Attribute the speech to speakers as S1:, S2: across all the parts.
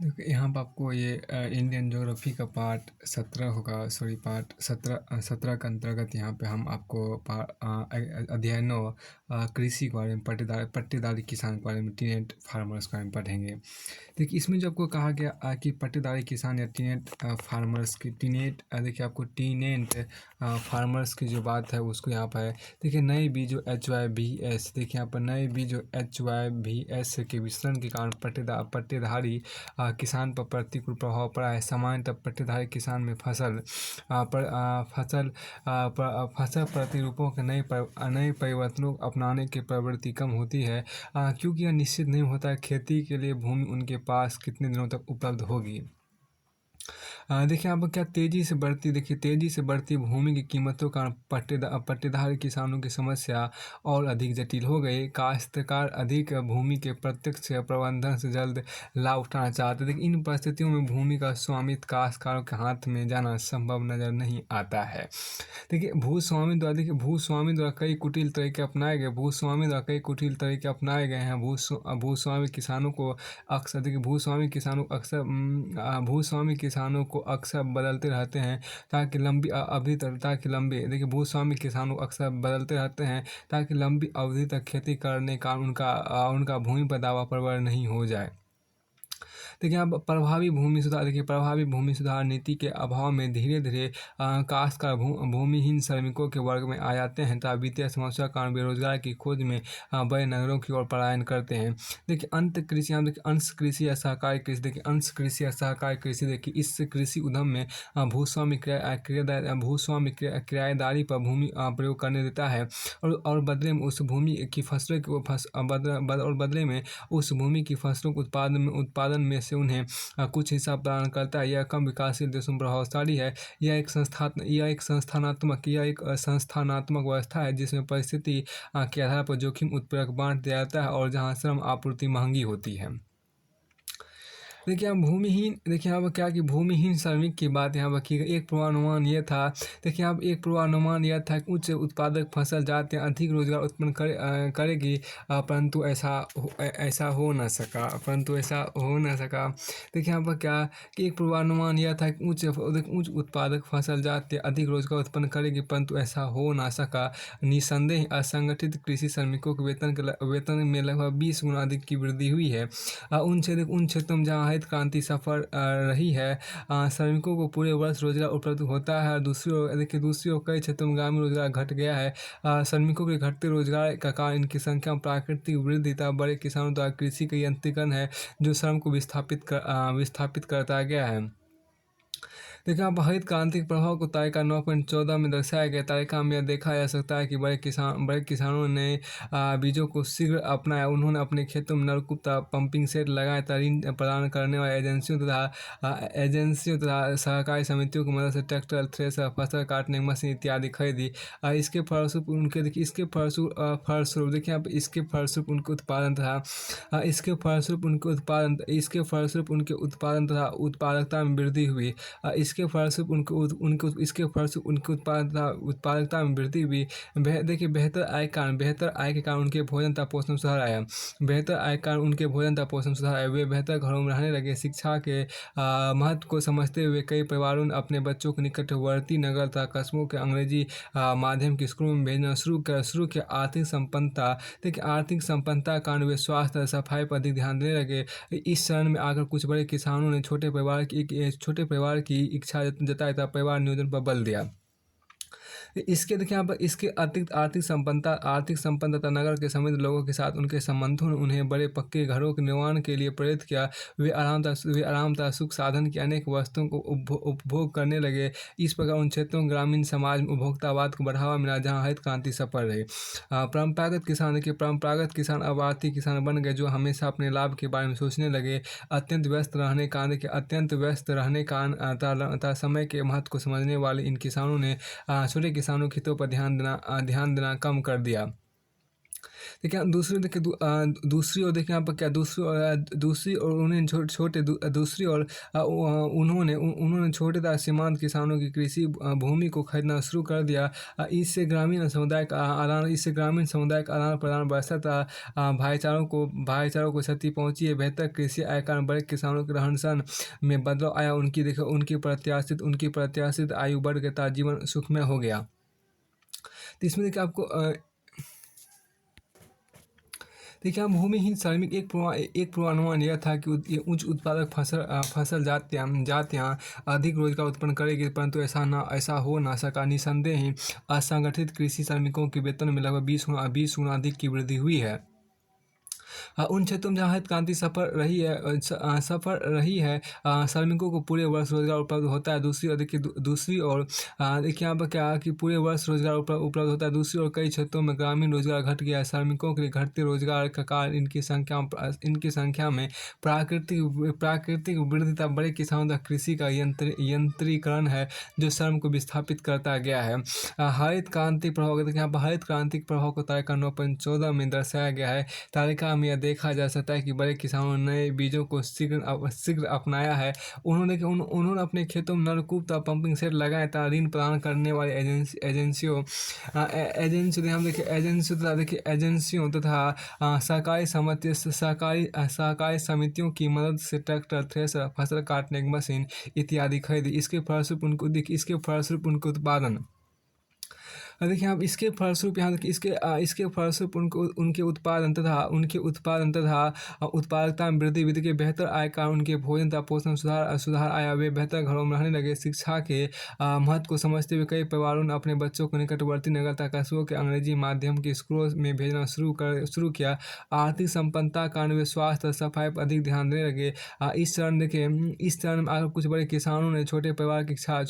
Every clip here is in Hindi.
S1: देखिए, यहाँ पे आपको ये इंडियन ज्योग्राफी का पार्ट 17 होगा, सॉरी पार्ट 17 के अंतर्गत यहाँ पे हम आपको अध्ययन कृषि के बारे में, पट्टेदारी किसान के बारे में, टीनेट फार्मर्स के बारे में पढ़ेंगे। देखिए, इसमें जो आपको कहा गया कि पट्टेदारी किसान या टीनेट फार्मर्स की देखिए आपको टीनेट फार्मर्स की जो बात है उसको यहाँ पर है। देखिए, नए बीज जो HYBS, देखिए यहाँ पर नए बीज जो HYBS के वितरण के कारण पट्टेदारी किसान पर प्रतिकूल प्रभाव पड़ा है। सामान्यतः पट्टेदारी किसान में फसल प्रतिरूपों के नए परिवर्तनों को अपनाने की प्रवृत्ति कम होती है, क्योंकि यह निश्चित नहीं होता है खेती के लिए भूमि उनके पास कितने दिनों तक उपलब्ध होगी। देखिए यहाँ पर क्या तेजी से बढ़ती भूमि की कीमतों का पट्टेदार किसानों की समस्या और अधिक जटिल हो गई। काश्तकार अधिक भूमि के प्रत्यक्ष प्रबंधन से जल्द लाभ उठाना चाहते थे। इन परिस्थितियों में भूमि का स्वामित्व काश्तकारों के हाथ में जाना संभव नजर नहीं आता है। देखिए, भूस्वामी द्वारा कई कुटिल तरीके अपनाए गए हैं। भूस्वामी किसानों को अक्सर देखिए भूस्वामी किसानों को अक्सर बदलते रहते हैं ताकि लंबी अवधि तक खेती करने का उनका भूमि पर दावा प्रबल नहीं हो जाए। देखिए, अब प्रभावी भूमि सुधार नीति के अभाव में धीरे-धीरे काश्तकार भूमिहीन श्रमिकों के वर्ग में आ जाते हैं तथा वित्तीय समस्या के कारण बेरोजगार की खोज में बड़े नगरों की ओर पलायन करते हैं। देखिए, अंश कृषि या सहकारी कृषि देखिए, इस कृषि उद्यम में भूस्वामी किराएदारी पर भूमि प्रयोग करने देता है और बदले में उस भूमि की फसलों के उत्पादन में से उन्हें कुछ हिस्सा प्रदान करता है। यह कम विकासशील देशों में प्रभावशाली है। यह एक संस्थानात्मक व्यवस्था है जिसमें परिस्थिति के आधार पर जोखिम उत्प्रेरक बांट दिया जाता है और जहां श्रम आपूर्ति महंगी होती है। देखिए, यहाँ पर क्या कि भूमिहीन श्रमिक की बात यहाँ पर की गई। एक पूर्वानुमान यह था कि उच्च उत्पादक फसल जातें अधिक रोजगार उत्पन्न करेगी, परंतु ऐसा हो न सका। देखिए, यहाँ पर क्या कि एक पूर्वानुमान यह था कि उच्च उत्पादक फसल जातें अधिक रोजगार उत्पन्न करेगी, परंतु ऐसा हो न सका। निसंदेह असंगठित कृषि श्रमिकों के वेतन में लगभग 20 गुना अधिक की वृद्धि हुई है। उन क्षेत्रों में जहाँ हरित क्रांति सफल रही है, श्रमिकों को पूरे वर्ष रोजगार उपलब्ध होता है। और दूसरी ओर कई क्षेत्रों में ग्रामीण रोजगार घट गया है। श्रमिकों के घटते रोजगार का कारण इनकी संख्या में प्राकृतिक वृद्धि तथा बड़े किसानों द्वारा कृषि का यंत्रीकरण है जो श्रम को विस्थापित करता गया है। देखिए, आप हरित क्रांति के प्रभाव को तालिका 9.14 में दर्शाया गया। तालिका में यह देखा जा सकता है कि बड़े किसानों ने बीजों को शीघ्र अपनाया। उन्होंने अपने खेतों में नलकूप तथा पंपिंग सेट लगाए तथा ऋण प्रदान करने वाले एजेंसियों तथा सहकारी समितियों की मदद से ट्रैक्टर, थ्रेसर, फसल काटने की मशीन इत्यादि खरीदी। इसके फलस्वरूप उनके उत्पादन तथा उत्पादकता में वृद्धि हुई। इसके फलस्वरूप उनके उत्पादकता में वृद्धि हुई। देखिए, बेहतर आय के कारण उनके भोजन तथा पोषण में सुधार आया। वे बेहतर घरों में रहने लगे। शिक्षा के महत्व को समझते हुए कई परिवारों ने अपने बच्चों को निकटवर्ती नगर तथा कस्बों के अंग्रेजी माध्यम के स्कूलों में भेजना शुरू किया। आर्थिक संपन्नता के कारण वे स्वास्थ्य और सफाई पर अधिक ध्यान देने लगे। इस चरण में आकर कुछ बड़े किसानों ने छोटे परिवार की इच्छा जताई तथा परिवार नियोजन पर बल दिया। इसके देखिए यहाँ पर इसके अतिरिक्त आर्थिक संपन्न तथा नगर के समृद्ध लोगों के साथ उनके संबंधों ने उन्हें बड़े पक्के घरों के निर्माण के लिए प्रेरित किया। वे आराम तथा सुख साधन की अनेक वस्तुओं को उपभोग करने लगे। इस प्रकार उन क्षेत्रों ग्रामीण समाज में उपभोक्तावाद को बढ़ावा मिला जहाँ हरित क्रांति सफल रही। परंपरागत किसान अब आर्थिक किसान बन गए जो हमेशा अपने लाभ के बारे में सोचने लगे। अत्यंत व्यस्त रहने का तथा समय के महत्व को समझने वाले इन किसानों ने छोटे किसानों के हितों पर ध्यान देना कम कर दिया। देखिए दूसरी ओर देखिए यहाँ पर क्या दूसरी ओर उन्हें दूसरी ओर उन्होंने छोटे सीमांत किसानों की कृषि भूमि को खरीदना शुरू कर दिया। इससे ग्रामीण समुदाय का आदान प्रदान बढ़ा था। भाईचारों को क्षति पहुंची है। बेहतर कृषि आय कारण बड़े किसानों के रहन सहन में बदलाव आया। उनकी प्रत्याशित आयु बढ़ गई था, जीवन सुखमय हो गया। तो इसमें देखिए हम भूमिहीन श्रमिक एक पूर्वानुमान यह था कि ये उच्च उत्पादक फसल जात यहाँ अधिक रोजगार उत्पन्न करेगी, परंतु ऐसा हो ना सका। निसंदेह ही असंगठित कृषि श्रमिकों के वेतन में लगभग 20 गुना अधिक की वृद्धि हुई है। उन क्षेत्रों में जहाँ हरित क्रांति सफल रही है, श्रमिकों को पूरे वर्ष रोजगार उपलब्ध होता है। दूसरी ओर देखिए यहाँ पर क्या कि पूरे वर्ष रोजगार उपलब्ध होता है। दूसरी ओर कई क्षेत्रों में ग्रामीण रोजगार घट गया है। श्रमिकों के लिए घटते रोजगार का कारण इनकी संख्या में प्राकृतिक वृद्धि तथा बड़े किसानों तथा कृषि का यंत्रीकरण है, जो श्रम को विस्थापित करता गया है। हरित क्रांति प्रभाव देखिए यहाँ पर हरित क्रांति के प्रभाव को तालिका 9.14 में दर्शाया गया है। तालिका में यह देखा जा सकता है कि बड़े किसानों ने नए बीजों को शीघ्र अपनाया है। उन्होंने अपने खेतों में नलकूप तथा पंपिंग सेट लगाए तथा ऋण प्रदान करने वाली एजेंसियों तथा सहकारी समितियों की मदद से ट्रैक्टर, थ्रेसर, फसल काटने की मशीन इत्यादि खरीदी। इसके फलस्वरूप उनके उत्पादन देखिए आप इसके फलस्वरूप यहाँ देखिए इसके फलस्वरूप उनके उत्पादन तथा उत्पादकता में वृद्धि के बेहतर आय का उनके भोजन तथा पोषण सुधार आया। वे बेहतर घरों में रहने लगे। शिक्षा के महत्व को समझते हुए कई परिवारों ने अपने बच्चों को निकटवर्ती नगर तथा कस्बों के अंग्रेजी माध्यम के स्कूलों में भेजना शुरू किया। आर्थिक संपन्नता के कारण वे स्वास्थ्य और सफाई पर अधिक ध्यान देने लगे। इस चरण में आकर कुछ बड़े किसानों ने छोटे परिवार की इच्छा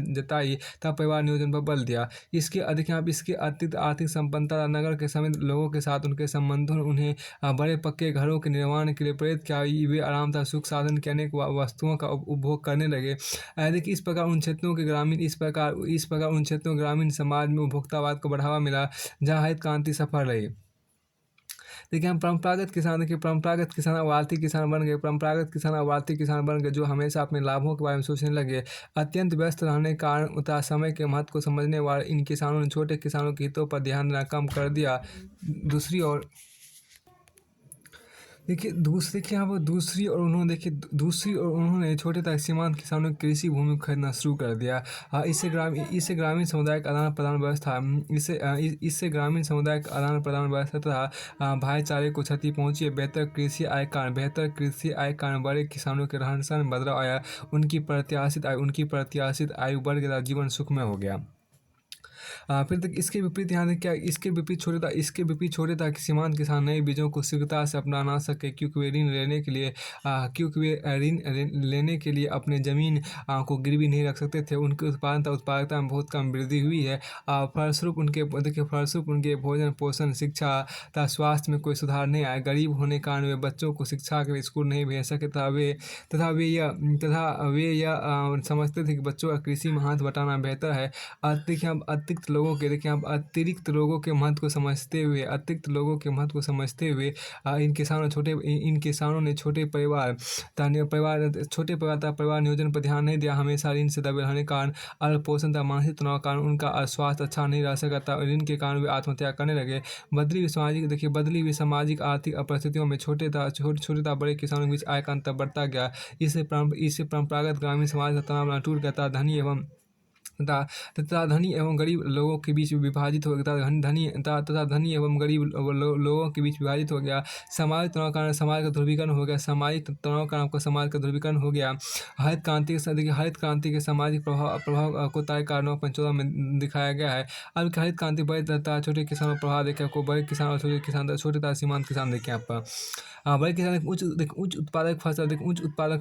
S1: जताई तथा परिवार नियोजन पर बल दिया। इसके अतिरिक्त आर्थिक संपन्नता नगर के समेत लोगों के साथ उनके संबंधों ने उन्हें बड़े पक्के घरों के निर्माण के लिए प्रेरित किया। वे आराम तथा सुख साधन की अनेक वस्तुओं का उपभोग करने लगे। देखिए इस प्रकार उन क्षेत्रों के ग्रामीण समाज में उपभोक्तावाद को बढ़ावा मिला, जहाँ हरित क्रांति सफल रही। देखिए हम परंपरागत किसान अब आर्थिक किसान बन गए। जो हमेशा अपने लाभों के बारे में सोचने लगे। अत्यंत व्यस्त रहने के कारण तथा समय के महत्व को समझने वाले इन किसानों ने छोटे किसानों के हितों पर ध्यान देना कम कर दिया। दूसरी ओर उन्होंने छोटे तथा सीमांत किसानों की कृषि भूमि को खरीदना शुरू कर दिया। इससे ग्रामीण समुदाय का आदान प्रदान व्यवस्था तथा भाईचारे को क्षति पहुंची है। बेहतर कृषि आय कारण बड़े किसानों के रहन सहन में बदलाव आया। उनकी प्रत्याशित आयु बढ़ गया, जीवन सुखमय हो गया। फिर तक इसके विपरीत यहाँ क्या इसके विपरीत छोटे था कि सीमांत किसान नए बीजों को शीघ्रता से अपना ना सके, क्योंकि वे ऋण लेने के लिए अपने जमीन को गिरवी नहीं रख सकते थे। उनके उत्पादकता में बहुत कम वृद्धि हुई है। फलस्वरूप उनके भोजन, पोषण, शिक्षा तथा स्वास्थ्य में कोई सुधार नहीं आया। गरीब होने के कारण वे बच्चों को शिक्षा के लिए स्कूल नहीं भेज सके तथा वे यह समझते थे कि बच्चों का कृषि में हाथ बटाना बेहतर है। अतिरिक्त लोगों के महत्व को समझते हुए इन किसानों ने छोटे परिवार तथा परिवार नियोजन पर ध्यान नहीं दिया। हमेशा ऋण से दबे रहने के कारण, अल्पोषण तथा मानसिक तनाव के कारण उनका स्वास्थ्य अच्छा नहीं रह सका था। ऋण के कारण वे आत्महत्या करने लगे। बदली हुई सामाजिक आर्थिक परिस्थितियों में छोटे तथा बड़े किसानों के बीच आय का अंतर बढ़ता गया। इससे परंपरागत ग्रामीण समाज का तनाव टूट गया था। धनी एवं गरीब लोगों के बीच विभाजित हो गया। सामाजिक तनाव के कारण समाज का ध्रुवीकरण हो गया। हरित क्रांति के सामाजिक प्रभाव को तालिका 9.14 में दिखाया गया है। अब हरित क्रांति बड़े तथा छोटे किसानों पर प्रभाव देखिए आपको। बड़े किसान और छोटे तथा सीमांत किसान देखिए आप। बड़े किसान उच्च उत्पादक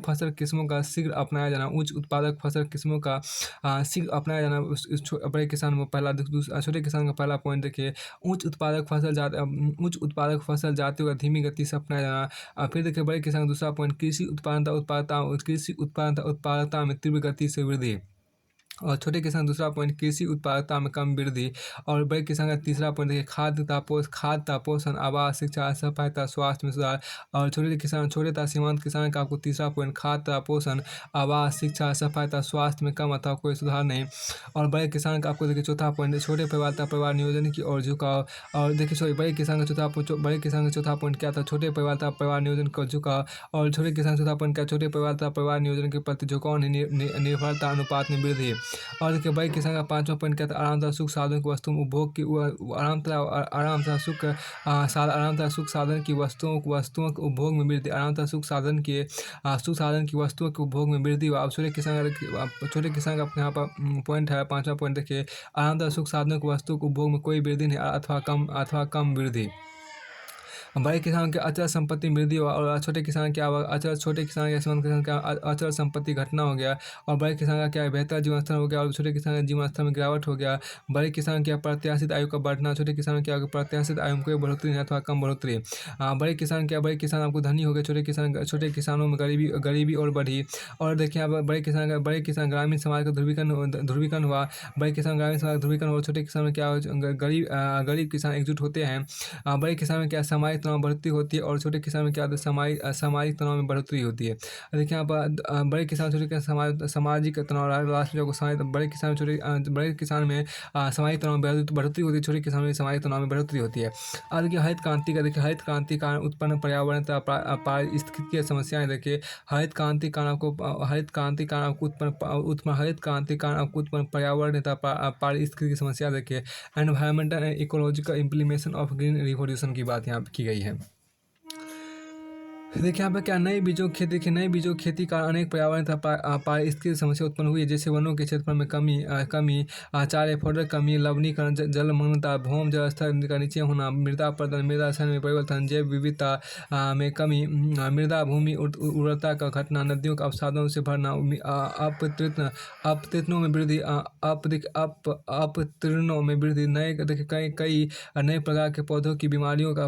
S1: फसल किस्मों का शीघ्र अपनाया जाना। बड़े किसान को छोटे किसान का पहला पॉइंट देखिए। उच्च उत्पादक फसल जातियों का धीमी गति से अपनाया जाना। फिर देखिए बड़े किसान का दूसरा पॉइंट, कृषि उत्पादकता में तीव्र गति से वृद्धि। और छोटे किसान दूसरा पॉइंट कृषि उत्पादकता में कम वृद्धि। और बड़े किसान का तीसरा पॉइंट देखिए खाद्य तापोषण आवास शिक्षा सहायता स्वास्थ्य में सुधार। और छोटे तथा सीमांत किसान का आपको तीसरा पॉइंट खाद्य तापोषण आवास शिक्षा सहायता स्वास्थ्य में कम अथवा कोई सुधार नहीं। और बड़े किसान का आपको देखिए चौथा पॉइंट छोटे परिवार तथा परिवार नियोजन की ओर झुकाव। और देखिए सॉरी बड़े किसान का चौथा पॉइंट क्या था, छोटे परिवार तथा परिवार नियोजन का झुकाव। और छोटे किसान का चौथा पॉइंट क्या, छोटे परिवार तथा परिवार नियोजन के प्रति झुकाव निर्भरता अनुपात में वृद्धि। और देखिए बड़े किसान का पांचवा पॉइंट क्या था, आराम तथा सुख साधन की वस्तुओं उपभोग की आराम तथा सुख साधन की वस्तुओं के उपभोग में वृद्धि। आराम तथा सुख साधन की वस्तुओं के उपभोग में वृद्धि। अब छोटे किसान का यहाँ पर पॉइंट है, पांचवा पॉइंट देखिए, आराम तथा सुख साधनों की वस्तुओं के उपभोग में कोई वृद्धि नहीं अथवा कम वृद्धि। बड़े किसान के अचल संपत्ति वृद्धि और छोटे किसान के सीमांत किसान का अचल संपत्ति घटना हो गया। और बड़े किसान का क्या है, बेहतर जीवन स्तर हो गया और छोटे किसान के जीवन स्तर में गिरावट हो गया। बड़े किसान की प्रत्याशित आयु का बढ़ना, छोटे किसान की प्रत्याशित आयु में कोई बढ़ोतरी नहीं अथवा कम बढ़ोतरी। बड़े किसान आपको धनी हो गए, छोटे किसानों में गरीबी और बढ़ी। और देखिए यहाँ पर बड़े किसान ग्रामीण समाज का ध्रुवीकरण हुआ। बड़े किसान ग्रामीण समाज का ध्रुवीकरण हुआ, छोटे किसान में क्या गरीब किसान एकजुट होते हैं। बड़े किसान में क्या सामाजिक तनाव बढ़ोतरी होती है और छोटे किसान में क्या होता है, सामाजिक तनाव में बढ़ोतरी होती है। देखिए यहाँ पर बड़े किसान छोटे किसान सामाजिक तनाव लास्ट में बड़े किसान में सामाजिक तनाव में बढ़ोतरी होती है, छोटे किसान में सामाजिक तनाव में बढ़ोतरी होती है। और देखिए हरित क्रांति का उत्पन्न पर्यावरण तथा पारिस्थितिकीय समस्याएं। देखिए हरित क्रांति कारण आपको उत्पन्न पर्यावरण तथा पारिस्थितिकी समस्या। देखिए environmental and ecological implementation of green revolution की बात यहाँ की गई है। देखिए यहाँ पर क्या नए बीजों की खेती का अनेक पर्यावरण तथा पारिस्थितिक समस्या उत्पन्न हुई है, जैसे वनों के क्षेत्रफल में कमी, चारे फॉडर कमी, लवणीकरण, जलमग्नता, भूमि जल स्तर का नीचे होना, मृदा अपरदन, मृदा क्षरण में परिवर्तन, जैव विविधता में कमी, मृदा भूमि उर्वरता का घटना, नदियों का अवसादों से भरना, अपतृणों में वृद्धि, अपतृणों में वृद्धि, कई नए प्रकार के पौधों की बीमारियों का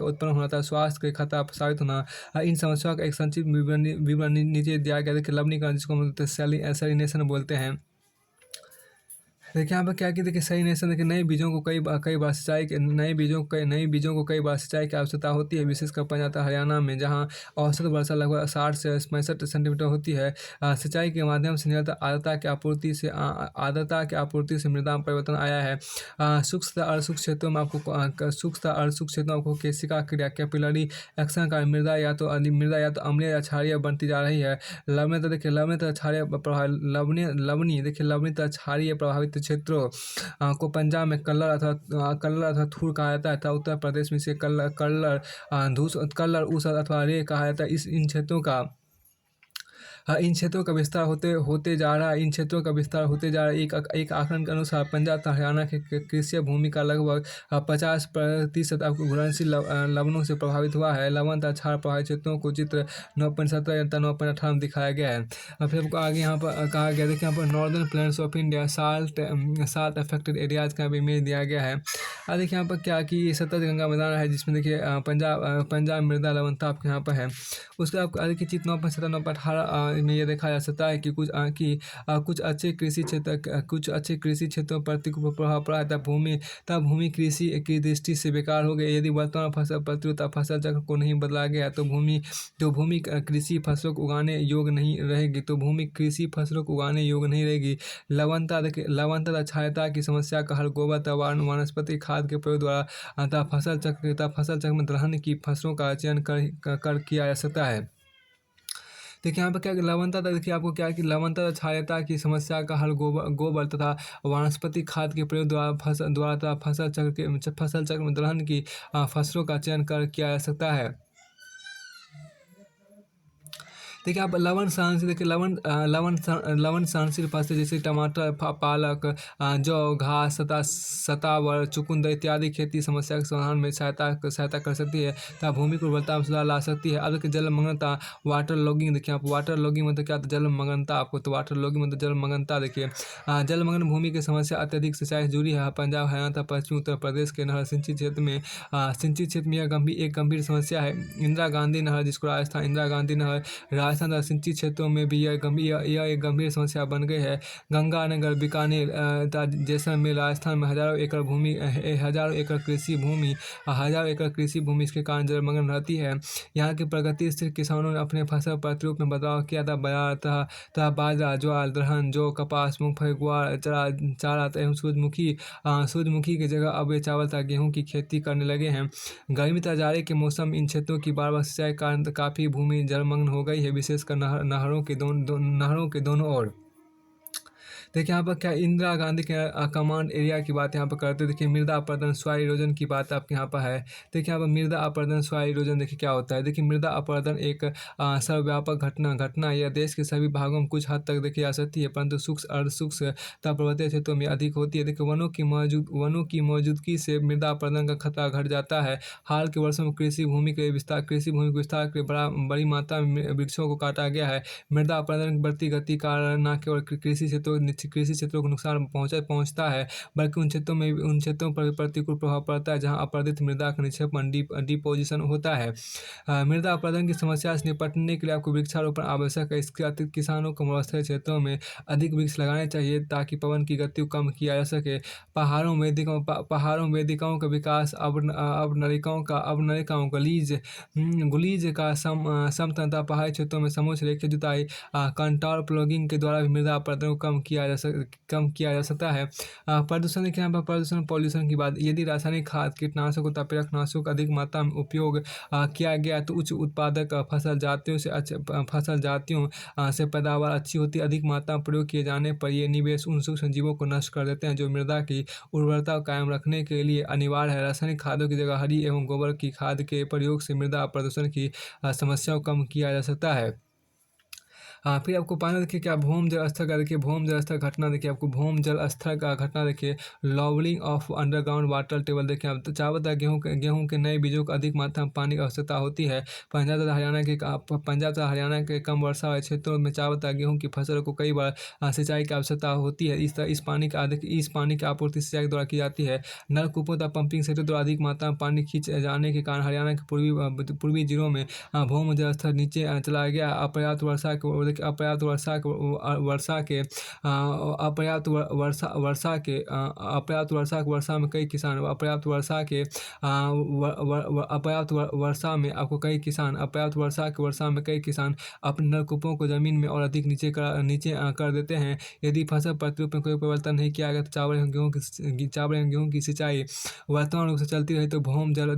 S1: उत्पन्न होना था, स्वास्थ्य के खतरा साबित होना। इन समस्याओं का एक संक्षिप्त विवरण नीचे दिया गया है। लवणीकरण जिसको हम सैलिनेशन बोलते हैं। देखिए यहाँ पर क्या कि देखिए सैलिनेशन, देखिए नए बीजों को कई बार सिंचाई की आवश्यकता होती है, विशेषकर पंजाब तथा हरियाणा में, जहाँ औसत वर्षा लगभग 60 से 65 सेंटीमीटर होती है। सिंचाई के माध्यम से निरंतर आर्द्रता की आपूर्ति से मृदा में परिवर्तन आया है। शुष्क तथा अर्धशुष्क क्षेत्रों में आपको केशिका क्रिया कैपिलरी एक्शन का मृदा या तो अम्लीय या क्षारीय बनती जा रही है। लवणीय तथा क्षारीय प्रभावित क्षेत्रों को पंजाब में कल्लर अथवा थूर कहा जाता है तथा उत्तर प्रदेश में इसे कल्लर ऊसर अथवा रे कहा जाता है। इन क्षेत्रों का विस्तार होते जा रहा है। एक आकलन के अनुसार पंजाब तथा हरियाणा के कृषि भूमि का लगभग 50% आपको घुलनशील लवणों से प्रभावित हुआ है। लवण तथा क्षार प्रभावित क्षेत्रों को चित्र 9.17 या 9.18 में दिखाया गया है। फिर आपको आगे यहाँ पर कहा गया, देखिए यहाँ पर northern plains of India salt affected areas का भी इमेज दिया गया है। और देखिए यहाँ पर क्या कि ये सतत गंगा मैदान है, जिसमें देखिए पंजाब मृदा लवणता आपके यहाँ पर है। उसके आपको आगे की चित्र 9.17 9.18 में ये देखा जा सकता है कि कुछ अच्छे कृषि क्षेत्रों पर प्रतिकूल प्रभाव पड़ा है, तब भूमि कृषि की दृष्टि से बेकार हो गई। यदि वर्तमान फसल चक्र को नहीं बदला गया तो भूमि कृषि फसलों को उगाने योग्य नहीं रहेगी। लवणता तथा क्षारीयता की समस्या का हल गोबर तथा वनस्पति खाद के प्रयोग द्वारा तथा फसल चक्र में दलहन की फसलों का चयन कर किया जा सकता है। देखिए यहाँ पर क्या लवणता, देखिए आपको क्या कि लवणता तथा क्षारीयता की समस्या का हल गोबर तथा वनस्पति खाद के प्रयोग द्वारा फसल चक्र में दलहन की फसलों का चयन कर किया जा सकता है। देखिए आप लवण सहनशील फसलें जैसे टमाटर, पालक, जौ, घास, शतावर, चुकंदर इत्यादि खेती समस्या के समाधान में सहायता कर सकती है तथा भूमि की उर्वरता में सुधार ला सकती है। अब जलमग्नता, वाटर लॉगिंग, देखिए आप वाटर लॉगिंग मतलब क्या होता है, जलमग्नता आपको, तो वाटर लॉगिंग मतलब जलमग्नता। देखिए जलमग्न भूमि की समस्या अत्यधिक सिंचाई से जुड़ी है। पंजाब, हरियाणा तथा पश्चिमी उत्तर प्रदेश के नहर सिंचित क्षेत्र में यह एक गंभीर समस्या है। इंदिरा गांधी नहर, जिसको राजस्थान इंदिरा गांधी नहर राजस्थान तथा सिंचित क्षेत्रों में भी यह एक गंभीर समस्या बन गई है। गंगानगर, बीकानेर, जैसलमेर, राजस्थान में हज़ारों एकड़ कृषि भूमि इसके कारण जलमग्न रहती है। यहाँ की प्रगतिशील किसानों ने अपने फसल प्रतिरूप में बदलाव किया था। बाजरा तथा बाजरा, ज्वार, दलहन, जौ, कपास, मूंगफली, ग्वार, चारा एवं सूरजमुखी की जगह अब वे चावल तथा गेहूं की खेती करने लगे हैं। गर्मी तथा जाड़े के मौसम इन क्षेत्रों की बार बार सिंचाई के कारण काफ़ी भूमि जलमग्न हो गई है, विशेषकर नहरों के दोनों ओर। देखिए यहाँ पर क्या इंदिरा गांधी के कमांड एरिया की बात यहाँ पर करते हैं। देखिए मृदा अपरदन स्वास्थ्य इरोजन की बात आपके यहाँ पर है। देखिए यहाँ पर मृदा अपरदन स्वास्थ्य इरोजन देखिए क्या होता है। देखिए मृदा अपरदन एक सर्वव्यापक घटना यह देश के सभी भागों में कुछ हद तक देखी जा सकती है, परंतु सूक्ष्म, अर्धसूक्ष्म तथा पर्वतीय क्षेत्रों में अधिक होती है। देखिए वनों की मौजूदगी से मृदा अपरदन का खतरा घट जाता है। हाल के वर्षों में कृषि भूमि के विस्तार के बड़ी मात्रा में वृक्षों को काटा गया है। मृदा अपरदन की बढ़ती गति कारण न केवल कृषि क्षेत्रों को नुकसान पहुंचता है, बल्कि उन क्षेत्रों पर भी प्रतिकूल प्रभाव पड़ता है जहां अपरदित मृदा का निक्षेपण डिपोजिशन होता है। मृदा अपरदन की समस्या से निपटने के लिए आपको वृक्षारोपण आवश्यक है। इसके अतिरिक्त किसानों को मरुस्थलीय क्षेत्रों में अधिक वृक्ष लगाने चाहिए ताकि पवन की गति को कम किया जा सके। पहाड़ों में वेदिकाओं का विकास, अब नलिकाओं का गुलीज का समतलता, पहाड़ी क्षेत्रों में समोच्च रेखीय जुताई, कंटोर प्लॉगिंग के द्वारा भी मृदा अपरदन को कम किया जा सकता है। प्रदूषण के यहाँ पर पॉल्यूशन की बात, यदि रासायनिक खाद, कीटनाशकों तथा प्रेरकनाशकों का अधिक मात्रा में उपयोग किया गया तो उच्च उत्पादक फसल जातियों से पैदावार अच्छी होती है। अधिक मात्रा में प्रयोग किए जाने पर ये निवेश उन सूक्ष्म जीवों को नष्ट कर देते हैं जो मृदा की उर्वरता को कायम रखने के लिए अनिवार्य है। रासायनिक खादों की जगह हरी एवं गोबर की खाद के प्रयोग से मृदा प्रदूषण की समस्या को कम किया जा सकता है। फिर आपको पाना देखिए क्या भूम जल स्तर का, देखिए भूम जल स्तर घटना, देखिए आपको भूम जल स्तर का घटना देखिए लॉवलिंग ऑफ अंडरग्राउंड वाटर टेबल। देखिए आप चावल तथा गेहूं के नए बीजों को अधिक मात्रा में पानी की आवश्यकता होती है। पंजाब तथा हरियाणा के कम वर्षा वाले क्षेत्रों में चावल तथा गेहूं की फसल को कई बार सिंचाई की आवश्यकता होती है। इस पानी की आपूर्ति सिंचाई के द्वारा की जाती है। नलकूपों तथा पंपिंग सेटों द्वारा अधिक मात्रा में पानी खींच जाने के कारण हरियाणा के पूर्वी जिलों में भूम जल स्तर नीचे चला गया। अपर्याप्त वर्षा में कई किसान अपर्याप्त वर्षा में कई किसान अपने नलकूपों को जमीन में और अधिक नीचे कर देते हैं। यदि फसल प्रतिरूप में कोई परिवर्तन नहीं किया गया तो चावल एवं गेहूं की सिंचाई वर्तमान रूप से चलती रही तो भूम जल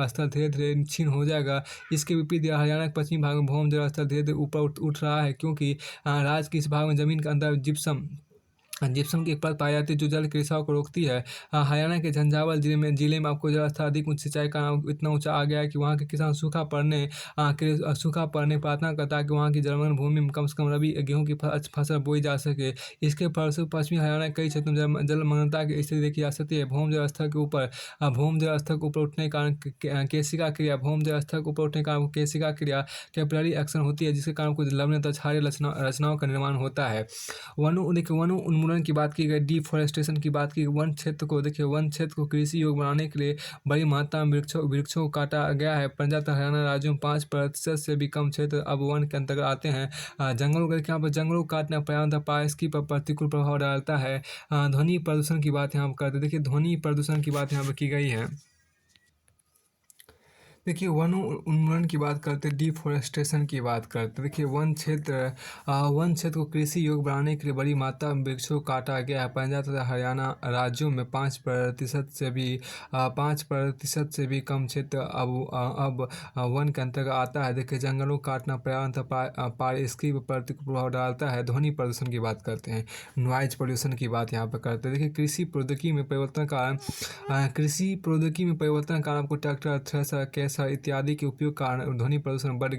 S1: स्तर धीरे धीरे क्षीण हो जाएगा। इसके विपरीत हरियाणा के पश्चिमी भाग में भूम जल स्तर धीरे धीरे ऊपर उठ रहा है, क्योंकि राज्य के इस भाग में जमीन के अंदर जिप्सम की एक परत पाई जाती है जो जल के रिसाव को रोकती है। हरियाणा के झंझावात जिले में आपको जल स्तर अधिक उच्च सिंचाई का इतना ऊंचा आ गया है कि वहाँ के किसान सूखा पड़ने प्रार्थना करता है कि वहाँ की जलमग्न भूमि में कम से कम रबी गेहूं की फसल बोई जा सके। इसके फलस्वरूप पश्चिमी हरियाणा के कई क्षेत्रों में जलमग्नता की स्थिति देखी जा सकती है। भूम जल स्तर के ऊपर उठने के कारण केशिका क्रिया कैपिलरी एक्शन होती है, जिसके कारण कुछ लवण तथा क्षारीय रचनाओं का निर्माण होता है। वनो उन्मूलन की बात की गई, डिफॉरेस्टेशन की बात की। वन क्षेत्र को कृषि योग्य बनाने के लिए बड़ी मात्रा में वृक्षों को काटा गया है। पंजाब तथा हरियाणा राज्यों में 5% से भी कम क्षेत्र अब वन के अंतर्गत आते हैं। जंगलों को काटना पर्यावरण तथा पारिस्थितिकी पर प्रतिकूल प्रभाव डालता है। ध्वनि प्रदूषण की बात यहाँ पर करते हैं। देखिए ध्वनि प्रदूषण की बात यहाँ पर की गई है। देखिए वन उन्मूलन की बात करते हैं, डिफॉरेस्टेशन की बात करते हैं। देखिए वन क्षेत्र को कृषि योग्य बनाने के लिए बड़ी मात्रा में वृक्षों को काटा गया है। पंजाब तथा हरियाणा राज्यों में 5% से भी कम क्षेत्र अब वन के अंतर्गत आता है। देखिए जंगलों को काटना पर्यावरण तथा पारिस्थितिकी पर प्रतिकूल प्रभाव डालता है। ध्वनि प्रदूषण की बात करते हैं, नॉइज पोल्यूशन की बात यहाँ पर करते हैं। देखिए कृषि प्रौद्योगिकी में परिवर्तन के कारण आपको ट्रैक्टर, थ्रेशर इत्यादि के उपयोग कारण ध्वनि प्रदूषण बढ़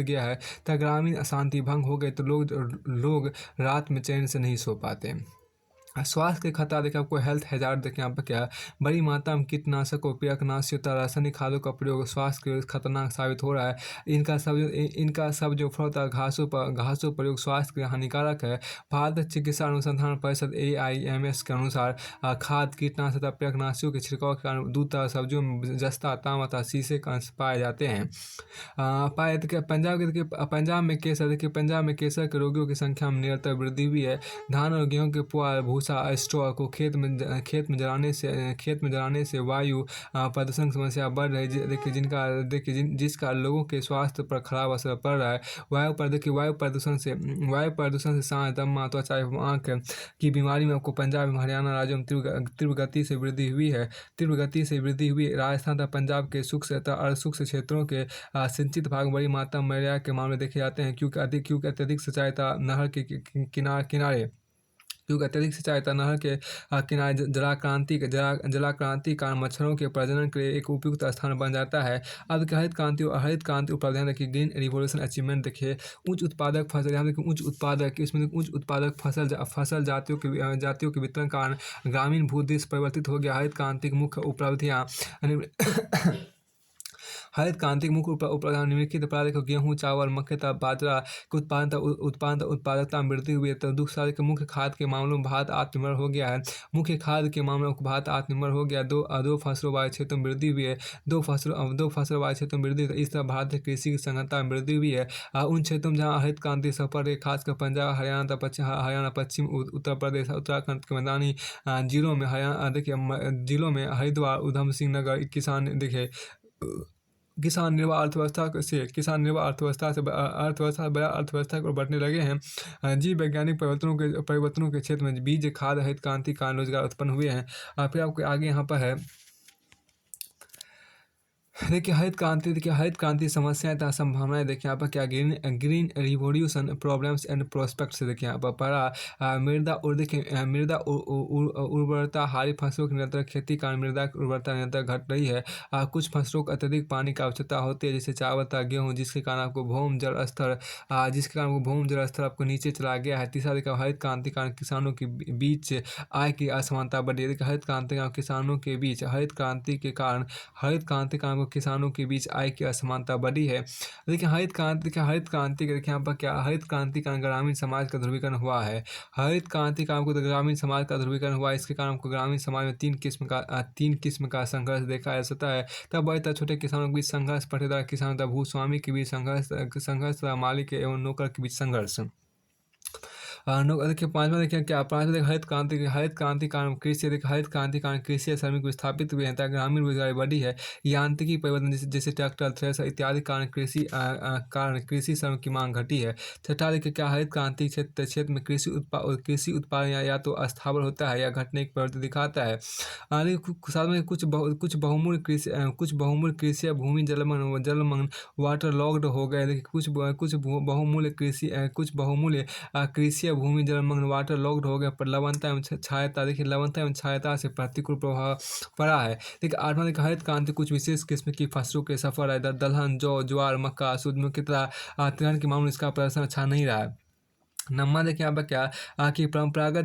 S1: गया है तथा ग्रामीण अशांति भंग हो गए तो लोग रात में चैन से नहीं सो पाते। स्वास्थ्य के खतरा देखिए आपको हेल्थ हैज़ार्ड देखिए यहाँ पे क्या है, बड़ी मात्रा में कीटनाशकों, कीटनाशियों तथा रासायनिक खादों का प्रयोग स्वास्थ्य के लिए खतरनाक साबित हो रहा है। इनका सब जो फलतः घासों प्रयोग स्वास्थ्य के लिए हानिकारक है। भारतीय चिकित्सा अनुसंधान परिषद AIMS के अनुसार खाद, कीटनाशक तथा कीटनाशियों के छिड़काव के कारण दूध तथा सब्जियों में जस्ता, तांबा तथा शीशे के अंश पाए जाते हैं। पाए देखिए पंजाब में केसर के रोगियों की संख्या में निरंतर वृद्धि हुई है। धान और गेहूं के पुआल, भूसा, स्ट्रॉ को खेत में जलाने से वायु प्रदूषण की समस्या बढ़ रही है। जिसका लोगों के स्वास्थ्य पर खराब असर पड़ रहा है। वायु प्रदूषण से सांस, दमा, त्वचा एवं आँख की बीमारी में आपको पंजाब एवं हरियाणा राज्यों में तीव्र गति से वृद्धि हुई है। राजस्थान तथा पंजाब के शुष्क तथा अर्धशुष्क क्षेत्रों के सिंचित भाग में बड़ी मात्रा में मलेरिया के मामले देखे जाते हैं, क्योंकि अत्यधिक सिंचाई तथा नहर के नहर के किनारे जलाक्रांति के कारण मच्छरों के प्रजनन के लिए एक उपयुक्त स्थान बन जाता है। अब क्या हरित क्रांति उपलब्धियां देखिए, ग्रीन रिवोल्यूशन अचीवमेंट देखिए, उच्च उत्पादक फसल, यहाँ देखिए उच्च उत्पादक फसल जातियों के वितरण के कारण ग्रामीण भूदृश्य परिवर्तित हो गया। हरित क्रांति की मुख्य उपलब्धियां हरित क्रांति के मुख्य उपप्रधान निम्नलिखित प्रकार देखो, गेहूँ, चावल, मक्के तथा बाजरा के उत्पादकता में वृद्धि हुई है। तो दूसरा के मुख्य खाद के मामलों में भारत आत्मनिर्भर हो गया है। मुख्य खाद के मामलों में भारत आत्मनिर्भर हो गया। दो फसलों वाले क्षेत्रों में वृद्धि हुई है। दो फसल वाले क्षेत्रों में वृद्धि हुई है। इस तरह भारत की कृषि की संघनता में वृद्धि हुई है। उन क्षेत्रों में जहाँ हरित क्रांति सफल रही, खासकर पंजाब, हरियाणा, पश्चिम उत्तर प्रदेश, उत्तराखंड के मैदानी जिलों में हरिद्वार, उधम सिंह नगर किसान निर्भर अर्थव्यवस्था बड़ा अर्थव्यवस्था को बढ़ने लगे हैं। जीव वैज्ञानिक परिवर्तनों के क्षेत्र में बीज, खाद, हरित क्रांति कारण रोजगार उत्पन्न हुए हैं। फिर आपको आगे यहाँ पर है देखिए हरित क्रांति समस्याएं तथा संभावनाएं देखिए यहाँ पर क्या, green revolution problems and prospects देखिए यहाँ पर पढ़ा। मृदा उर्वरता, हारी फसलों की निरंतर खेती कारण मृदा की उर्वरता निरंतर घट रही है। कुछ फसलों को अत्यधिक पानी की आवश्यकता होती है, जैसे चावल तथा गेहूँ, जिसके कारण आपको भूमि जल स्तर आपको नीचे चला गया है। तीसरा देखिए हरित क्रांति कारण किसानों के बीच आय की असमानता बढ़ी है। देखिए हरित क्रांति के कारण किसानों के बीच आय की असमानता बढ़ी है। देखिए हरित क्रांति के देखिए यहाँ पर क्या, हरित क्रांति का ग्रामीण समाज का ध्रुवीकरण हुआ है। हरित क्रांति का आपको ग्रामीण समाज का ध्रुवीकरण हुआ है। इसके कारण आपको ग्रामीण समाज में तीन किस्म का संघर्ष देखा जा सकता है। तब बड़े तथा छोटे किसानों के बीच संघर्ष, पट्टेदार किसान तथा भूस्वामी के बीच संघर्ष तथा मालिक एवं नौकर के बीच संघर्ष। देखिए पाँचवा देखिए क्या, पाँचवा देखिए हरित क्रांति कारण कृषि या श्रमिक विस्थापित हुए हैं तथा ग्रामीण रोजगारी बढ़ी है। यांत्रिकी परिवर्तन जैसे ट्रैक्टर, थ्रेसर इत्यादि कारण कृषि श्रम की मांग घटी है। छठा देखिए क्या, हरित क्रांति क्षेत्र में कृषि उत्पादन या तो अस्थावर होता है या घटने की प्रवृत्ति दिखाता है। साथ में कुछ बहुमूल्य कृषि या भूमि जलमग्न वाटर लॉक्ड हो गए। देखिए कुछ बहुमूल्य कृषि या भूमि जलमग्न वाटर लॉक्ड हो गया। पर लवणता एवं छायता से प्रतिकूल प्रभाव पड़ा है। देखिए आठवां देखिए हरित क्रांति कुछ विशेष किस्म की फसलों के सफल है। दलहन, जौ, ज्वार, मक्का, सूरजमुखी तथा तिलहन के मामले में इसका प्रदर्शन अच्छा नहीं रहा है। नम्मा देखिए यहाँ पर क्या, कि परंपरागत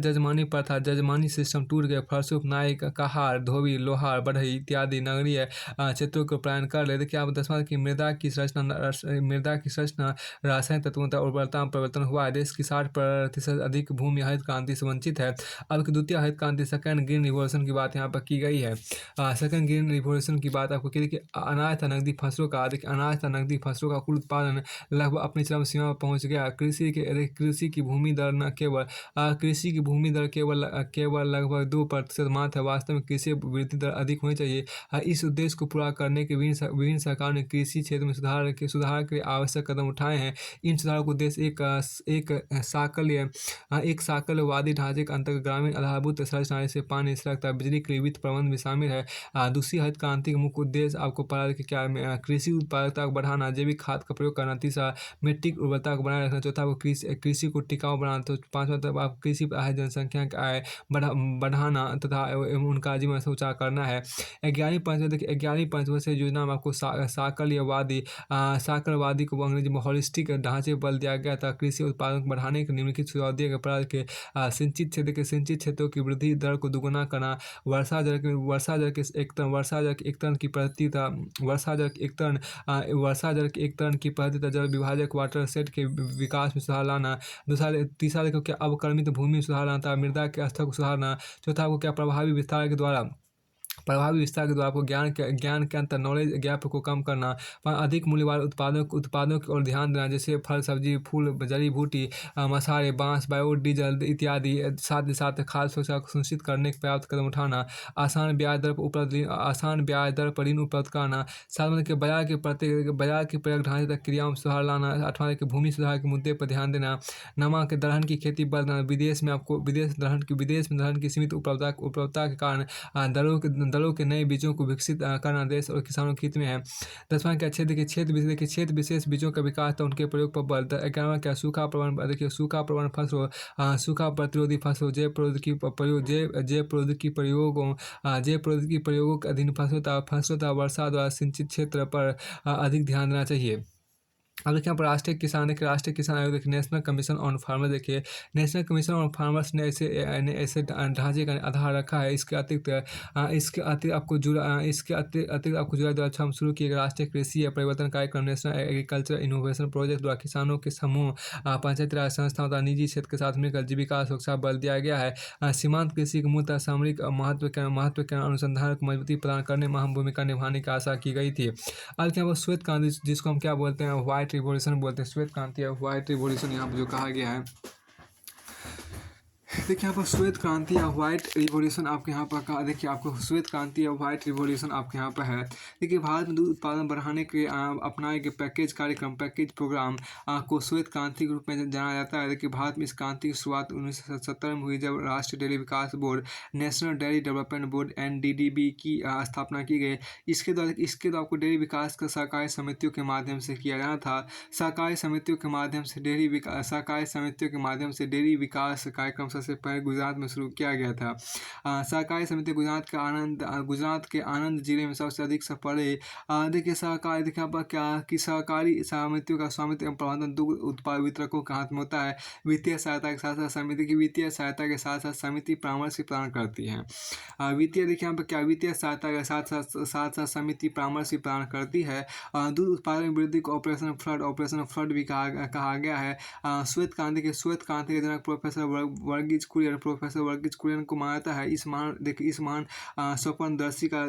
S1: जजमानी सिस्टम टूट गए। फलस्वरूप नाई, कहार, धोबी, लोहार, बढ़ई इत्यादि नगरीय क्षेत्रों को पलायन कर ले। देखिए आप दसवां की मृदा की संरचना रासायनिक तत्वों तथा उर्वरता में परिवर्तन हुआ है। देश की 60% अधिक भूमि हरित क्रांति से वंचित है। अब की द्वितीय हरित क्रांति सेकंड ग्रीन रिवॉल्यूशन की बात यहाँ पर की गई है। सेकंड ग्रीन रिवॉल्यूशन की बात आपको की, देखिए अनाज तथा नकदी फसलों का कुल उत्पादन लगभग अपनी चरम सीमा पर पहुँच गया। कृषि की भूमि दर केवल लगभग 2% मात्र है। वास्तव में कृषि वृद्धि दर अधिक होनी चाहिए। इस उद्देश्य को पूरा करने के विभिन्न सरकारों ने कृषि क्षेत्र में सुधार के आवश्यक कदम उठाए हैं। इन सुधारों का उद्देश्य एक साकल्यवादी ढांचे के अंतर्गत ग्रामीण आधारभूत संरचना जैसे पानी, सड़क तथा बिजली के लिए वित्त प्रबंध भी शामिल है। दूसरी हरित क्रांति का मुख्य उद्देश्य आपको पता है कि क्या, कृषि उत्पादकता को बढ़ाना, जैविक खाद का प्रयोग करना, तीसरा मिट्टी की उर्वरता को बनाए रखना, चौथा कृषि को टिकाऊ बनाना। तो पाँचवां तब आप कृषि पर आय, जनसंख्या की आय बढ़ाना तथा एवं उनका जीवन सुचारू करना है। 11वीं पंचवर्षीय देखिए 11वीं पंचवर्षीय योजना में आपको साकल्यवादी को अंग्रेजी में हॉलिस्टिक ढांचे पर बल दिया गया था। कृषि उत्पादन को बढ़ाने के निम्नलिखित सुझाव दिए गए। प्रकार के सिंचित क्षेत्रों की वृद्धि दर को दुगुना करना, वर्षा जल के एक टन की प्रति था की पद्धति तथा जल विभाजक वाटर सेट के विकास में सुधार लाना। तीसरा देखो क्या अवक्रमित भूमि में सुधार लाना था, मृदा के स्तर को सुधारना। चौथा आपको क्या प्रभावी विस्तार के द्वारा आपको ज्ञान के अंतर नॉलेज गैप को कम करना। अधिक मूल्य वाले उत्पादों की ओर ध्यान देना, जैसे फल सब्जी फूल जड़ी बूटी मसाले बांस बायोडीजल इत्यादि। साथ ही साथ खाद्य सुरक्षा को सुनिश्चित करने के पर्याप्त कदम उठाना। आसान ब्याज दर पर ऋण उपलब्ध कराना। सातवां के बाजार के प्रयोग ढांचे तक क्रियाओं में सुधार लाना। आठवां के भूमि सुधार के मुद्दे पर ध्यान देना। नौवां के दलहन की खेती बढ़ाना। विदेश में दलहन की सीमित उपलब्धता के कारण दलों के नए बीजों को विकसित करना देश और किसानों के हित में है। 10वां क्या क्षेत्र विशेष बीजों का विकास तथा उनके प्रयोग पर बल। 11वां क्या सूखा प्रबंधन फसलों सूखा प्रतिरोधी फसलों जैव प्रौद्योगिकी प्रयोगों के अधीन फसलों तथा वर्षा द्वारा सिंचित क्षेत्र पर अधिक ध्यान देना चाहिए। अब देखिए यहाँ पर राष्ट्रीय किसान आयोग देखिए, नेशनल कमीशन ऑन फार्मर देखिए, नेशनल कमीशन ऑन फार्मर्स ने ऐसे ढांचे का आधार रखा है। इसके अतिरिक्त आपको जुलाई 2006 में शुरू किए गए राष्ट्रीय कृषि या परिवर्तन कार्यक्रम नेशनल एग्रीकल्चर इनोवेशन प्रोजेक्ट द्वारा किसानों के समूह पंचायती राज संस्थाओं तथा निजी क्षेत्र के साथ मिलकर जीविका सुरक्षा बल दिया गया है। सीमांत कृषि के मूलतः सामरिक महत्व के अनुसंधान को मजबूती प्रदान करने में अहम भूमिका निभाने की आशा की गई थी। अब क्या वो श्वेत क्रांति जिसको हम क्या बोलते हैं, व्हाइट रिवॉल्यूशन बोलते हैं, श्वेत क्रांति या व्हाइट रिवॉल्यूशन यहाँ पर जो कहा गया है। देखिए यहाँ पर श्वेत क्रांति या व्हाइट रिवॉल्यूशन आपके यहाँ पर कहा। देखिए आपको श्वेत क्रांति या व्हाइट रिवॉल्यूशन आपके यहाँ पर है। देखिए भारत में दूध उत्पादन बढ़ाने के अपनाए गए पैकेज प्रोग्राम को श्वेत क्रांति के रूप में जाना जाता है। देखिए भारत में इस क्रांति की शुरुआत 1970 में हुई, जब राष्ट्रीय डेयरी विकास board national dairy development board NDDB की स्थापना की गई। इसके द्वारा आपको डेयरी विकास का सहकारी समितियों के माध्यम से किया जाना था। सहकारी समितियों के माध्यम से डेयरी विकास कार्यक्रम सबसे पहले गुजरात में शुरू किया गया था। सहकारी समिति गुजरात के आनंद जिले में सबसे अधिक सफल है। देखिए सहकारी समितियों का स्वामित्व एवं प्रबंधन दुग्ध उत्पाद वितरकों के हाथ में होता है। वित्तीय सहायता के साथ साथ समिति परामर्श प्रदान करती है। वित्तीय सहायता के साथ समिति परामर्श प्रदान करती है। दूध उत्पादन वृद्धि को ऑपरेशन फ्लड भी कहा गया है। श्वेत क्रांति के जनक प्रोफेसर वर्गीज कुरियन को माना जाता है। इस महान स्वप्नदर्शी का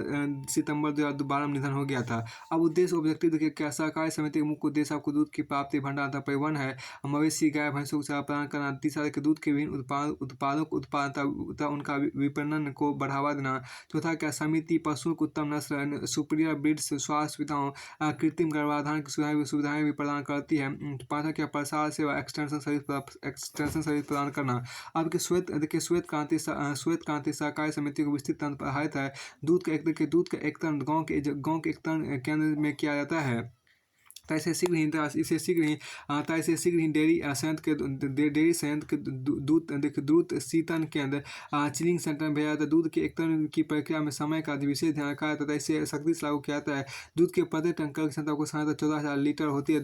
S1: सितंबर 2012 में निधन हो गया था। अब उद्देश्य ऑब्जेक्टिव देखिए क्या, सहकारी समिति का मुख्य उद्देश्य आपको दूध की प्राप्ति भंडारण तथा परिवहन है। मवेशी गाय भैंसों को चारा प्रदान करना। तीसरा देखिए दूध के विभिन्न उत्पादों को उत्पादन तथा उनका विपणन को बढ़ावा देना। चौथा क्या, समिति पशुओं को उत्तम नस्ल सुपीरियर ब्रीड्स स्वास्थ्य सुविधाओं कृत्रिम गर्भाधान की सुविधाएं भी प्रदान करती है। पाँचवा क्या, प्रसार सेवा एक्सटेंशन सर्विस प्रदान करना। आपके श्वेत क्रांति सहकारी समिति को विस्तृत आधारित है। दूध का एक टन गाँव के एक टन केंद्र में किया जाता है। इसे शीघ्र ही डेयरी संयंत्र के दूध शीतन केंद्र चिलिंग सेंटर में भेजा जाता है। दूध के एक टन की प्रक्रिया में समय का विशेष ध्यान रखा जाता है। इसे सख्ती से लागू किया जाता है। दूध के प्रत्येक टंकर की क्षमता को साधारणतः 14,000 लीटर होती है।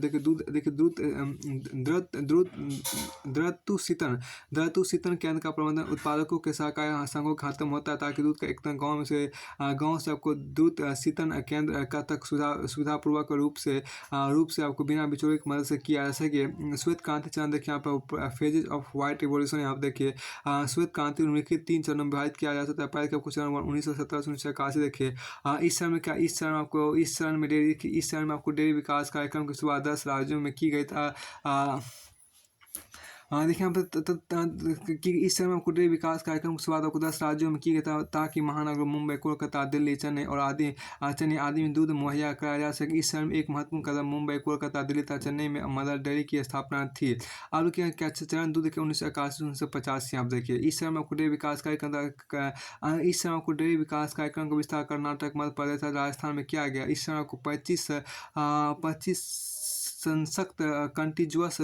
S1: द्रतु शीतन केंद्र का प्रबंधन उत्पादकों के सहकारी संघों के हाथों में होता है, ताकि दूध का एक टन गाँव से आपको दूध शीतन केंद्र का तक सुविधापूर्वक रूप से आपको बिना बिचौलिए की मदद से किया जा सके। श्वेत क्रांति चरण देखिए यहाँ पर फेजेज ऑफ व्हाइट रिवॉल्यूशन यहाँ पर देखिए श्वेत क्रांति निम्नलिखित 3 चरणों में विभाजित किया जा सकता है। पहले आपको चरण 1970 से 1981 देखिए। इस चरण में आपको डेयरी विकास कार्यक्रम की शुरुआत 10 राज्यों में की गई था। देखिए यहाँ पर कि इस समय आपको डेयरी विकास कार्यक्रम की शुरुआत आपको 10 राज्यों में की गई था, ताकि महानगरों मुंबई कोलकाता दिल्ली चेन्नई आदि में दूध मुहैया कराया जा सके। इस समय एक महत्वपूर्ण कदम मुंबई कोलकाता दिल्ली तथा चेन्नई में मदर डेयरी की स्थापना थी। अब क्या चरण दूध के 1981 से 1985 आप देखिए। इस समय आपको डेयरी विकास कार्यक्रम का विस्तार कर्नाटक मध्य प्रदेश राजस्थान में किया गया। इस समय आपको 25 सशक्त कंटीगुअस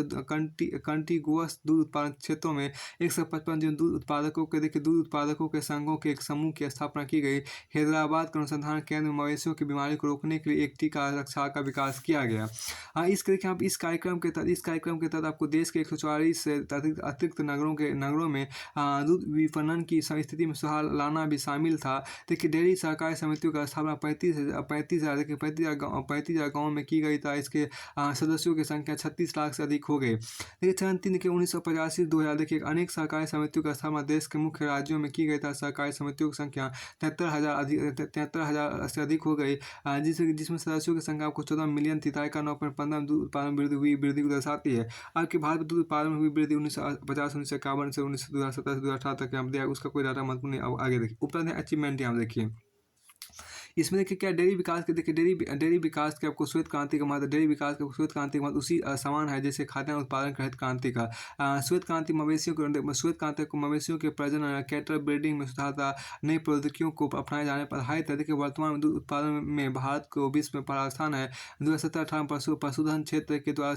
S1: दूध उत्पादन क्षेत्रों में 155 जो दूध उत्पादकों के संघों के एक समूह की स्थापना की गई। हैदराबाद के अनुसंधान केंद्र में मवेशियों की बीमारी को रोकने के लिए एक टीका रक्षा का विकास किया गया। इस कार्यक्रम के तहत आपको देश के 144 से अतिरिक्त नगरों में दूध विपणन की स्थिति में सुधार लाना भी शामिल था। देखिए, डेयरी सहकारी समितियों का स्थापना 35,000 गाँव में की गई था। इसके सदस्यों की संख्या 36 लाख से अधिक हो गई। देखिए, चरण 3 देखिए 1985-2000 देखिए अनेक सहकारी समितियों का स्थापना देश के मुख्य राज्यों में की गई था। सहकारी समितियों की संख्या 73,000 से अधिक हो गई, जिसमें सदस्यों की संख्या आपको 14 मिलियन थी। का 9.15 दूध उत्पादन वृद्धि को दर्शाती है। आपके भारत में दूध उत्पादन में हुई वृद्धि 1950, 1951 से 2017 से 2018 तक यहाँ दिया, उसका कोई डाटा महत्वपूर्ण नहीं। अब आगे देखिए उपलब्ध अचीवमेंट यहाँ देखिए। इसमें देखिए क्या डेयरी विकास के देखिए डेयरी विकास के आपको श्वेत क्रांति का महत्व, डेयरी विकास के श्वेत क्रांति का महत्व उसी समान है जैसे खाद्यान्न उत्पादन का हरित क्रांति का। श्वेत क्रांति को मवेशियों के प्रजनन कैटल ब्रीडिंग में सुधार था। नई प्रौद्योगिकियों को अपनाए जाने पर आधारित है। देखिए वर्तमान में दूध उत्पादन में भारत को विश्व में पहला स्थान है। 2017-18 पशुधन क्षेत्र के द्वारा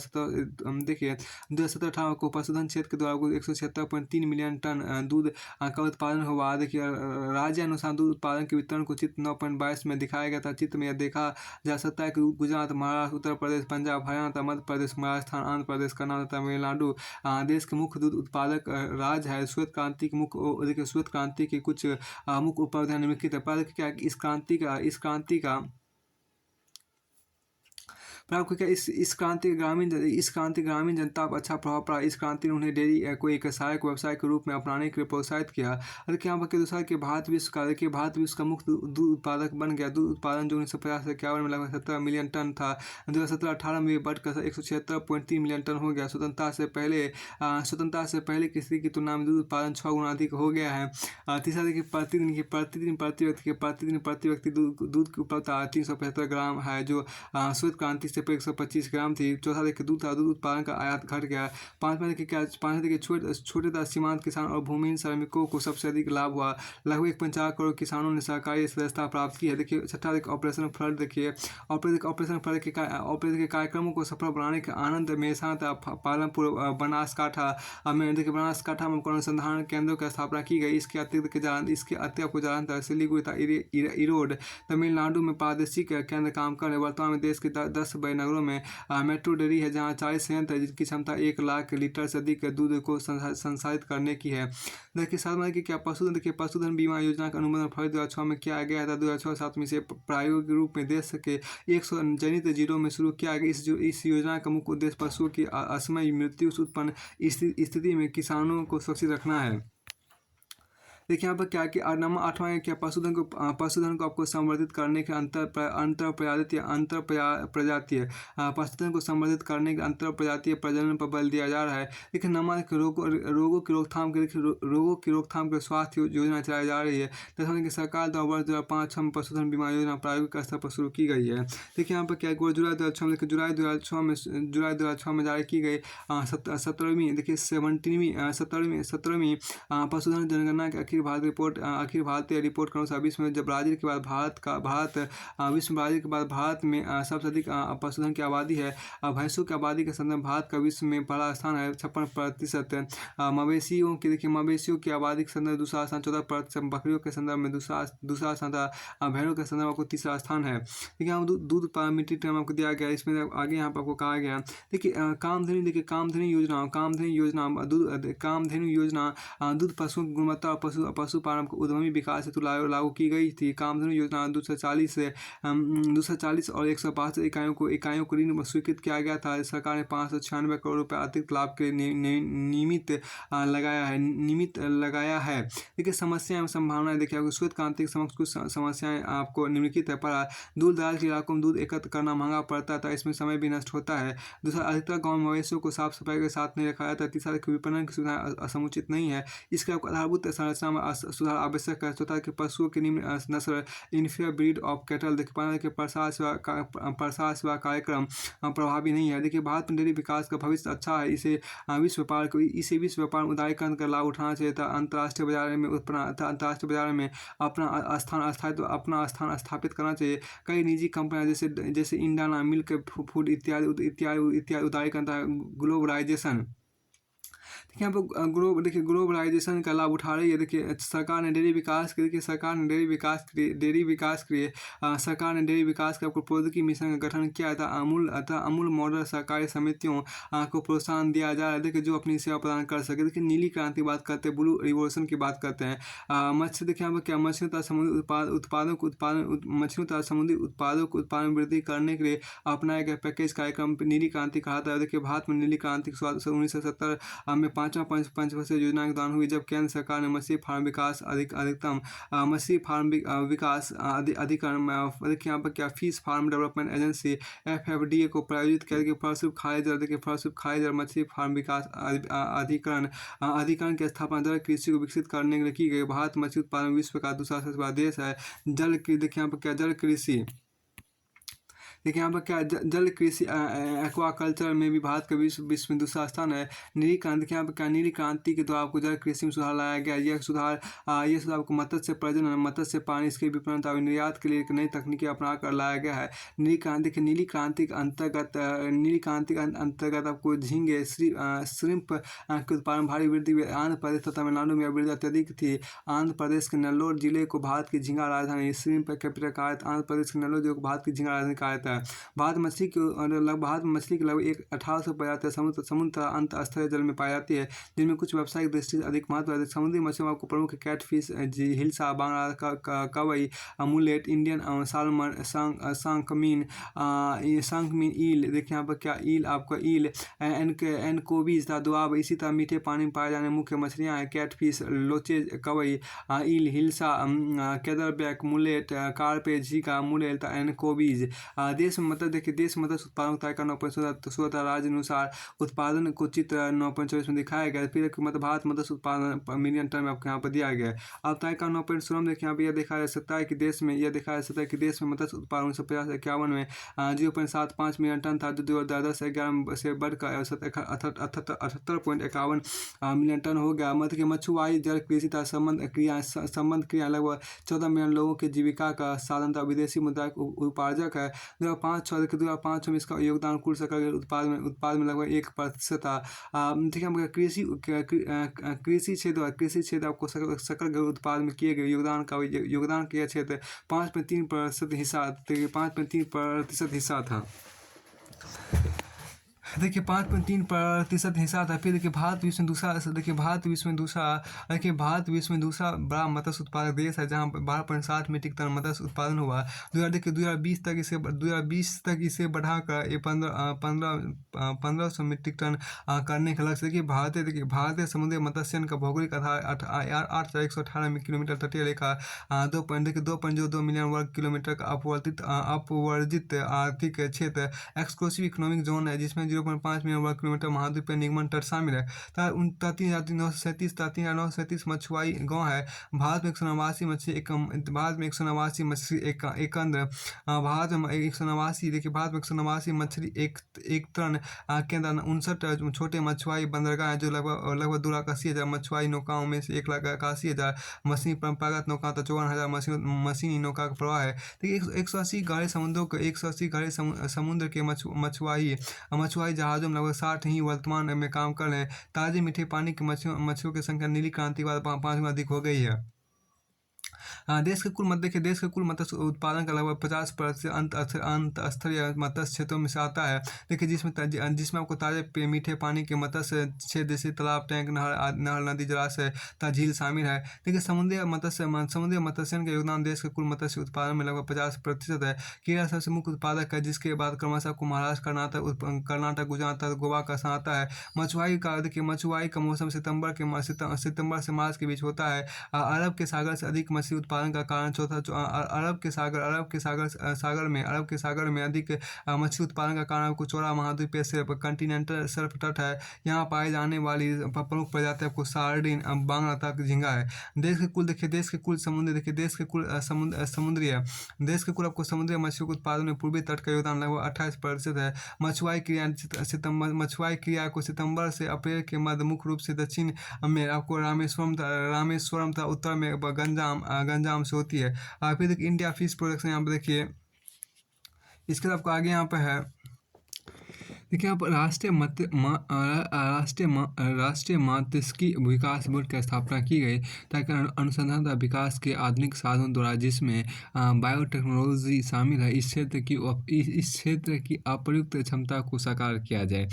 S1: देखिए 2017-18 को पशुधन क्षेत्र के द्वारा 176.3 मिलियन टन दूध का उत्पादन हुआ। देखिए राज्य अनुसार दूध उत्पादन के वितरण को चित्र 9.22 में दिखाया गया था। चित्र में यह देखा जा सकता है कि गुजरात, महाराष्ट्र, उत्तर प्रदेश, पंजाब, हरियाणा, मध्य प्रदेश, राजस्थान, आंध्र प्रदेश, कर्नाटक, तमिलनाडु देश के मुख्य दूध उत्पादक राज्य है। श्वेत क्रांति के मुख्य देखिए श्वेत क्रांति की कुछ मुख्य उपलब्धियां निम्नलिखित है। पहले क्या इस क्रांति का पर आपको क्या इस क्रांति ग्रामीण जनता पर अच्छा प्रभाव पड़ा। इस क्रांति ने उन्हें डेयरी को एक सहायक व्यवसाय के रूप में अपनाने के लिए प्रोत्साहित किया। और क्या यहाँ पर दूसरा कि भारत विश्व का मुख्य दूध उत्पादक बन गया। दूध उत्पादन जो 1950 से 51 में लगभग 17 मिलियन टन था, 2017-18 में बढ़कर 176.3 मिलियन टन हो गया। स्वतंत्रता से पहले की स्थिति की तुलना में दूध उत्पादन 6 गुना अधिक हो गया है। तीसरा देखिए प्रतिदिन प्रति व्यक्ति दूध की उपलब्धता 375 ग्राम है, जो श्वेत क्रांति से 125 ग्राम थी। चौथा देखिए दूध उत्पादन का आयात घट गया। पांचवा देखिए छोटे सीमांत किसान और भूमिहीन श्रमिकों को सबसे अधिक लाभ हुआ। लगभग 1.4 करोड़ किसानों ने सहकारी सदस्यता प्राप्त की है। देखिए छठा देखिए ऑपरेशन फ्लड देखिए ऑपरेशन फ्लड के कार्यक्रमों को सफल बनाने के आनंद में साथ पालमपुर बनासकाठा में देखिए अनुसंधान केंद्रों की स्थापना की गई। इसके अतिरिक्त को जानता है सिलीगुड़ी इरोड तमिलनाडु में प्रादेशिक केंद्र काम कर रहे। वर्तमान में देश के 10 बड़े नगरों में मेट्रो डेयरी है, जहां 40 संयंत्र है जिनकी क्षमता 1 लाख लीटर से अधिक दूध को संसाधित करने की है। देखिए साथ में क्या पशुधन बीमा योजना का अनुमोदन फरवरी 2006 में किया गया था। 2006-07 में इसे प्रायोगिक रूप में देश के 100 चयनित जिलों में शुरू किया गया। इस योजना का मुख्य उद्देश्य पशुओं की असमय मृत्यु से उत्पन्न स्थिति में किसानों को सुरक्षित रखना है। देखिए यहाँ पर क्या कि 8वां क्या पशुधन को आपको संवर्धित करने के अंतर प्रजातीय पशुधन को संवर्धित करने के अंतर प्रजातीय प्रजनन पर बल दिया जा रहा है। देखिए रोगों की रोकथाम के स्वास्थ्य योजना चलाई जा रही है। दसवां कि सरकार द्वारा वर्ष 2005 में पशुधन बीमा योजना प्रायोगिक स्तर पर शुरू की गई है। देखिए यहाँ पर क्या जुलाई 2006 में जारी की गई 17वीं पशुधन जनगणना के अखिल भारतीय रिपोर्ट के अनुसार विश्व में जब ब्राजील के बाद भारत में सबसे अधिक पशुधन की आबादी है। भैंसों की आबादी के संदर्भ भारत का विश्व में पहला स्थान है 56%। मवेशियों की आबादी के संदर्भ दूसरा स्थान 14%। बकरियों के संदर्भ में दूसरा स्थान था। भेड़ों के संदर्भ आपको तीसरा स्थान है। देखिए यहाँ दूध मिट्टी टर्म आपको दिया गया। इसमें आगे यहाँ पर आपको कहा गया देखिए कामधेनु योजना दूध पशुओं की गुणवत्ता और पशुपालन को उद्यमी विकास हेतु लागू की गई थी। कामधेनु योजना 240 और 162 इकाइयों को ऋण स्वीकृत किया गया था। सरकार ने 596 करोड़ रुपये अतिरिक्त लाभ के निमित्त लगाया है। देखिए समस्याएं एवं संभावनाएं देखिए श्वेत क्रांति के समक्ष कुछ समस्याएं आपको निम्नलिखित है। पढ़ा दूर दराज के इलाकों में दूध एकत्र करना महंगा पड़ता था, इसमें समय भी नष्ट होता है। दूसरा अधिकतर गाँव में मवेशियों को साफ सफाई के साथ नहीं रखा जाता। तीसरा विपणन की सुविधा समुचित नहीं है। इसके आधारभूत संरचना में सुधार आवश्यक है। चौथा कि पशुओं की निम्न नस्ल इनफीरियर ब्रीड ऑफ कैटल। देखिए पाँचवां कि प्रसार सेवा कार्यक्रम प्रभावी नहीं है। देखिए भारत में डेयरी विकास का भविष्य अच्छा है। इसे विश्व व्यापार उदारीकरण का लाभ उठाना चाहिए था। अंतर्राष्ट्रीय बाजार में अपना स्थान स्थापित करना चाहिए। कई निजी कंपनियां जैसे इंडियाना मिल्क फूड इत्यादि उदारीकरण था। ग्लोबलाइजेशन देखिए यहाँ पर ग्लोबलाइजेशन का लाभ उठा रही है। देखिए सरकार ने डेयरी विकास के लिए सरकार ने डेयरी विकास के आपको प्रौद्योगिकी मिशन का गठन किया था। अमूल मॉडल सहकारी समितियों को प्रोत्साहन दिया जा रहा है। देखिए जो अपनी सेवा प्रदान कर सके। देखिए नीली क्रांति की बात करते हैं, ब्लू रिवॉल्यूशन की बात करते हैं। मत्स्य देखिए यहाँ पर क्या मछलियों तथा समुद्री उत्पादों को उत्पादन वृद्धि करने के लिए अपनाए गए पैकेज कार्यक्रम नीली क्रांति कहा था। देखिए भारत में नीली क्रांति की शुरुआत 1970 में पाँचवा पंचवर्षीय योजना के दौरान हुई, जब केंद्र सरकार ने मछली फार्म विकास अधिकतम मछली फार्म विकास अधिकरण देखिए यहाँ पर क्या fish farm development agency FFDA को प्रायोजित किया। कि फलस्वरूप खाली जल मछली फार्म विकास अधिकरण की स्थापना जल कृषि को विकसित करने के लिए की गई। भारत मछली उत्पादन विश्व का दूसरा सबसे बड़ा देश है। देखिए यहाँ पर क्या जल कृषि देखिए यहाँ पर क्या जल कृषि एक्वाकल्चर में भी भारत का विश्व में दूसरा स्थान है। नीली क्रांति यहाँ पर क्या नीली क्रांति के द्वारा आपको जल कृषि में सुधार लाया गया। यह सुधार आपको मत्स्य प्रजनन, मत्स्य पानी, इसके विपणन तथा निर्यात के लिए एक नई तकनीकी अपना कर लाया गया है। नीली क्रांति के अंतर्गत आपको झींगे श्रिम्प के उत्पादन भारी वृद्धि हुई। आंध्र प्रदेश तथा तमिलनाडु में वृद्धि अत्यधिक थी। आंध्र प्रदेश के नेल्लोर जिले को भारत की झींगा राजधानी श्रिम्प कैपिटल कहा। आंध्र प्रदेश के नेल्लोर जिले को भारत की झींगा राजधानी कहा जाता है। भारत में मछली की लगभग 1800 प्रजातियां समुद्र अंत स्थलीय जल में पाई जाती है, जिनमें कुछ व्यावसायिक दृष्टि से अधिक महत्व है। समुद्री मछलियों में आपको प्रमुख कैटफिश, हिल्सा, बांग्ला कवई, मुलेट, इंडियन सालमन, शंखमीन, ईल। देखिए यहाँ पर क्या ईल आपका एनकोबीज था दुआब। इसी तरह मीठे पानी में पाए जाने मुख्य मछलियाँ हैं कैटफिश, लोचेज, कवई, ईल, हिल्सा, केदरबैक, मुलेट, कार्पे, झींगा, मुलेट, एनकोबीज। देश में मत्स्य उत्पादन तय करना 9 राज्य अनुसार उत्पादन को चित्र 9.24 में दिखाया गया। फिर भारत मत्स्य उत्पादन मिलियन टन में आपको यहाँ पर दिया गया है। अब तय का 9.16 देखिए यहाँ पर यह देखा जा सकता है कि देश में मत्स्य उत्पादन 1950-51 में 0.75 मिलियन टन था, जो 2010-11 से बढ़कर 78.51 मिलियन टन हो गया। मछुआई जल कृषि तथा संबंध क्रिया लगभग 14 मिलियन लोगों की जीविका का साधन था। विदेशी मुद्रा उपार्जक है। 2005 में इसका योगदान कुल सकल उत्पाद में लगभग 1% था। देखिए हम कृषि क्षेत्र आपको सकल घरेलू उत्पाद में किए गए योगदान का क्षेत्र 5.3% हिस्सा था। देखिए 5.3% हिस्सा था। फिर देखिए भारत विश्व में दूसरा बड़ा मत्स्य उत्पादक देश है, जहाँ 12.7 मीट्रिक टन मत्स्य उत्पादन हुआ। 2020 तक इसे बढ़ाकर 1500 मीट्रिक टन करने का लक्ष्य। देखिए भारतीय समुद्री मत्स्यन का भौगोलिक आधार 8,118 किलोमीटर तटीय रेखा 2.2 मिलियन वर्ग किलोमीटर का अपवर्जित आर्थिक क्षेत्र एक्सक्लूसिव इकोनॉमिक जोन है, जिसमें 0.5 मिलियन वर्ग किलोमीटर महाद्वीपीय निगमन तट शामिल है। 3,937 मछुआई गांव है। भारत में 189 मछली मछली एक टन के अंदर 59 छोटे मछुआई बंदरगाह हैं, जो लगभग 2,81,000 मछुआई नौकाओं में से 1,81,000 मशीनी परंपरागत नौका तथा 54,000 मशीनी नौका का प्रवाह है। देखिए 180 गहरे समुद्र के मछुआई जहाजों में लगभग 60 ही वर्तमान में काम कर रहे हैं। ताजे मीठे पानी की मछलियों की संख्या नीली क्रांति के बाद 5 गुना अधिक हो गई है। देश के कुल मत्स्य उत्पादन का लगभग 50% अंत स्थलीय मत्स्य क्षेत्रों में से आता है। देखिए जिसमें आपको ताजे मीठे पानी के मत्स्य क्षेत्र जैसे तालाब, टैंक, नहर, नदी, जलाशय तथा झील शामिल है। देखिए समुद्री मत्स्यन का योगदान देश के कुल मत्स्य उत्पादन में लगभग 50% है। केरल सबसे मुख्य उत्पादक है, जिसके बाद क्रमशः आपको महाराष्ट्र, कर्नाटक, गुजरात, गोवा का स्थान आता है। मछुआई का मौसम सितंबर से मार्च के बीच होता है। अरब के सागर से अधिक मछली मछली उत्पादन का कारण। चौथा अरब के सागर में अधिक मछली उत्पादन का कारण आपको चौड़ा महाद्वीपीय शेल्फ कंटिनेंटल शेल्फ तट है। यहाँ पाई जाने वाली प्रमुख प्रजाति आपको सार्डिन, बांगड़ा तथा झींगा है। देश के कुल देखिए, देश के कुल समुद्र देखिए, देश के कुल समुद्री है। देश के कुल आपको समुद्री मछली के उत्पादन में पूर्वी तट का योगदान लगभग 28% है। मछुआई क्रिया को सितंबर से अप्रैल के मध्य मुख्य रूप से दक्षिण में आपको रामेश्वरम तथा उत्तर में गंजाम से होती है। फिर देखिए इंडिया फिश प्रोडक्शन, यहाँ पर देखिए इसके आपको आगे यहाँ पर है, देखिए यहाँ पर राष्ट्रीय मात्स्यिकी विकास बोर्ड की स्थापना की गई ताकि अनुसंधान तथा विकास के आधुनिक साधनों द्वारा, जिसमें बायोटेक्नोलॉजी शामिल है, इस क्षेत्र की अप्रयुक्त क्षमता को साकार किया जाए।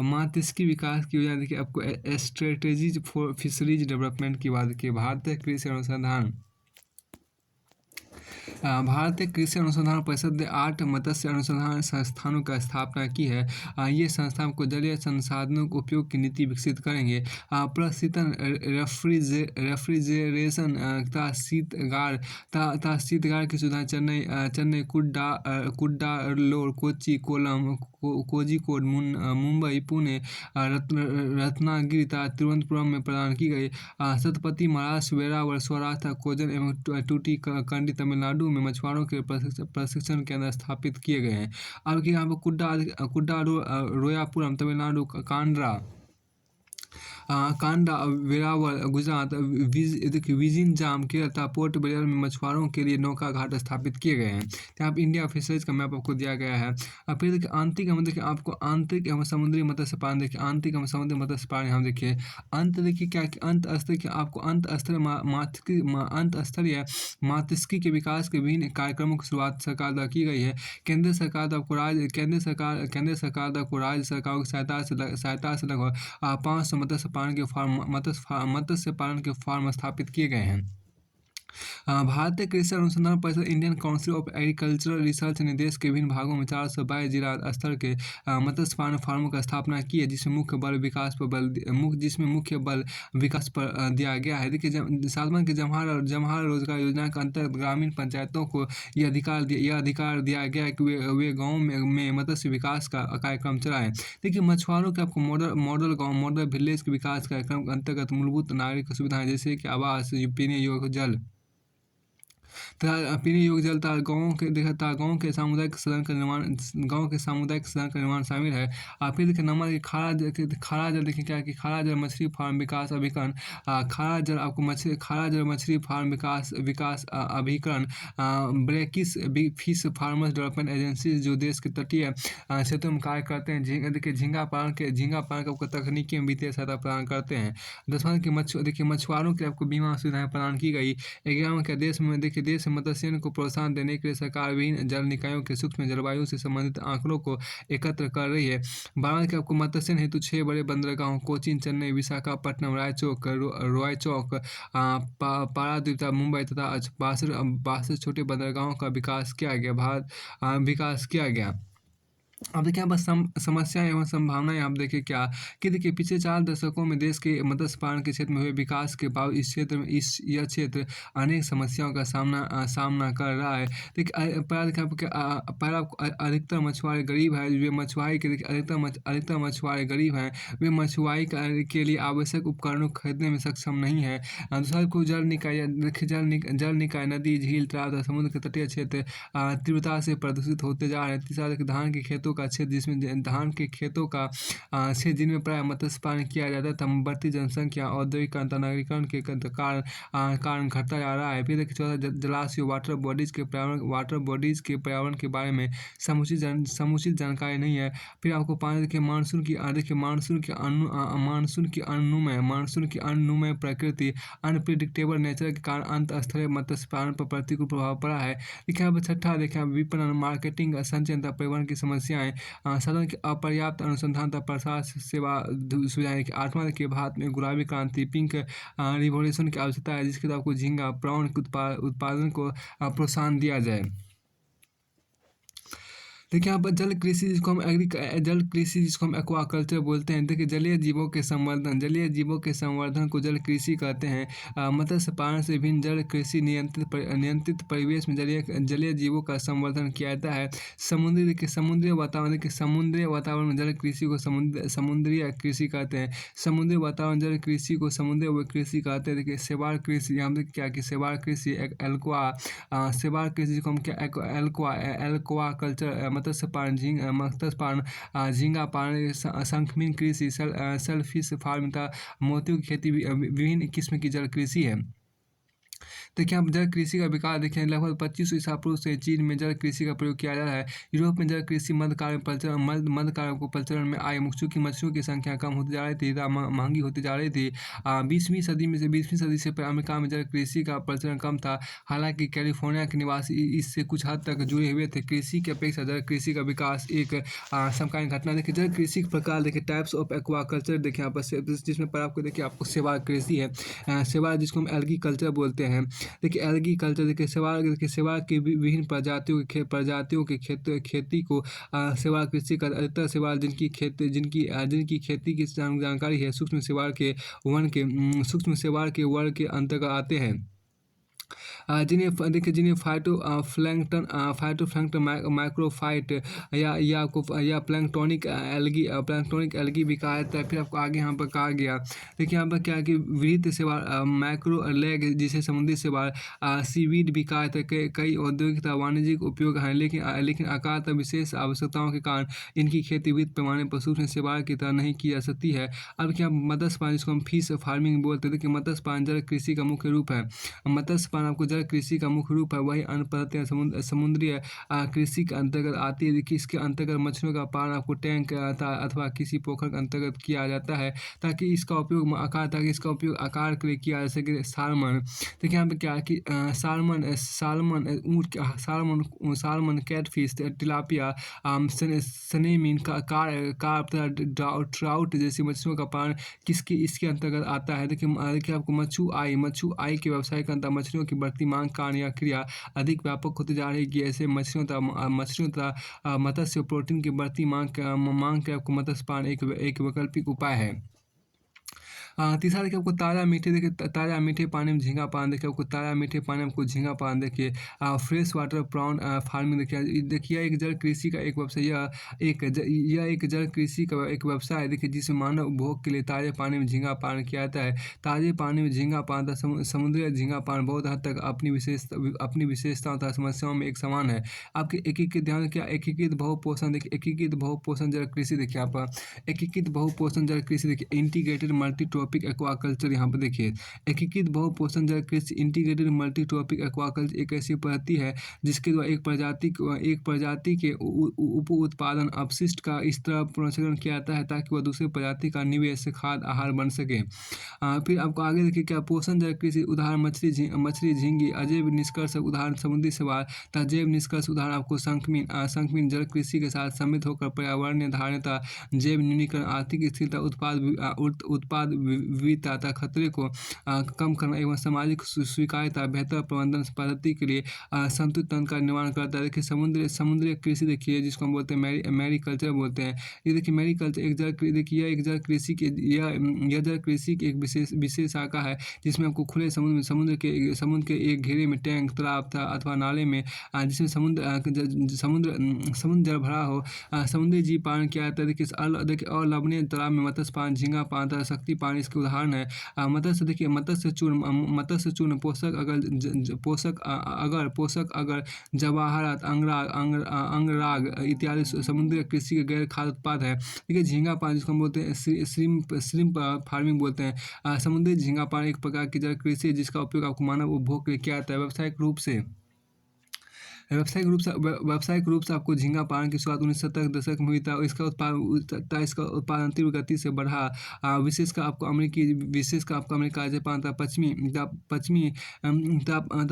S1: मात्स्यिकी विकास की योजना देखिए आपको स्ट्रेटेजीज फॉर फिशरीज डेवलपमेंट की बात की। भारतीय कृषि अनुसंधान परिषद ने 8 मत्स्य अनुसंधान संस्थानों की स्थापना की है। ये संस्थान को जलीय संसाधनों के उपयोग की नीति विकसित करेंगे। प्रशीतन, रेफ्रिजरेशन तथा शीतगार की सुविधा चेन्नई, कुड्डालोर, कोच्चि, कोलम, कोझिकोड, मुंबई, पुणे, रत्नागिरी तथा तिरुवनंतपुरम में प्रदान की गई। सतपति, महाराष्ट्र, वेरावल, सौराष्ट्र, कोजन एवं टूटीकंडी तमिलनाडु में मछुआरों के प्रशिक्षण केंद्र स्थापित किए गए हैं। अब यहाँ पर कुड्डा रोयापुरम तमिलनाडु, कांडा वेरावल गुजरात, विजिंजाम केरल तथा पोर्ट ब्लेयर में मछुआरों के लिए नौका घाट स्थापित किए गए हैं। यहाँ पर इंडिया फिशरीज का मैप आपको दिया गया है। फिर देखिए आंतरिक एवं समुद्री मत्स्य पालन, देखिए आंतरिक एवं समुद्री मत्स्य पालन, यहाँ देखिए अंत देखिए क्या अंत स्तरीय मात्स्यिकी के विकास के विभिन्न कार्यक्रमों की शुरुआत सरकार द्वारा की गई है। केंद्र सरकार द्वारा राज्य सरकारों की सहायता से लगभग 500 मत्स्य पालन के फार्म स्थापित किए गए हैं। भारतीय कृषि अनुसंधान परिषद, Indian council of agricultural research ने देश के विभिन्न भागों में 422 जिला स्तर के मत्स्य पालन फार्मों की स्थापना की है, जिसमें मुख्य बल विकास पर दिया गया है। देखिए साधवन के जवाहर रोजगार योजना के अंतर्गत ग्रामीण पंचायतों को यह अधिकार दिया गया है कि वे गाँव में मत्स्य विकास का कार्यक्रम चलाएं। देखिए मछुआरों के आपको मॉडल गाँव, मॉडल विलेज के विकास कार्यक्रम के अंतर्गत मूलभूत नागरिक सुविधाएं जैसे कि आवास, पीने योग्य जल तथा गाँव के सामुदायिक सदन का निर्माण शामिल है। फिर देखिए नंबर खारा जल देखिए क्या कि खारा जल मछली फार्म विकास अभिकरण, खारा जल मछली फार्म विकास अभिकरण, brackish fish farmers development agency जो देश के तटीय क्षेत्रों में कार्य करते हैं। देखिए झींगा पालन का आपको तकनीकी एवं वित्तीय सहायता प्रदान करते हैं। 10वां की मछुआरों के आपको बीमा सुविधाएं प्रदान की गई। 11वां के देश में मत्स्यन को प्रोत्साहन देने के लिए सरकार विभिन्न जल निकायों के सूक्ष्म जलवायु से संबंधित आंकड़ों को एकत्र कर रही है। 12 के आपको मत्स्यन हेतु 6 बड़े बंदरगाहों कोचीन, चेन्नई, विशाखापट्टनम, रोयचौक, पारादीप, मुंबई तथा 62 छोटे बंदरगाहों का विकास किया गया। अब देखिए यहाँ पर समस्याएं एवं संभावनाएं आप देखिए क्या कि देखिए पिछले 4 दशकों में देश के मत्स्य पालन के क्षेत्र में हुए विकास के बावजूद यह क्षेत्र अनेक समस्याओं का सामना कर रहा है। देखिए पहला अधिकतर मछुआरे गरीब है। वे अधिकतर मछुआरे गरीब हैं। वे मछुआई के लिए आवश्यक उपकरणों खरीदने में सक्षम नहीं है। दूसरा को जल निकाय नदी, झील, तालाब, समुद्र के तटीय क्षेत्र तीव्रता से प्रदूषित होते जा रहे हैं। तीसरा धान के खेतों का क्षेत्र, जिसमें धान के खेतों का क्षेत्र जिनमें प्राय मत्स्य पालन किया जाता है, तथा बढ़ती जनसंख्या, औद्योगिकरण, नगरीकरण के कारण घटता जा रहा है। फिर देखिए चौथा जलाशय, वाटर बॉडीज के पर्यावरण के बारे में समुचित जानकारी नहीं है। फिर आपको पानी देखिए मानसून की अनुमय प्रकृति, अनप्रिडिक्टेबल नेचर के कारण अंतःस्थलीय मत्स्य पालन पर प्रतिकूल प्रभाव पड़ा है। देखिए छठा देखिए विपणन, मार्केटिंग, संचयन तथा परिवहन की समस्याएं, साधन की अपर्याप्त अनुसंधान तथा प्रसार सेवा सुविधाएं। 8वां के भारत में गुलाबी क्रांति, पिंक रिवॉल्यूशन की आवश्यकता है, जिसके द्वारा आपको झींगा प्राउन के उत्पादन को प्रोत्साहन दिया जाए। देखिए यहाँ पर जल कृषि जिसको हम एक्वाकल्चर बोलते हैं। देखिए जलीय जीवों के संवर्धन को जल कृषि कहते हैं। मत्स्य पालन से भिन्न जल कृषि नियंत्रित परिवेश में जलीय जीवों का संवर्धन किया जाता है। समुद्री वातावरण में जल कृषि को समुद्रीय कृषि कहते हैं। समुद्री वातावरण जल कृषि को समुद्रीय कृषि कहते हैं। देखिए शैवाल कृषि, यहाँ पे क्या कि शैवाल कृषि शैवाल कृषि जिसको हम क्या एल्क्वा कल्चर, मत्स्य पालन, झींगा पालन, शंखमीन कृषि, सेलफिश फार्म तथा मोतियों की खेती भी विभिन्न किस्म की जल कृषि है। देखिए यहाँ जल कृषि का विकास देखिए लगभग 2500 ईसा पूर्व से चीन में जल कृषि का प्रयोग किया जा रहा है। यूरोप में जल कृषि मध्यकाल को प्रचलन में आई, चूंकि मछलियों की संख्या कम होती जा रही थी तथा महंगी होती जा रही थी। 20वीं सदी से अमेरिका में जल कृषि का प्रचलन कम था। हालांकि कैलिफोर्निया के निवासी इससे कुछ हद तक जुड़े हुए थे। कृषि की अपेक्षा जल कृषि का विकास एक समकालीन घटना। देखिए जल कृषि के प्रकार देखिए टाइप्स ऑफ एक्वाकल्चर देखिए यहाँ पर जिसमें पर आपको देखिए आपको शैवाल कृषि है। शैवाल जिसको हम एल्गी कल्चर बोलते हैं। देखिए एल्गी कल्चर देखिए शैवाल की विभिन्न प्रजातियों के खेती को शैवाल कृषि का अधिकतर शैवाल जिनकी खेती की जानकारी है सूक्ष्म शैवाल के वर्ग के अंतर्गत आते हैं। जिन्हें फाइटोप्लैंक्टन माइक्रोफाइट या प्लैंक्टोनिक एल्गी भी कहा जाता है। फिर आपको आगे यहाँ पर कहा गया। देखिए यहाँ पर क्या है कि वृत्त शैवाल मैक्रोलैग जिसे समुद्री शैवाल सीवीड भी कहा जाता है। कई औद्योगिक तथा वाणिज्यिक उपयोग हैं, लेकिन आकार तथा विशेष आवश्यकताओं के कारण इनकी खेती वृत्त पैमाने पर सूक्ष्म शैवाल की तरह नहीं की जा सकती है। अब क्या मत्स्य पालन जिसको हम फिश फार्मिंग बोलते हैं। देखिए मत्स्य पालन जल कृषि का मुख्य रूप है। मत्स्य पालन आपको जल कृषि का मुख्य रूप है। वही अन्य पद्धतियाँ समुद्रीय कृषि के अंतर्गत आती है। देखिए इसके अंतर्गत मछलियों का पालन आपको टैंक अथवा किसी पोखर के अंतर्गत किया जाता है ताकि इसका उपयोग आकार के लिए किया जा सके। सालमन देखिए यहाँ पे क्या है कि सालमन कैटफिश टिलापिया सनेमीन कार्प तथा ट्राउट जैसी मछलियों का पालन इसके अंतर्गत आता है। देखिए आपको मच्छू आई के व्यवसाय के अंतर्गत मछलियों की बढ़ती मांग कारण यह क्रिया अधिक व्यापक होती जा रही है कि ऐसे मछलियों तथा मत्स्य प्रोटीन की बढ़ती मांग के आपको मत्स्य पालन एक वैकल्पिक उपाय है। तीसरा देखिए आपको ताज़ा मीठे पानी में झींगा पालन देखिए आपको ताज़ा मीठे पानी में आपको झींगा पालन देखिए। फ्रेश वाटर प्राउन फार्मिंग देखिए एक जल कृषि का एक व्यवसाय यह एक जल कृषि का एक व्यवसाय है। देखिए जिसमें मानव उपभोग के लिए ताज़े पानी में झींगा पालन किया जाता है। ताज़े पानी में झींगा पालन तथा समुद्री झींगा पालन बहुत हद तक अपनी विशेषताओं तथा समस्याओं में एक समान है। आपके एकीकृत ध्यान क्या एकीकृत बहुपोषण देखिए एकीकृत बहुपोषण जल कृषि देखिए आप एकीकृत बहुपोषण जल कृषि देखिए इंटीग्रेटेड मल्टी टॉपिक एक्वाकल्चर यहाँ पर देखिए एकीकृत बहुपोषण जल कृषि इंटीग्रेटेड मल्टी टॉपिक एक्वाकल्चर एक ऐसी पद्धति है जिसके द्वारा एक प्रजाति के उप उत्पादन अपशिष्ट का इस तरह पुनर्चक्रण किया जाता है ताकि वह दूसरी प्रजाति का निवेश खाद्य आहार बन सके। फिर आपको आगे देखिए क्या पोषण जल कृषि उदाहरण मछली झींगी अजैव निष्कर्ष उदाहरण समुद्री शैवाल तथा जैव निष्कर्ष उदाहरण आपको शंखमीन जल कृषि के साथ सम्मिलित होकर पर्यावरणीय धारणता जैव न्यूनीकरण आर्थिक स्थिरता उत्पाद विविधता तथा खतरे को कम करना एवं सामाजिक स्वीकार्यता बेहतर प्रबंधन पद्धति के लिए संतुलित तंत्र का निर्माण करता है। देखिए समुद्री कृषि देखिए जिसको हम बोलते हैं मैरीकल्चर बोलते हैं। ये देखिए मैरीकल्चर एक जल कृषि की एक विशेष शाखा है जिसमें आपको खुले समुद्र के एक घेरे में टैंक तालाब अथवा नाले में जिसमें समुद्र जल भरा हो समुद्री जीव पालन किया जाता है। देखिए और लवणीय तालाब में मत्स्य पालन झींगा पालन तथा शक्ति पालन इसके उदाहरण है। मत्स्य चूर्ण पोषक अगर जवाहरात अंगराग इत्यादि समुद्री कृषि के गैर खाद्य उत्पाद है। देखिए झींगा पालन जिसको हम बोलते हैं श्रिम्प फार्मिंग बोलते हैं। समुद्री झींगा पालन एक प्रकार की जल कृषि है जिसका उपयोग आपको मानव उपभोग के लिए किया जाता है। व्यावसायिक रूप से आपको झींगा पालन की शुरुआत 1970 के दशक में हुई था। इसका उत्पादन तीव्र गति से बढ़ा। विशेषकर आपको अमेरिका जापान तथा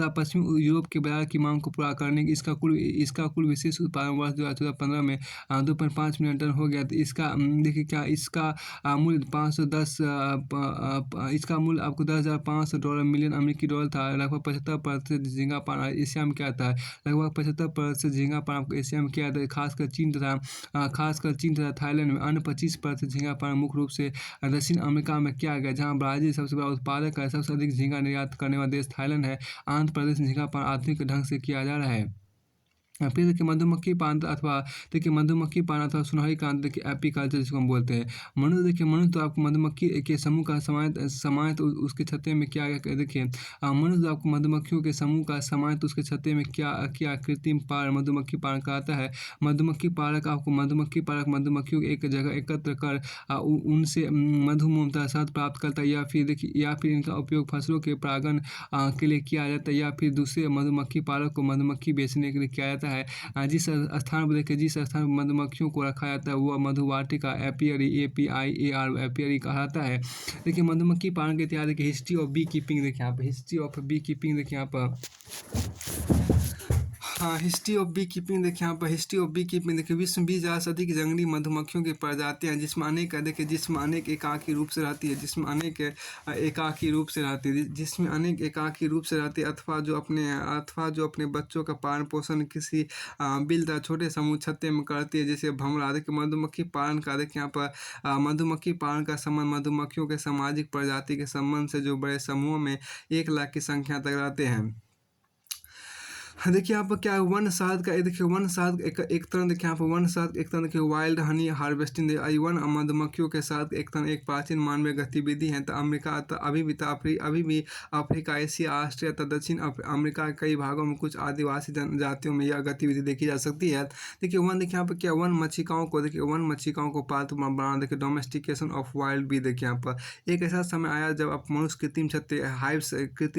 S1: पश्चिमी यूरोप के बाजार की मांग को पूरा करने की इसका कुल विशेष उत्पादन वर्ष 2014-15 में 2.5 मिलियन टन हो गया। तो इसका देखिए क्या इसका मूल्य इसका मूल्य आपको $10,500 मिलियन अमेरिकी डॉलर था। लगभग 75% झींगा पालन एशिया में क्या था लगभग लगभग 75% झींगा पालन आपको एशिया में किया जाता है, खासकर चीन तथा थाईलैंड में। अन्य 25% झींगा पालन मुख्य रूप से दक्षिण अमेरिका में किया गया, जहाँ ब्राज़ील सबसे बड़ा उत्पादक है। सबसे अधिक झींगा निर्यात करने वाला देश थाईलैंड है। आंध्र प्रदेश में झींगा पालन आधुनिक ढंग से किया जा रहा है। फिर देखिए मधुमक्खी पालन अथवा सुनहरी क्रांति, देखिए एपीकल्चर जिसको हम बोलते हैं। मनुष्य तो आपको मधुमक्खी के समूह का समाहित उसके छत्ते में क्या देखिए मनुष्य तो आपको मधुमक्खियों के समूह का समाहित उसके छत्ते में क्या कृत्रिम पालन मधुमक्खी पालन कहलाता है। मधुमक्खी पालक मधुमक्खियों को एक जगह एकत्र कर उनसे मधु मोम तथा शहद प्राप्त करता है, या फिर इनका उपयोग फसलों के परागण के लिए किया जाता है, या फिर दूसरे मधुमक्खी पालक को मधुमक्खी बेचने के लिए किया जाता है। जिस स्थान पर मधुमक्खियों को रखा जाता है वह मधुवाटिका एपियरी APIAR एपियरी कहलाता है। देखिए मधुमक्खी पालन के इतिहास देखिए, हिस्ट्री ऑफ बी कीपिंग देखिए यहाँ पर, हिस्ट्री ऑफ बी कीपिंग देखिए यहाँ पर। हाँ, हिस्ट्री ऑफ बी कीपिंग देखिए यहाँ पर, हिस्ट्री ऑफ बी कीपिंग देखिए। विश्व में 20,000 से अधिक जंगली मधुमक्खियों की प्रजातियाँ हैं, जिसमें अनेक एकाकी रूप से रहती है, अथवा जो अपने बच्चों का पालन पोषण किसी बिल तथा छोटे समूह छत्ते में करती है, जैसे भंवरा। देखिए मधुमक्खी पालन का देखिए यहाँ पर मधुमक्खी पालन का संबंध मधुमक्खियों के सामाजिक प्रजाति के संबंध से, जो बड़े समूह में 1 लाख की संख्या तक रहते हैं। देखिए यहाँ पर क्या है, वन शहद का देखिए, वन शहद एक तरह देखिए यहाँ पर, वन शहद एक तरह देखिए वाइल्ड हनी हार्वेस्टिंग वन मधुमक्खियों के साथ एक प्राचीन मानवीय गतिविधि है। तो अभी भी अफ्रीका, एशिया, ऑस्ट्रेलिया तथा दक्षिण अमेरिका के कई भागों में कुछ आदिवासी जनजातियों में यह गतिविधि देखी जा सकती है। देखिए यहाँ पर क्या वन मच्छिकाओं को पालतू बनाना, देखिए डोमेस्टिकेशन ऑफ वाइल्ड बी। देखिए यहाँ पर एक ऐसा समय आया जब अब मनुष्य कृत्रिम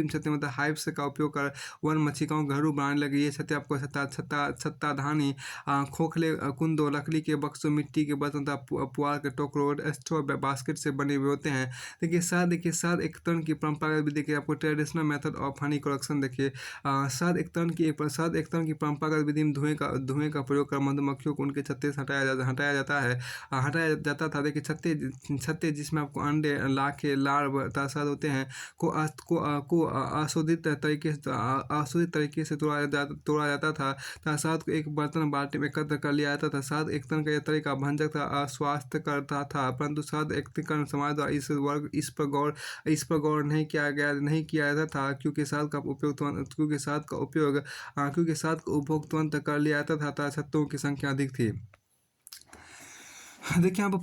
S1: छत्ते मतलब हाइव्स का उपयोग कर वन मच्छिकाओं को घरों बनाने लगे। ये छत्ते आपको छत्ताधानी खोखले कुंदों, लकड़ी के बक्सों, मिट्टी के बर्तन तथा पुआल के टोकरों, स्ट्रॉ बास्केट से बने हुए होते हैं। देखिए शहद एक तरह की परंपरागत विधि, देखिए आपको traditional method of honey collection. देखिए शहद एक तरह की परंपरागत विधि में धुएं का प्रयोग कर मधुमक्खियों को उनके छत्ते से हटाया जाता था। देखिए छत्ते जिसमें आपको अंडे, लाखे, लार्व तथा शहद होते हैं को अशोधित तरीके से तोड़ा जाता था तथा शहद को एक बर्तन बाल्टी में एकत्र कर लिया जाता था। शहद एक तरह का यह तरीका भंजक था, अस्वास्थ्य करता था, परंतु शहद एकत्रीकरण समाज द्वारा इस पर गौर नहीं किया जाता था, क्योंकि शहद का उपयोग तुरंत कर लिया जाता था तथा छत्तों की संख्या अधिक थी। देखिए यहाँ पर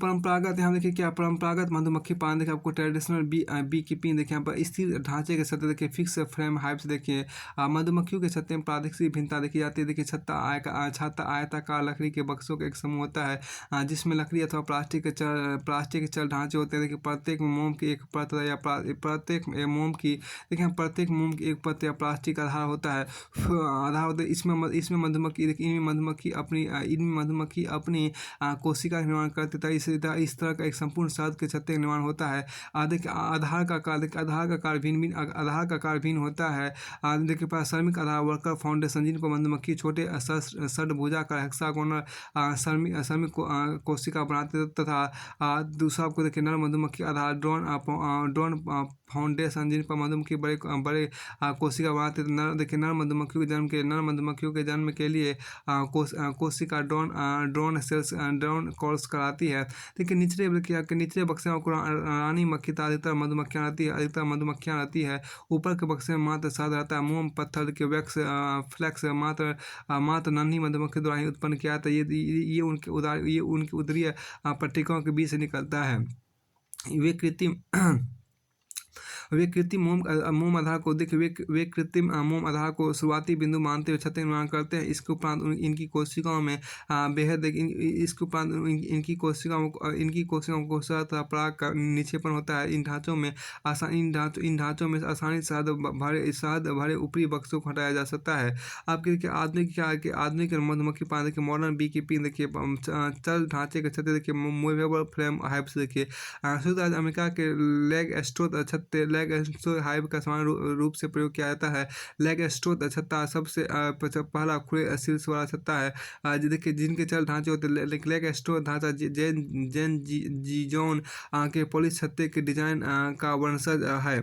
S1: परंपरागत मधुमक्खी पालन, देखिए आपको ट्रेडिशनल बी कीपिंग। देखिए यहाँ पर स्थिर ढांचे के छत्ते, देखिए फिक्स फ्रेम हाइव्स। देखिए मधुमक्खियों के छत्ते में प्रादेशिक भिन्नता देखी जाती है। देखिए छत्ता आयताकार लकड़ी के बक्सों का एक समूह होता है, जिसमें लकड़ी अथवा प्लास्टिक के चल ढांचे होते हैं। देखिए प्रत्येक मोम की एक परत या प्रत्येक मोम की एक परत या प्लास्टिक आधार होता है। इसमें मधुमक्खी अपनी कोशिका निर्माण करते था। इस तरह का एक संपूर्ण शहद के छत्ते का निर्माण होता है। देखिए आधार का आकार भिन्न होता है। देखिए श्रमिक आधार वर्कर फाउंडेशन, जिनको मधुमक्खी छोटे षडभुजाकार हेक्सागोनल श्रमिक कोशिका बनाते तथा दूसरा आपको देखिए नर मधुमक्खी आधार ड्रोन फाउंडेशन, जिन पर मधुमक्खी बड़े कोशिका बनाते थे। देखिए नर मधुमक्खियों के जन्म के लिए कोशिका ड्रोन कॉल्स कराती है। देखिए निचले बक्से में रानी मक्खी तथा अधिकतर मधुमक्खियाँ रहती है। ऊपर के बक्से में मात्र शहद रहता है। मोम पत्थर के फ्लैक्स मात्र नन्ही मधुमक्खी द्वारा ही उत्पन्न किया जाता है। ये उनके उदरीय पट्टिकाओं के बीच से निकलता है। वे कृत्रिम मोम आधार को शुरुआती बिंदु मानते हुए छत्ते निर्माण करते हैं। इसके उपरांत इनकी कोशिकाओं में पराग का निक्षेपण होता है। इन ढांचों में आसानी से शहद भरे ऊपरी बक्सों को हटाया जा सकता है। आपके देखिए आधुनिक मधुमक्खी पालन, देखिए मॉडर्न बी कीपिंग, देखिए चल ढांचे के छत्ते, देखिए मूवेबल फ्रेम हाइव्स। देखिए संयुक्त राज्य अमेरिका के लेग स्ट्रो हाइव का सामान्य रूप से प्रयोग किया जाता है। लेग स्ट्रो छत्ता सबसे पहला खुले शीर्ष वाला छत्ता है। देखिए जिनके चल ढांचे होते हैं। लेग स्ट्रो ढांचा जेन जीजोन के पोलिश छत्ते के डिजाइन का वंशज है।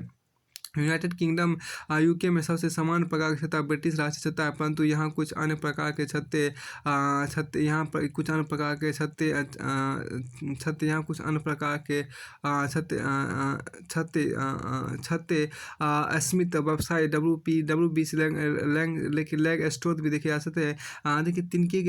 S1: यूनाइटेड किंगडम यूके में सबसे सामान्य प्रकार की छत्ता ब्रिटिश राष्ट्रीय छत्ता है, परंतु यहाँ कुछ अन्य प्रकार के छत्ते यहाँ पर कुछ अन्य प्रकार के छत्ते यहाँ कुछ अन्य प्रकार के छत्ते स्मिथ वेबसाइट WBC लैंग स्टोर भी देखे जा सकते हैं। देखिए तिनके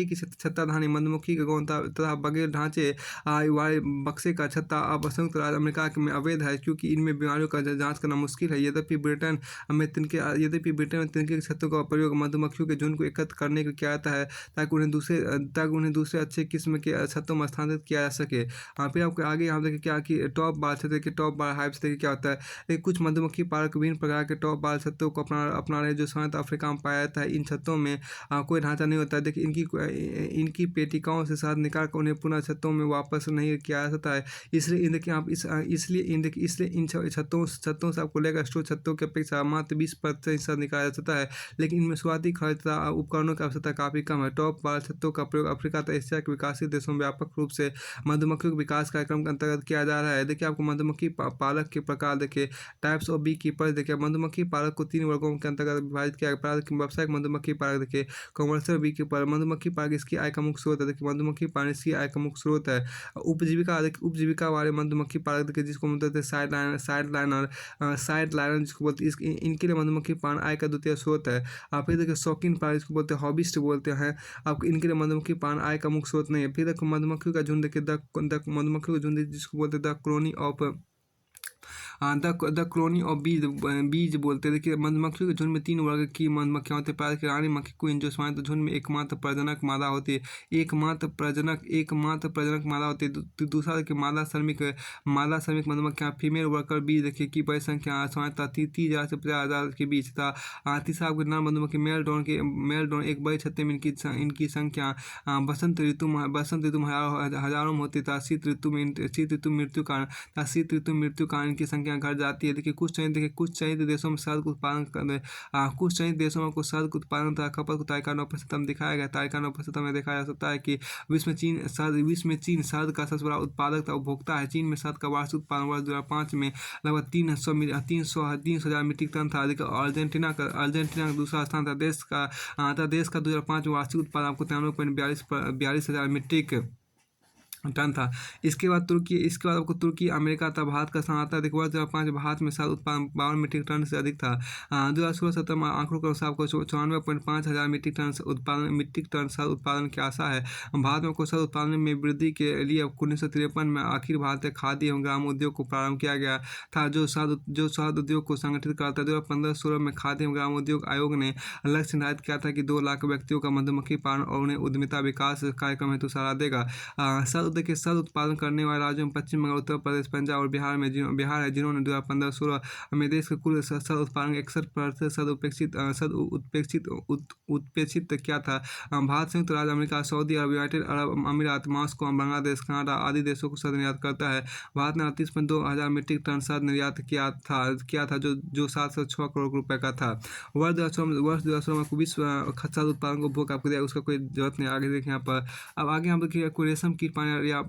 S1: की छत्ताधानी मधुमक्खी का गौन तथा बगैर ढांचे वाले बक्से का छत्ता अब संयुक्त राज्य अमेरिका में अवैध है, क्योंकि इनमें बीमारियों का जांच करना मुश्किल है। यद्यपि ब्रिटेन में तिनके के छत्तों का प्रयोग मधुमक्खियों के झुंड को एकत्र करने के लिए किया जाता है, ताकि उन्हें दूसरे अच्छे किस्म के छत्तों में स्थानांतरित किया जा सके। फिर आपको आगे यहाँ देखिए क्या कि टॉप बाल छत्ते के टॉप बाल हाइव्स देखिए क्या होता है। कुछ मधुमक्खी पालक विभिन्न प्रकार के टॉप बाल छत्तों को अपना रहे, जो संयुक्त अफ्रीका में पाया जाता है। इन छत्तों में कोई ढांचा नहीं होता है। देखिए इनकी पेटिकाओं से शहद निकाल कर उन्हें पुनः छत्तों में वापस नहीं किया जा सकता है। इसलिए इन छत्तों से आपको लेकर स्टोर छत्तों की अपेक्षा मात्र 20% शहद निकाला जा सकता है, लेकिन इनमें शुरुआती खर्च तथा उपकरणों की आवश्यकता काफ़ी कम है। टॉप बाल छत्तों का प्रयोग अफ्रीका तथा एशिया के विकासशील देशों में व्यापक रूप से मधुमक्खियों के विकास कार्यक्रम के अंतर्गत किया जा रहा है। देखिए आपको मधुमक्खी पालक के प्रकार देखिए, टाइप्स ऑफ बी कीपर देखिए। मधुमक्खी पालक को 3 वर्गों के अंतर्गत विभाजित किया गया। व्यावसायिक मधुमक्खी पालक देखिए, कमर्शियल बी कीपर। मधुमक्खी पालक इसकी आय का मुख्य स्रोत है। देखिए मधुमक्खी पालन इसकी आय का मुख्य स्रोत है। उपजीविका वाले मधुमक्खी पालक देखिए, जिसको बोलते हैं साइड लाइनर जिसको बोलते हैं, इनके लिए मधुमक्खी पालन आय का द्वितीय स्रोत है। आप फिर देखिए शौकीन पालक जिसको बोलते हैं, हॉबिस्ट बोलते हैं। आपको इनके लिए मधुमक्खी पालन आय का मुख्य स्रोत नहीं है। फिर देखो मधुमक्खियों का झुंड देखिए, मधुमक्खियों का झुंड जिसको बोलते हैं द कॉलोनी ऑफ बीज बोलते हैं। देखिए मधुमक्खियों के झुंड में 3 वर्ग की मधुमक्खियां होती है। पहले की रानी मक्खी क्वीन, जो सामान्यतः झुंड में एकमात्र प्रजनक मादा होती है। एकमात्र प्रजनक मादा होती है। दूसरा देखिए मादा श्रमिक मधुमक्खियां फीमेल वर्कर बीज देखिए की बड़ी संख्या सामान्यतः 30,000 से 50,000 के बीच था। तीसरा आपके नर मधुमक्खी मेल ड्रोन एक बड़े छत्ते में इनकी संख्या बसंत ऋतु में हजारों में होती था। शीत ऋतु में मृत्यु कारण इनकी संख्या घट जाती है। देखिए कुछ चयनित देशों में शहद उत्पादन शहद उत्पादन तथा खपत को तालिका 9% में दिखाया गया। तालिका 9% में देखा जा सकता है कि विश्व में चीन शहद का सबसे बड़ा उत्पादक तथा उपभोक्ता है। चीन में शहद का वार्षिक उत्पादन वर्ष 2005 में लगभग 300,000 मीट्रिक टन था। अर्जेंटीना का दूसरा स्थान था। देश का 2005 में वार्षिक उत्पादन आपको 93,42,000 मीट्रिक टन था। इसके बाद आपको तुर्की, अमेरिका तथा भारत का स्थान आता है। देखो वर्ष 2005 भारत में शहद उत्पादन 52 मीट्रिक टन से अधिक था। 2016-17 में आंकड़ों के अनुसार आपको 94.5 हजार मीट्रिक टन शहद उत्पादन की आशा है। भारत में शहद उत्पादन में वृद्धि के लिए 1953 में अखिल भारतीय खाद्य एवं ग्राम उद्योग को प्रारंभ किया गया था, जो शहद उद्योग को संगठित करता है। 2015-16 में खाद्य एवं ग्राम उद्योग आयोग ने लक्ष्य निर्धारित किया था कि 2 लाख व्यक्तियों का मधुमक्खी पालन और उन्हें उद्यमिता विकास कार्यक्रम हेतु सलाह देगा। देखिए शहद उत्पादन करने वाले राज्यों में पश्चिम बंगाल, उत्तर प्रदेश, पंजाब और बिहार है, जिन्होंने 2015-16 में देश के कुल शहद उत्पादन 61% शहद उत्प्रेषित किया था। भारत संयुक्त राज्य अमेरिका, सऊदी अरब, यूनाइटेड अरब अमीरात, मॉस्को, बांग्लादेश, कनाडा आदि देशों को शहद निर्यात करता है। भारत ने 38.2 हजार मीट्रिक टन शहद निर्यात किया था, जो 706 करोड़ रुपए का था। वर्ष 2016 में विश्व शहद उत्पादन को उपभोग आपको दिया, उसका कोई जरूरत नहीं। आगे देखिए यहाँ पर, अब आगे हम देखिए कोई रेशम कीट पालन या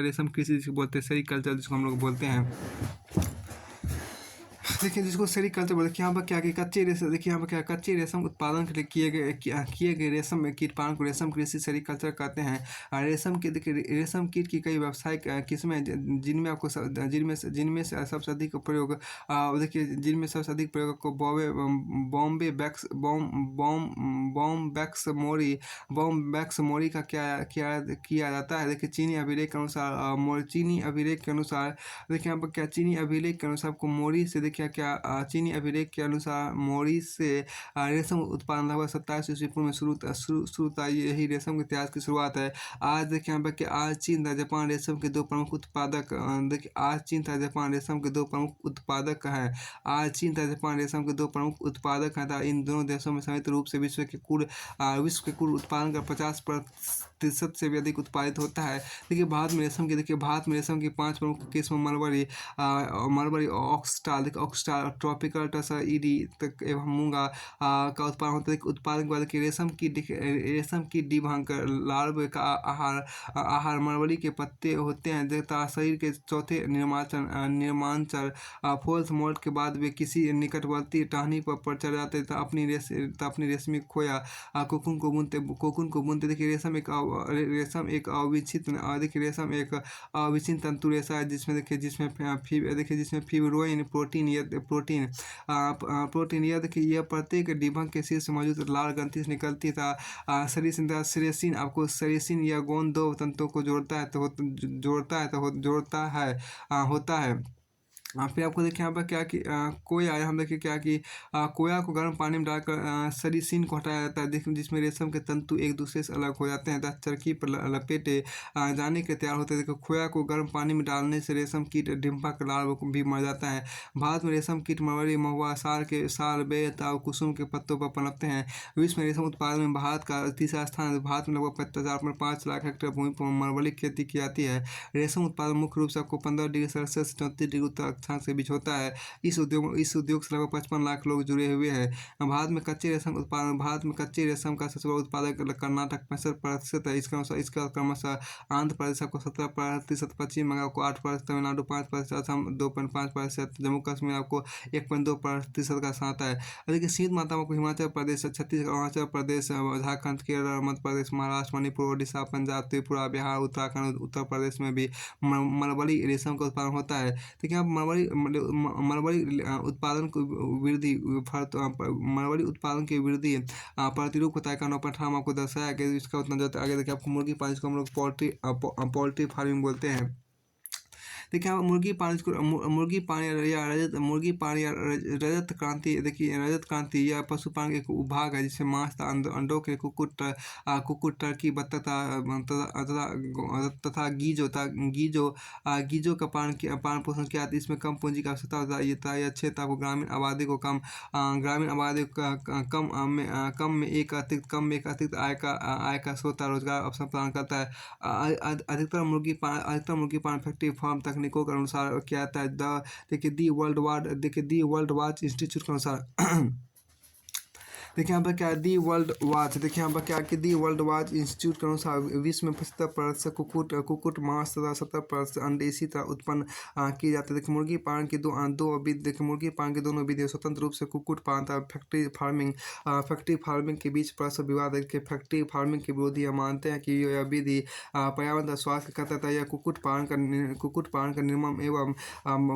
S1: रेशम कृषि जिसको बोलते हैं, सेरीकल्चर जिसको हम लोग बोलते हैं। देखिए जिसको सेरीकल्चर बोलते हैं। यहाँ पर क्या कि कच्चे रेशम, देखिए यहाँ पर क्या कच्चे रेशम उत्पादन के लिए किए गए रेशम कीट पालन को रेशम कृषि सेरीकल्चर कहते हैं। रेशम कीट की कई व्यावसायिक किस्में जिनमें से सबसे अधिक प्रयोग को बॉम्बैक्स मोरी का किया जाता है। देखिए चीनी अभिलेख के अनुसार देखिए यहाँ पर क्या चीनी अभिलेख के अनुसार आपको मोरी से देखिए चीनी अभिलेख के अनुसार मोरी से रेशम उत्पादन लगभग 27 ईस्वी पूर्व में शुरू था। यही रेशम के इतिहास की शुरुआत है। आज देखिए यहाँ पर कि आज चीन तथा जापान रेशम के 2 प्रमुख उत्पादक हैं। इन दोनों देशों में संयुक्त रूप से विश्व के कुल उत्पादन का प्रतिशत से भी अधिक उत्पादित होता है। देखिए भारत में रेशम की 5 प्रमुख किस्म मलबरी, ऑक्सटाल, ट्रॉपिकल टसर, ईडी तक एवं मूंगा का उत्पादन होता है। उत्पादन के बाद देखिए रेशम की डिभंकर लार्व का आहार मलबरी के पत्ते होते हैं तथा शरीर के चौथे निर्मांचल फोल्स मोल्ट के बाद वे किसी निकटवर्ती टहनी पर चढ़ जाते हैं तथा अपनी रेशमी खोया कोकून को बुनते। देखिए रेशम एक अविच्छिन्न तंतु रेशा है जिसमें फिब्रोइन प्रोटीन यह प्रत्येक डिभंग के शीर्ष मौजूद लाल ग्रंथि से निकलती है तथा सेरेसिन आपको सेरेसिन या गोंद दो तंतुओं को होता है। फिर आपको देखिए यहाँ पर क्या कि कोया हम देखिए क्या कि कोया को गर्म पानी में डालकर सेरीसिन को हटाया जाता है देखिए जिसमें रेशम के तंतु एक दूसरे से अलग हो जाते हैं तथा चरखी पर लपेटे जाने के तैयार होते हैं। देखो खोया को गर्म पानी में डालने से रेशम कीट डिम्पक लार्वा भी मर जाता है। भारत में रेशम कीट मलबरी, महुआ, साल, बेर, ताव, कुसुम के पत्तों पर पनपते हैं। विश्व में रेशम उत्पादन में भारत का तीसरा स्थान है। भारत में लगभग 4.5 लाख हेक्टेयर भूमि पर मलबरी खेती की जाती है। रेशम उत्पादन मुख्य रूप से आपको 15 डिग्री सेल्सियस से 34 डिग्री उत्तर अक्षांश के बीच होता है। इस उद्योग से लगभग 55 लाख लोग जुड़े हुए हैं। भारत में कच्चे रेशम का सबसे बड़ा उत्पादक कर्नाटक 65% है। इसका क्रमशः आंध्र प्रदेश आपको 17%, पश्चिम बंगाल को 8%, तमिलनाडु 5%, असम 2.5%, जम्मू कश्मीर आपको 1.2% का साथ है। देखिए शीत माताओं को हिमाचल प्रदेश, छत्तीसगढ़, अरुणाचल प्रदेश, झारखंड, केरल, मध्य प्रदेश, महाराष्ट्र, मणिपुर, उड़ीसा, पंजाब, त्रिपुरा, बिहार, उत्तराखंड, उत्तर प्रदेश में भी मलबरी रेशम का उत्पादन होता है। देखिए आप मलबरी उत्पादन की वृद्धि प्रतिरूप बताया का 9.8 में आपको दर्शाया गया। इसका उतना जो आगे देखिए आपको मुर्गी पालन जिसको हम लोग पोल्ट्री फार्मिंग बोलते हैं। देखिए मुर्गी पालन या रजत क्रांति। देखिए रजत क्रांति यह पशुपालन एक उपभाग है जिसमें मांस अंडों के कुक्कुट, टर्की, बत्तख तथा गीजो का पालन पोषण किया। इसमें कम पूंजी की आवश्यकता होता है। यह क्षेत्र आपको ग्रामीण आबादी को कम में एक अतिरिक्त आय का स्रोत रोजगार अवसर प्रदान करता है। अधिकतर मुर्गी पालन फैक्ट्री फार्म तकनीकों के अनुसार किया जाता है। दी वर्ल्ड वॉच इंस्टीट्यूट के अनुसार देखिए यहाँ पर क्या दी वर्ल्ड वॉच इंस्टीट्यूट के अनुसार विश्व में 75% कुक्कुट मांस तथा 70% अंडे इसी तरह उत्पन्न किए जाते हैं। देखिए मुर्गी पालन की मुर्गी पालन की दोनों विधि स्वतंत्र रूप से कुक्कुट पालन तथा फैक्ट्री फार्मिंग के बीच परस्पर विवाद है। फैक्ट्री फार्मिंग के विरोधी मानते हैं कि यह विधि पर्यावरण तथा स्वास्थ्य का तथा यह कुक्कुट पालन का निर्मम एवं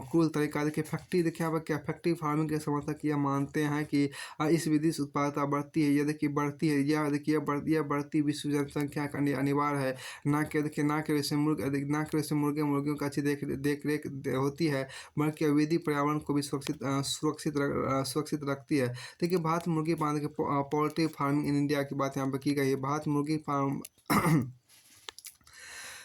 S1: क्रूर तरीका। देखिए यहाँ पर क्या फैक्ट्री फार्मिंग के समर्थक यह मानते हैं कि इस विधि से बढ़ती है। यह बढ़ती विश्व जनसंख्या का अनिवार्य है। ना कि वैसे मुर्गियों की अच्छी देख रेख होती है बल्कि विधि पर्यावरण को भी सुरक्षित रखती है। देखिए भारत मुर्गी पालन के पोल्ट्री फार्मिंग इन इंडिया की बात यहाँ पर की गई है। भारत मुर्गी फार्म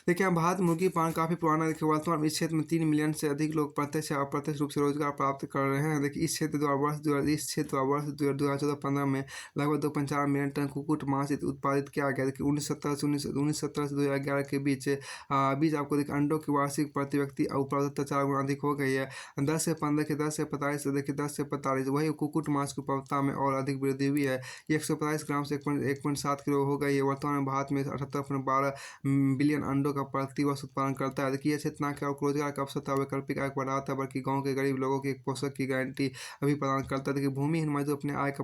S1: देखिए भारत मुर्गी पालन काफ़ी पुराना। देखिए वर्तमान में इस क्षेत्र में 3 मिलियन से अधिक लोग प्रत्यक्ष या अप्रत्यक्ष रूप से रोजगार प्राप्त कर रहे हैं। देखिए इस क्षेत्र द्वारा वर्ष 2014-15 में लगभग 2.4 मिलियन टन कुक्कुट मांस उत्पादित किया गया। देखिए 1970 से 2011 के बीच आपको देखिए अंडों की वार्षिक प्रति व्यक्ति उपलब्धता 4 गुना अधिक हो गई है। 10 से 45 वही कुक्कुट मांस की उपलब्धता में और अधिक वृद्धि हुई है। ये 145 ग्राम से 1.7 किलो हो गई है। वर्तमान में भारत में 78.12 बिलियन अंडों का प्रति वर्ष उत्पादन करता है। देखिए क्षेत्र न केवल रोजगार का अवसर तथा वैकल्पिक आय बढ़ाता है बल्कि गांव के गरीब लोगों के पोषक की गारंटी भी प्रदान करता है। देखिए भूमिहीन मजदूर अपने आय का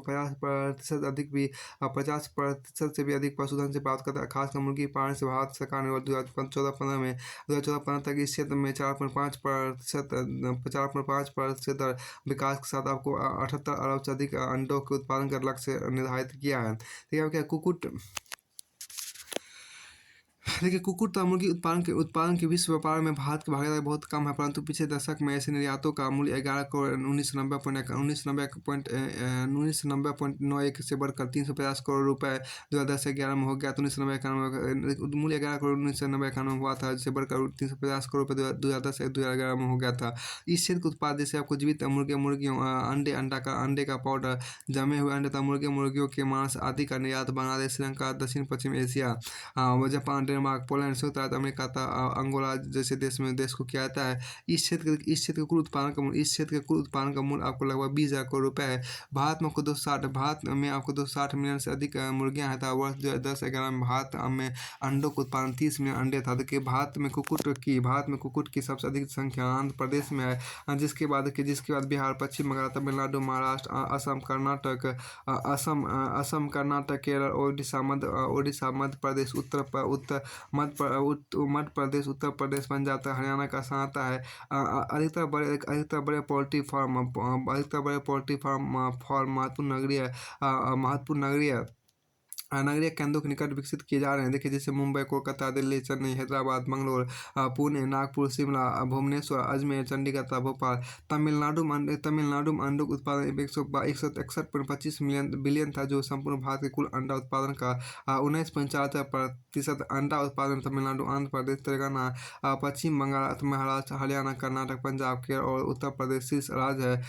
S1: 50% से भी अधिक पशुधन से प्राप्त करता है। खासकर मुर्गी पालन से भारत सरकार ने 2014-15 तक इस क्षेत्र में 4.5% विकास के साथ आपको 78 अरब से अधिक अंडों के उत्पादन का लक्ष्य निर्धारित किया है। देखिए क्या देखिए कुक्कुट तथा मुर्गी उत्पादन के विश्व व्यापार में भारत की भागीदारी बहुत कम है, परंतु पिछले दशक में ऐसे निर्यातों का मूल्य 11 करोड़ 1990.91 से बढ़कर 350 करोड़ रुपए 2010-11 में हो गया। तो 1991 मूल्य 11 करोड़ 1991 में हुआ था, जिसे बढ़कर 350 करोड़ रुपए 2010-2011 में हो गया था। इस क्षेत्र के उत्पाद जैसे आपको जीवित मुर्गियों, अंडे का पाउडर, जमे हुए अंडे तथा मुर्गियों के मांस आदि का निर्यात बांग्लादेश, श्रीलंका, दक्षिण पश्चिम एशिया, जापान, डेनमार्क, पोलैंड, संयुक्त राज्य अमेरिका तथा अंगोला जैसे देश को किया जाता है। इस क्षेत्र के कुल उत्पादन का मूल्य आपको लगभग 20,000 करोड़ रुपए है। भारत में आपको 260 मिलियन से अधिक मुर्गियां हैं था। वर्ष 2010-11 में भारत में अंडों का उत्पादन 30 मिलियन अंडे था। देखिए भारत में कुक्कुट की सबसे अधिक संख्या आंध्र प्रदेश में है, जिसके बाद बिहार, पश्चिम बंगाल, तमिलनाडु, महाराष्ट्र, असम, कर्नाटक, केरल, ओडिशा, मध्य प्रदेश, मध्य प्रदेश, उत्तर प्रदेश, पंजाब तथा हरियाणा का स्थान आता है। अधिकतर बड़े पोल्ट्री फार्म महत्वपूर्ण नगरीय केंद्रों के निकट विकसित किए जा रहे हैं। देखिए जैसे मुंबई, कोलकाता, दिल्ली, चेन्नई, हैदराबाद, मंगलोर, पुणे, नागपुर, शिमला, भुवनेश्वर, अजमेर, चंडीगढ़ तथा भोपाल। तमिलनाडु में अंडों का उत्पादन 161.25 बिलियन था, जो संपूर्ण भारत के कुल अंडा उत्पादन का 19.74% अंडा उत्पादन तमिलनाडु, आंध्र प्रदेश, तेलंगाना, पश्चिम बंगाल, महाराष्ट्र, हरियाणा, कर्नाटक, पंजाब, केरल और उत्तर प्रदेश शीर्ष राज्य है।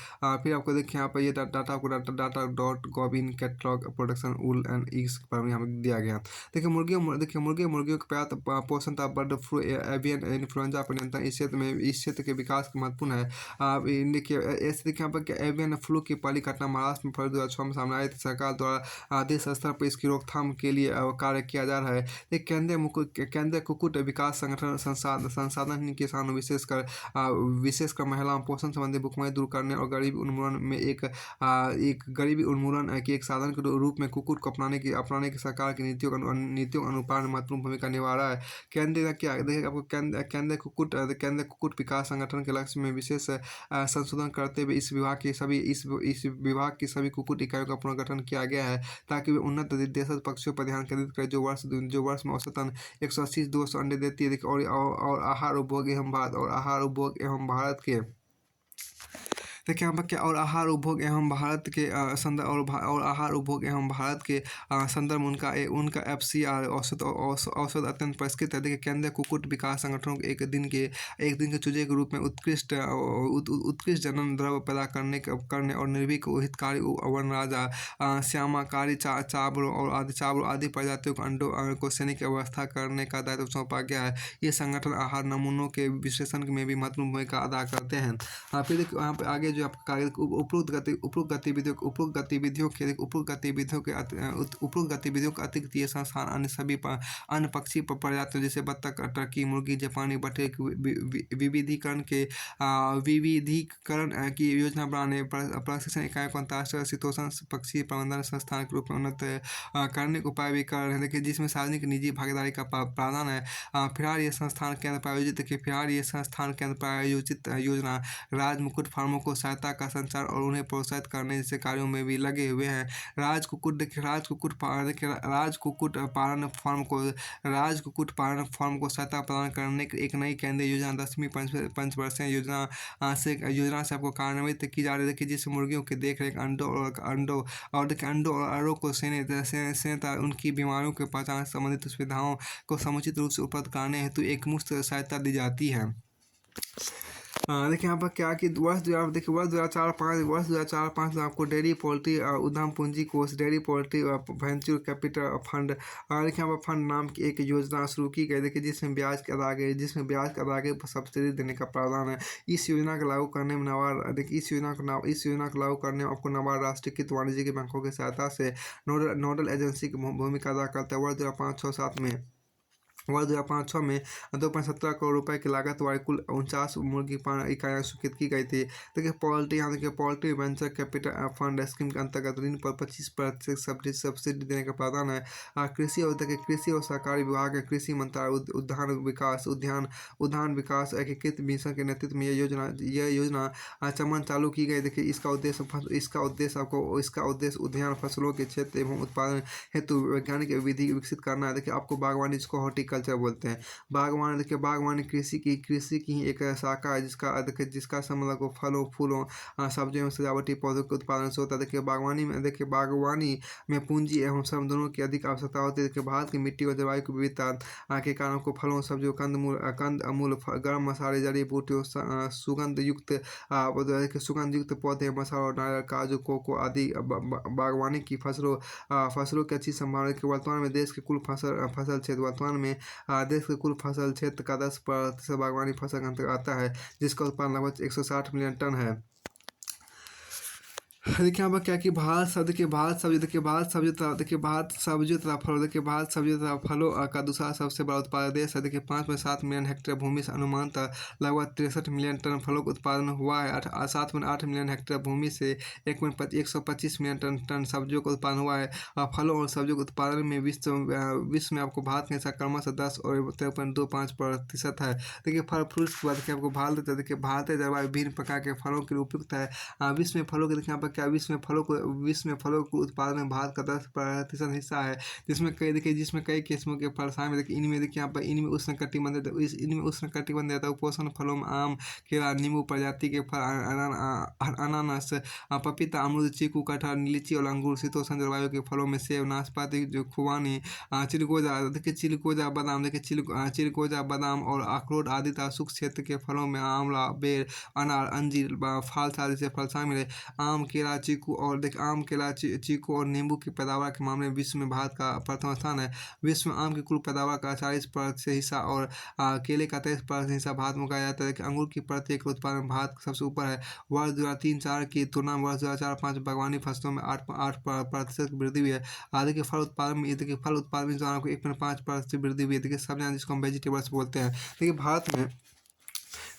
S1: फिर आपको देखिए यहाँ पर ये डाटा.gov in catalog production wool and eggs पर यहाँ पे दिया गया। देखिए मुर्गियों के पर्याप्त पोषण तथा बर्ड फ्लू, एवियन इन्फ्लुएंजा पर नियंत्रण इस क्षेत्र के विकास के महत्वपूर्ण है। देखिए यहाँ पर एवियन फ्लू की पहली घटना महाराष्ट्र में फरवरी 2006 में सामने आई थी। सरकार द्वारा देश स्तर पर इसकी रोकथाम के लिए कार्य किया जा रहा है। एक केंद्रीय कुक्कुट विकास संगठन संसाधन किसानों विशेषकर महिलाओं पोषण संबंधी भुखमरी दूर करने और गरीबी उन्मूलन में एक गरीबी उन्मूलन के एक साधन के रूप में कुक्कुट को अपनाने की सरकार की नीतियों का अनुपालन में महत्वपूर्ण भूमिका निभा रहा है। केंद्रीय कुक्कुट विकास संगठन के लक्ष्य में विशेष संशोधन करते हुए इस विभाग की सभी कुक्कुट इकाइयों का पुनर्गठन किया गया है, ताकि वे उन्नत देशज पक्षियों पर ध्यान केंद्रित करें, जो वर्ष में औसतन 180 से 200 अंडे देती है। और आहार उपभोग एवं भारत के देखिए यहाँ पर क्या और आहार उपभोग एवं भारत के संदर्भ उनका FCR औसत अत्यंत परिष्कृत है। देखिए केंद्रीय कुक्कुट विकास संगठनों को एक दिन के चूजे के रूप में उत्कृष्ट जनन द्रव्य पैदा करने और निर्भीक हितकारी वनराजा, श्यामाकारी, चावल आदि प्रजातियों के अंडों को सेने की व्यवस्था करने का दायित्व सौंपा गया है। ये संगठन आहार नमूनों के विश्लेषण में भी महत्वपूर्ण भूमिका अदा करते हैं। फिर देखिए यहाँ पे आगे जो आपका उपरोक्त गतिविधियों के अतिरिक्त ये संस्थान अन्य पक्षी प्रजातियों जैसे बत्तख, टर्की, मुर्गी, जापानी बटेर विविधीकरण की योजना बनाने, प्रशिक्षण इकाइयों को अंतर्राष्ट्रीय शीतोष्ण पक्षी प्रबंधन संस्थान के रूप में उन्नत करने के उपाय भी कर रहे हैं। देखिए जिसमें सार्वजनिक निजी भागीदारी का प्रावधान है। फिलहाल ये संस्थान केंद्र प्रायोजित योजना राज मुकुट फार्मों को सहायता का संचार और उन्हें प्रोत्साहित करने जैसे कार्यों में भी लगे हुए हैं। राज कुक्कुट पालन फार्म को सहायता प्रदान करने की एक नई केंद्रीय योजना 10वीं पंचवर्षीय योजना से आपको कार्यान्वित की जा रही है। देखिए जिससे मुर्गियों की देखरेख, अंडों और अरों को सेने उनकी बीमारियों के पहचान संबंधित सुविधाओं को समुचित रूप से उपलब्ध कराने हेतु एक मुफ्त सहायता दी जाती है। देखिए यहाँ पर क्या कि वर्ष 2004-05 में आपको डेयरी पोल्ट्री उद्यम पूंजी कोष, dairy poultry venture capital fund, देखिए यहाँ पर फंड नाम की एक योजना शुरू की गई। देखिए जिसमें ब्याज के अदायगी पर सब्सिडी देने का प्रावधान है। इस योजना को लागू करने में आपको नाबार्ड राष्ट्रीयकृत वाणिज्यिक बैंकों की सहायता से नोडल एजेंसी की भूमिका अदा करता है। वर्ष 2005-06 में 2.17 करोड़ रुपए की लागत वाली कुल 49 मुर्गी पालन इकाइयाँ स्वीकृत की गई थी। देखिए poultry venture capital fund scheme के अंतर्गत ऋण पर 25% सब्सिडी देने का प्रावधान है। कृषि और सहकारी विभाग के कृषि मंत्रालय उद्यान विकास एकीकृत मिशन के नेतृत्व में यह योजना चमन चालू की गई। देखिए इसका उद्देश्य उद्यान फसलों के क्षेत्र एवं उत्पादन हेतु वैज्ञानिक विधि विकसित करना है। देखिए आपको बागवानी, जिसको हॉर्टिकल्चर
S2: हॉर्टिकल्चर बोलते हैं। बागवानी, देखिए बागवानी कृषि की ही एक शाखा है जिसका मतलब फलों, फूलों, सब्जियों एवं सजावटी पौधों के उत्पादन से होता है। बागवानी में पूंजी एवं श्रम दोनों की अधिक आवश्यकता होती है। देखिए भारत की मिट्टी और जलवायु की विविधता के कारण को फलों, सब्जियों, कंद अमूल, गरम मसाले, जड़ी बूटियों, सुगंध युक्त पौधे, मसाला और नारियल, काजू, कोको आदि बागवानी की फसलों की अच्छी संभावना के वर्तमान में देश के कुल फसल क्षेत्र का 10% बागवानी फसल के अंतर्गत आता है, जिसका उत्पादन लगभग 160 मिलियन टन है। देखिए यहाँ पर क्या कि भारत सब देखिए भारत सब्जी देखिए भारत सब्जी तथा देखिए भारत सब्जियों तथा फलों देखिए भारत सब्जियों तथा फलों का दूसरा सबसे बड़ा उत्पादक देश है। देखिए 5.7 मिलियन हेक्टेयर भूमि से अनुमानतः लगभग 63 मिलियन टन फलों का उत्पादन हुआ है। 7.8 मिलियन हेक्टेयर भूमि से 125 मिलियन टन सब्जियों का उत्पादन हुआ है। फलों और सब्जियों के उत्पादन में विश्व में आपको भारत ने क्रमशः 10 और 3.25% है। देखिए फल फ्रूट्स के बाद देखिए आपको देखिए भारतीय जलवायु विभिन्न प्रकार के फलों के लिए उपयुक्त है। विश्व में फलों के देखिए यहाँ पर क्या विश्व में फलों के उत्पादन में भारत का 10% हिस्सा है, जिसमें कई किस्मों के फल शामिल है। देखिए इनमें देखिए यहाँ पर इनमें उष्णकटिबंधीय तथा उपोष्ण फलों में आम, केला, नींबू प्रजाति के फल, अनानास, पपीता, अमरूद, चीकू, कटहल, लीची और अंगूर। शीतोष्ण जलवायु के फलों में सेब, नाशपाती, जो खुबानी, चिलगोजा बादाम और अखरोट आदि तथा शुष्क क्षेत्र के फलों में आंवला, बेर, अनार, अंजीर, फालसा आदि से फल शामिल है। आम, केला, चीकू और नींबू की पैदावार के मामले में विश्व में भारत का प्रथम स्थान है। विश्व में आम की कुल पैदावार का 40% से हिस्सा और केले का 23% हिस्सा भारत में उगाया जाता है। अंगूर की प्रत्येक उत्पादन में भारत सबसे ऊपर है। वर्ष 2003-4 की तुलना में वर्ष 2004-5 बागवानी फसलों में 8% की वृद्धि हुई है। आदि के फल उत्पादन में 1.5% वृद्धि हुई है। देखिए सब्जियां जिसको हम वेजिटेबल्स बोलते हैं।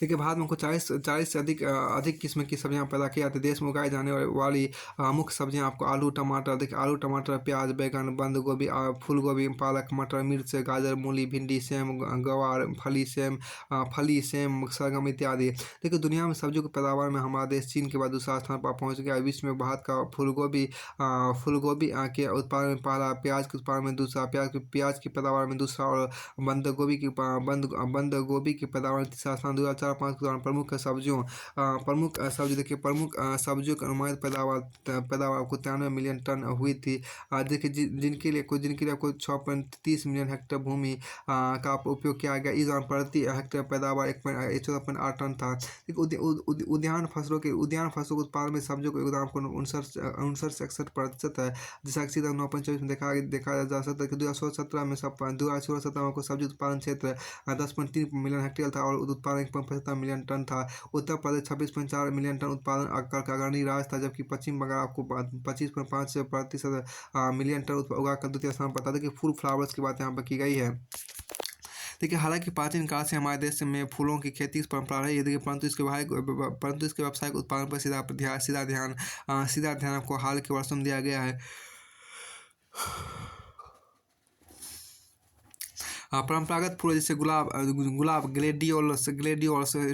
S2: देखिए भारत में कुछ 40 से अधिक किस्म की सब्जियां पैदा की जाती है। देश में उगाई जाने वाली मुख्य सब्जियां आपको आलू, टमाटर, देखिए आलू, टमाटर, प्याज, बैगन, बंद गोभी, फूल गोभी, पालक, मटर, मिर्च, गाजर, मूली, भिंडी, सेम, गवार, फली, सेम, शलगम इत्यादि। देखिए दुनिया में सब्जियों की पैदावार में हमारा देश चीन के बाद दूसरा स्थान पर पहुंच गया है। विश्व में भारत का फूलगोभी के उत्पादन में पहला, प्याज के उत्पादन में दूसरा, प्याज की पैदावार में दूसरा और बंद गोभी की पैदावार में तीसरा स्थान। 2004-5 के दौरान प्रमुख सब्जियों की अनुमानित पैदावार को 93 मिलियन टन हुई थी। देखिए जिनके लिए आपको 6.30 मिलियन हेक्टेयर भूमि का उपयोग किया गया। इस दौरान प्रति हेक्टेयर पैदावार 14.8 टन था। उद्यान फसलों के उत्पादन में सब्जियों का योगदान आपको 59 से 61% है, जैसा कि सीधा 9.24 में देखा जा सकता है कि 2016-17 में आपको सब्जी उत्पादन क्षेत्र 10.3 मिलियन हेक्टेयर था और उत्पादन 1.75 मिलियन टन था। उत्तर प्रदेश 26.4 मिलियन टन उत्पादन का अग्रणी राज्य था, जबकि पश्चिम बंगाल आपको 25.5% मिलियन टन उगाकर द्वितीय स्थान पर था। देखिए फूल फ्लावर्स की बात यहाँ पर की गई है। देखिए हालांकि प्राचीन काल से हमारे देश में फूलों की खेती की परंपरा रही है। देखिए परंतु इसके व्यावसायिक उत्पादन पर सीधा ध्यान आपको हाल के वर्षों में दिया गया है। परंपरागत फूल जैसे गुलाब, ग्लेडियोलस,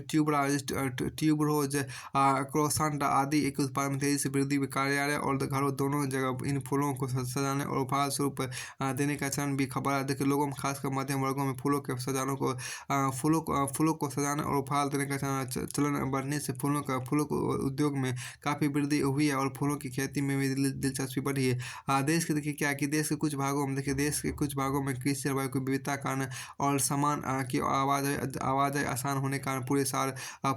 S2: ट्यूबरोज, क्रोसेंटा आदि एक उत्पादन में तेजी से वृद्धि हुई। कार्यालय और घरों दोनों जगह इन फूलों को सजाने और उपहार स्वरूप देने का चलन भी खबर है। देखिए लोगों में खासकर मध्यम वर्गों में फूलों को सजाने और उपहार देने का चलन बढ़ने से फूलों को उद्योग में काफ़ी वृद्धि हुई है और फूलों की खेती में भी दिलचस्पी बढ़ी है। देश के कुछ भागों में कृषि जलवायु की विविधता कारण और सामान की आवाजाही आसान होने के कारण पूरे साल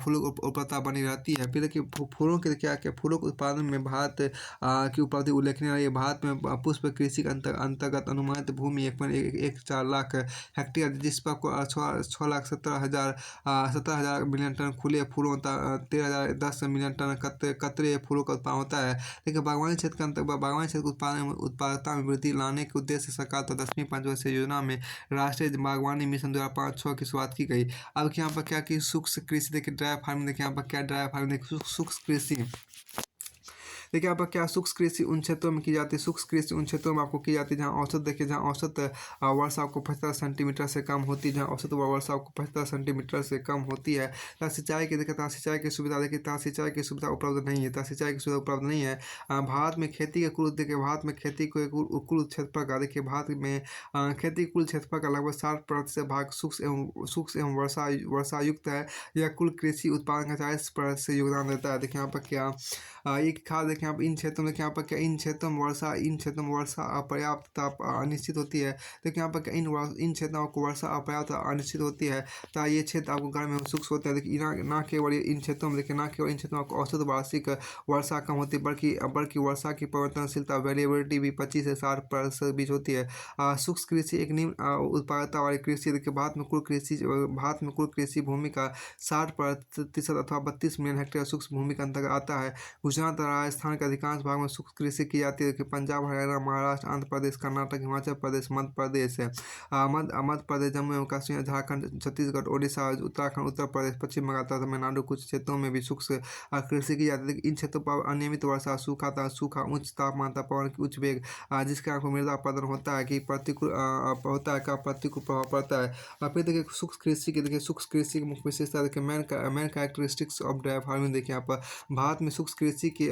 S2: फूलों की उपलब्धता बनी रहती है। फिर देखिए फूलों के उत्पादन में भारत की उपलब्धि उल्लेखनीय रही है। भारत में पुष्प कृषि के अंतर्गत अनुमानित भूमि 1.14 लाख हेक्टेयर, जिस पर 6,17,000 मिलियन टन खुले फूलों, 13,010 मिलियन टन कतरे फूलों का उत्पादन होता है। देखिए बागवानी क्षेत्र के उत्पादकता में वृद्धि लाने के उद्देश्य से सरकार द्वारा 10वीं पंचवर्षीय योजना में राष्ट्रीय बागवानी मिशन 2005-6 की शुरुआत की गई। अब यहाँ पर क्या कि शुष्क कृषि, देखिए ड्राई फार्मिंग, देखिए यहाँ पर क्या ड्राई फार्मिंग, शुष्क कृषि देखिए यहाँ पर क्या शुष्क कृषि उन क्षेत्रों में की जाती है, शुष्क कृषि उन क्षेत्रों में आपको की जाती है जहाँ औसत देखिए, जहाँ औसत वर्षा आपको 75 सेंटीमीटर से कम होती है, जहाँ औसत वर्षा आपको 75 सेंटीमीटर से कम होती है। तहाँ सिंचाई की देखिए, तहाँ सिंचाई की सुविधा देखिए, तहाँ सिंचाई की सुविधा उपलब्ध नहीं है, तहाँ सिंचाई की सुविधा उपलब्ध नहीं है। भारत में खेती के कुल देखिए, भारत में खेती के कुल क्षेत्रफल का देखिए, भारत में खेती के कुल क्षेत्रफल का लगभग 60% भाग शुष्क एवं वर्षा युक्त है। यह कुल कृषि उत्पादन का 40% से योगदान देता है। देखिए यहाँ पर क्या एक खास देखिए यहाँ पर इन क्षेत्रों में, देखिए यहाँ पर क्या इन क्षेत्रों में वर्षा अपर्याप्त अनिश्चित होती है। देखिए यहाँ पर क्या इन क्षेत्रों में वर्षा अपर्याप्त अनिश्चित होती है, तथा ये क्षेत्र आपको गर्म एवं शुष्क होते हैं। देखिए ना केवल इन क्षेत्रों में, देखिए ना केवल इन क्षेत्रों में आपको औसत वार्षिक वर्षा कम होती है, बल्कि वर्षा की परिवर्तनशीलता वेरिएबिलिटी भी 25 से 60% के बीच होती है। शुष्क कृषि एक निम्न उत्पादकता वाली कृषि। देखिए भारत में कुल कृषि भूमि का 60% अथवा 32 मिलियन हेक्टेयर शुष्क भूमि के अंतर्गत आता है। गुजरात और राजस्थान के अधिकांश भाग में शुष्क कृषि की जाती है। पंजाब, हरियाणा, महाराष्ट्र, आंध्र प्रदेश, कर्नाटक, हिमाचल प्रदेश, मध्य प्रदेश है, मध्य प्रदेश, जम्मू एवं कश्मीर, झारखंड, छत्तीसगढ़, ओडिशा, उत्तराखंड, उत्तर प्रदेश, पश्चिम बंगाल तथा तमिलनाडु कुछ क्षेत्रों में भी शुष्क कृषि की जाती है। इन क्षेत्रों पर अनियमित वर्षा, सूखा, उच्च तापमान तथा पवन की उच्च वेग, जिसके आपको मृदा अपरदन होता है कि प्रतिकूल प्रभाव पड़ता है। फिर देखिए शुष्क कृषि की मुख्य विशेषता देखिए, main characteristics of dry farming. देखिए यहाँ पर भारत में शुष्क कृषि की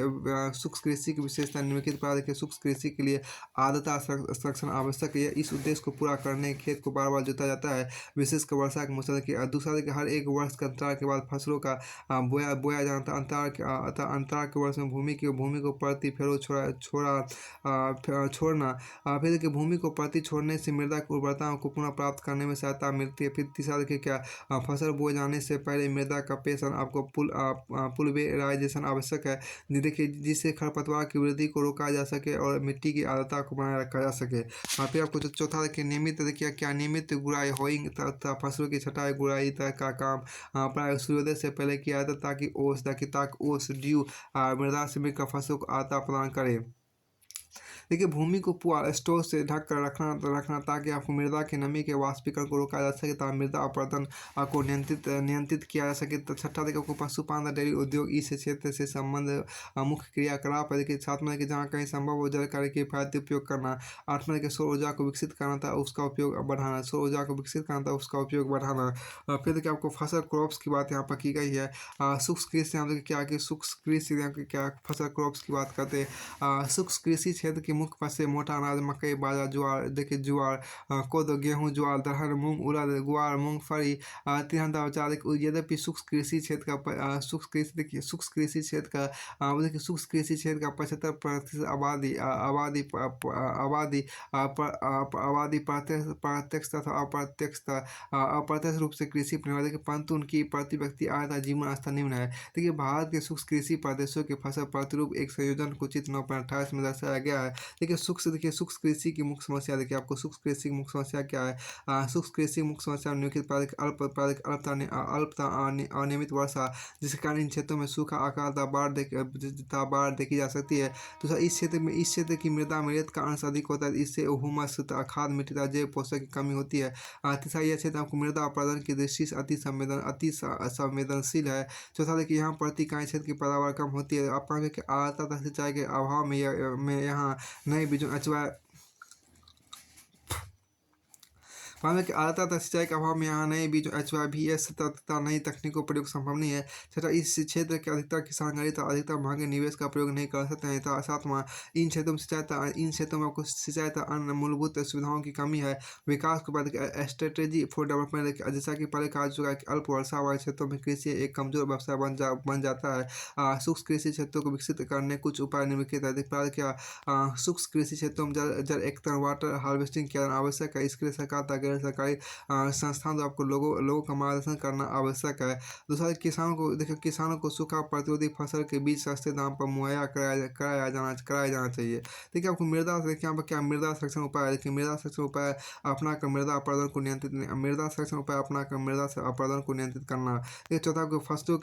S2: विशेषता निम्नलिखित प्रकार। देखिए शुष्क कृषि के लिए आर्द्रता संरक्षण आवश्यक है। इस उद्देश्य को पूरा करने के खेत को बार बार जोता जाता है, विशेषकर वर्षा के मौसम के। दूसरा देखिए हर एक वर्ष के अंतराल के बाद फसलों का बोया जाता है। अंतराल के वर्ष में भूमि को प्रति फेरो छोड़ना। फिर देखिए भूमि को प्रति छोड़ने से मृदा की उर्वरता को पुनः प्राप्त करने में सहायता मिलती है। फिर तीसरा देखिए क्या फसल बोए जाने से पहले मृदा का पेशन आपको पुलवेराइजेशन आवश्यक है, देखिए जिससे खरपतवार की वृद्धि को रोका जा सके और मिट्टी की आर्द्रता को बनाए रखा जा सके। फिर आपको चौथा देखिए नियमित गुड़ाई, होइंग तथा फसलों की छटाई गुड़ाई का काम प्राय सूर्योदय से पहले किया जाता ताकि ओस ड्यू मृदा से मिलकर फसलों को आर्द्रता प्रदान करे। देखिए भूमि को पुआल स्टोव से ढक कर रखना ताकि आपको मृदा की नमी के वाष्पीकरण को रोका जा सके, ताकि मृदा अपरदन को नियंत्रित किया जा सके। तो छठा देखिए आपको पशुपालन, डेयरी उद्योग इस क्षेत्र से संबंध मुख्य क्रियाकलाप है। देखिए सातवां देखिए जहाँ कहीं संभव हो जानकारी के किफायती उपयोग करना। आठवां देखिए सौर ऊर्जा को विकसित करना था उसका उपयोग बढ़ाना। फिर देखिए आपको फसल क्रॉप्स की बात यहाँ पर की गई है। शुष्क कृषि यहाँ देखिए क्या कि शुष्क कृषि यहाँ की क्या फसल क्रॉप्स की बात करते हैं। शुष्क कृषि क्षेत्र की मुख्य फसलें मोटा अनाज, मकई, बाजरा, ज्वार, देखिए ज्वार, कोदो, गेहूँ, ज्वार, दलहन, मूंग, उड़द, ग्वार, मूंगफली, तिलहन, दाल। यद्यपि शुष्क कृषि क्षेत्र का 75% आबादी प्रत्यक्ष तथा अप्रत्यक्ष रूप से कृषि पर निर्भर है, परंतु उनकी प्रति व्यक्ति आय तथा जीवन स्तर निम्न है। देखिए भारत के शुष्क कृषि प्रदेशों के फसल प्रतिरूप एक संयोजन को चित्र 9.28 में दर्शाया गया है। देखिए शुष्क कृषि की मुख्य समस्या देखिए आपको शुष्क कृषि की मुख्य समस्या क्या है। शुष्क कृषि की मुख्य समस्या निम्नलिखित अनियमित वर्षा, जिसके कारण इन क्षेत्रों में सूखा, अकाल तथा बाढ़ देखी जा सकती है। दूसरा इस क्षेत्र की मृदा में रेत का अंश अधिक होता है, इससे हुमस, खाद, मिट्टी तथा जैव पोषक की कमी होती है। तीसरा यह क्षेत्र आपको मृदा अपरदन की दृष्टि से अति संवेदनशील है। चौथा देखिए यहाँ प्रति इकाई क्षेत्र की पैदावार कम होती है। आप पाएंगे कि आर्द्रता तथा सिंचाई के अभाव में यहाँ नए बीजों आर्द्रता तथा सिंचाई के अभाव में यहाँ नए बीजों HYBS तथा नई तकनीकों का प्रयोग संभव नहीं है। छठा इस क्षेत्र के अधिकतर किसान गरीब अधिकतर महंगे निवेश का प्रयोग नहीं कर सकते हैं। सातवां इन क्षेत्रों में आपको सिंचाई तथा अन्य मूलभूत सुविधाओं की कमी है। विकास के बाद स्ट्रेटेजी फॉर डेवलपमेंट, जैसा कि पहले कहा चुका है कि अल्प वर्षा वाले क्षेत्रों में कृषि एक कमजोर व्यवसाय बन जाता है। शुष्क कृषि क्षेत्रों को विकसित करने कुछ उपाय निम्नलिखित है। क्या शुष्क कृषि क्षेत्रों में जल एकत्रीकरण, वाटर हार्वेस्टिंग किया जाना आवश्यक है। इसके लिए सरकार तथा गैर सरकारी संस्थान द्वारा आपको लोगों का मार्गदर्शन करना आवश्यक है। दूसरा किसानों को सूखा प्रतिरोधी फसल के बीज सस्ते दाम पर मुहैया कराया जाना चाहिए। देखिए आपको मृदा देखिए यहाँ पर क्या मृदा संरक्षण उपाय देखिए मृदा संरक्षण उपाय अपनाकर मृदा अपरदन को नियंत्रित करना। देखिए चौथा आपको फसलों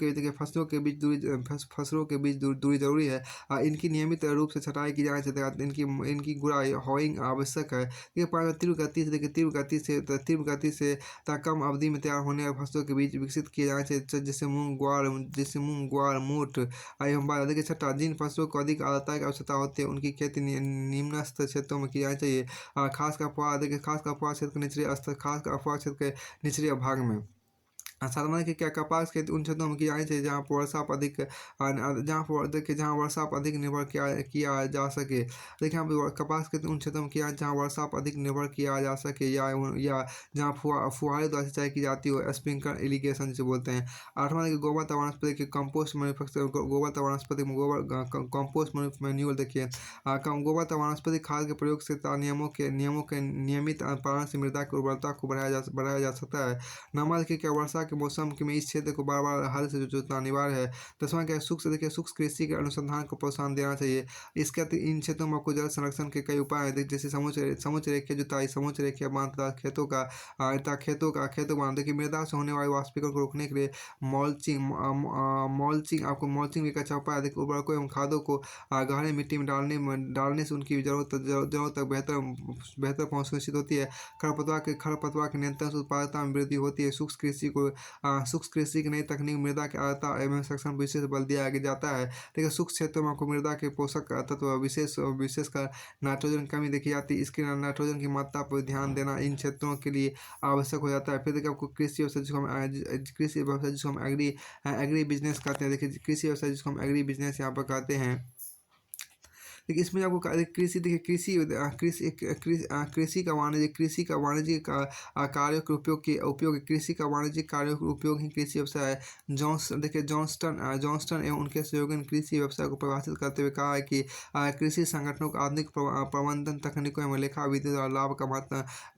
S2: के बीच दूरी जरूरी है। इनकी नियमित रूप से छटाई की जानी चाहिए। इनकी गुड़ाई, होइंग आवश्यक है। ये तीव्र गति से से तीव्र गति से कम अवधि में तैयार होने वाली फसलों के बीज विकसित किए जाने चाहिए, जैसे मूंग ग्वार मोठ एवं बाजरा। देखिए छठा, जिन फसलों को अधिक आर्द्रता की आवश्यकता होती है उनकी खेती निम्नस्थ क्षेत्रों में की जानी चाहिए, खासकर पहाड़, देखिए खासकर पहाड़ क्षेत्र के निचले स्तर, खासकर पहाड़ क्षेत्र के निचले भाग में। साधारण कि क्या कपास खेती उन क्षेत्रों में की जानी चाहिए जहाँ पर वर्षा पर अधिक जहाँ पर देखिए जहाँ वर्षा पर अधिक निर्भर किया किया जा सके। देखिए यहाँ पे कपास खेती उन क्षेत्रों में किया जहाँ वर्षा पर अधिक निर्भर किया जा सके, या जहाँ फुहारे द्वारा सिंचाई की जाती हो, स्प्रिंकलर इरिगेशन जिसे बोलते हैं। आठवां देखिए गोबर तथा वनस्पति के कंपोस्ट मैन्युफैक्चर, गोबर तथा वनस्पति गोबर कंपोस्ट मैन्यूअल। देखिए गोबर तथा वनस्पति खाद के प्रयोग से नियमों के नियमित पालन से मृदा की उर्वरता को बढ़ाया जा सकता है। नंबर देखिए क्या वर्षा के मौसम के में इस क्षेत्र को बार बार हल से जोतना अनिवार्य है। दसवां क्या देखिए सूक्ष्म कृषि के अनुसंधान को प्रोत्साहन देना चाहिए। इसके अतिरिक्त इन क्षेत्रों में आपको जल संरक्षण के कई उपाय हैं, जैसे समुच्च रेखीय जुताई, समुच्च रेखीय बांध तथा खेतों बांध। देखिए मृदा से होने वाले वाष्पीकरण को रोकने के लिए मल्चिंग आपको मल्चिंग एक अच्छा उपाय है। देखिए उर्वरकों एवं खादों को गहरे मिट्टी में डालने से उनकी जरूरत तक बेहतर पहुँच सुनिश्चित होती है। खरपतवार के नियंत्रण से उत्पादकता में वृद्धि होती है। सूक्ष्म कृषि की नई तकनीक मृदा की आर्द्रता एवं संरक्षण पर विशेष बल दिया जाता है। देखिए सूक्ष्म क्षेत्रों में आपको मृदा के पोषक तत्व विशेषकर नाइट्रोजन कमी देखी जाती है। इसके नाइट्रोजन की मात्रा पर ध्यान देना इन क्षेत्रों के लिए आवश्यक हो जाता है। फिर देखिए आपको कृषि व्यवसाय जिसको हम एग्री बिजनेस कहते हैं। देखिए कृषि व्यवसाय जिसको हम एग्री बिजनेस यहाँ पर कहते हैं। देखिए इसमें आपको देखिए कृषि का वाणिज्यिक कार्यों के उपयोग कृषि का वाणिज्यिक कार्यों के उपयोग ही कृषि व्यवसाय है। जॉन्स्टन एवं उनके सहयोगी ने कृषि व्यवसाय को परिभाषित करते हुए कहा है कि कृषि संगठनों को आधुनिक प्रबंधन तकनीकों एवं लेखा विधि द्वारा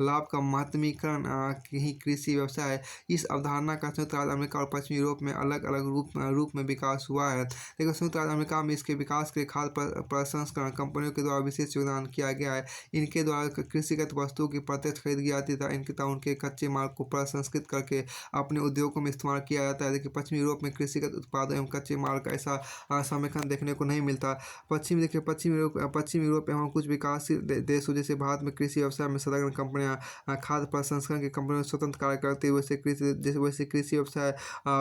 S2: लाभ का महत्वमीकरण ही कृषि व्यवसाय है। इस अवधारणा का संयुक्त राज्य अमेरिका और पश्चिमी यूरोप में अलग अलग रूप में विकास हुआ है। लेकिन संयुक्त राज्य अमेरिका में इसके विकास के लिए खाद्य प्रसंस्करण कंपनियों के द्वारा विशेष योगदान किया गया है। इनके द्वारा कृषिगत वस्तुओं की प्रत्यक्ष खरीद की जाती है, इनके तथा उनके कच्चे माल को प्रसंस्कृत करके अपने उद्योगों में इस्तेमाल किया जाता है। देखिए पश्चिमी यूरोप में कृषिगत उत्पादों एवं कच्चे माल का ऐसा संरेखन देखने को नहीं मिलता। पश्चिम यूरोप एवं कुछ विकासशील देशों जैसे भारत में कृषि व्यवसाय में संलग्न कंपनियां खाद्य प्रसंस्करण की कंपनियों में स्वतंत्र कार्य करती है। वैसे कृषि व्यवसाय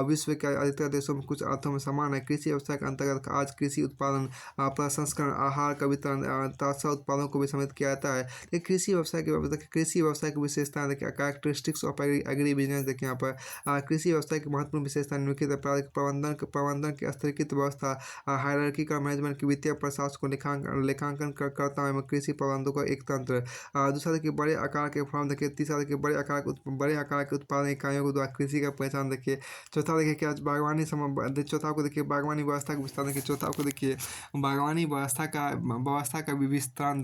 S2: विश्व के अधिकतर देशों में कुछ अर्थों में समान है। कृषि व्यवसाय के अंतर्गत आज कृषि उत्पादन, प्रसंस्करण, आहार का वितरण तथा उत्पादों को भी सम्मिलित किया जाता है। देखिए कृषि व्यवसाय की विशेषताएं देखिए कैरेक्टरिस्टिक्स ऑफ एग्री बिजनेस। देखिए यहाँ पर कृषि व्यवसाय की महत्वपूर्ण विशेषता निम्नलिखित है। प्रबंधन की स्तरीकृत व्यवस्था, हायरार्किकल मैनेजमेंट की वित्तीय प्रशासन को लेखांकन करता है कृषि प्रबंधों का एक तंत्र। दूसरा देखिए बड़े आकार के फर्म। देखिए तीसरा देखिए बड़े आकार के उत्पादन इकाइयों को द्वारा कृषि का पहचान। देखिए चौथा देखिए क्या चौथा को देखिए बागवानी व्यवस्था का विस्तार। देखिए चौथा को देखिए बागवानी व्यवस्था का विस्तार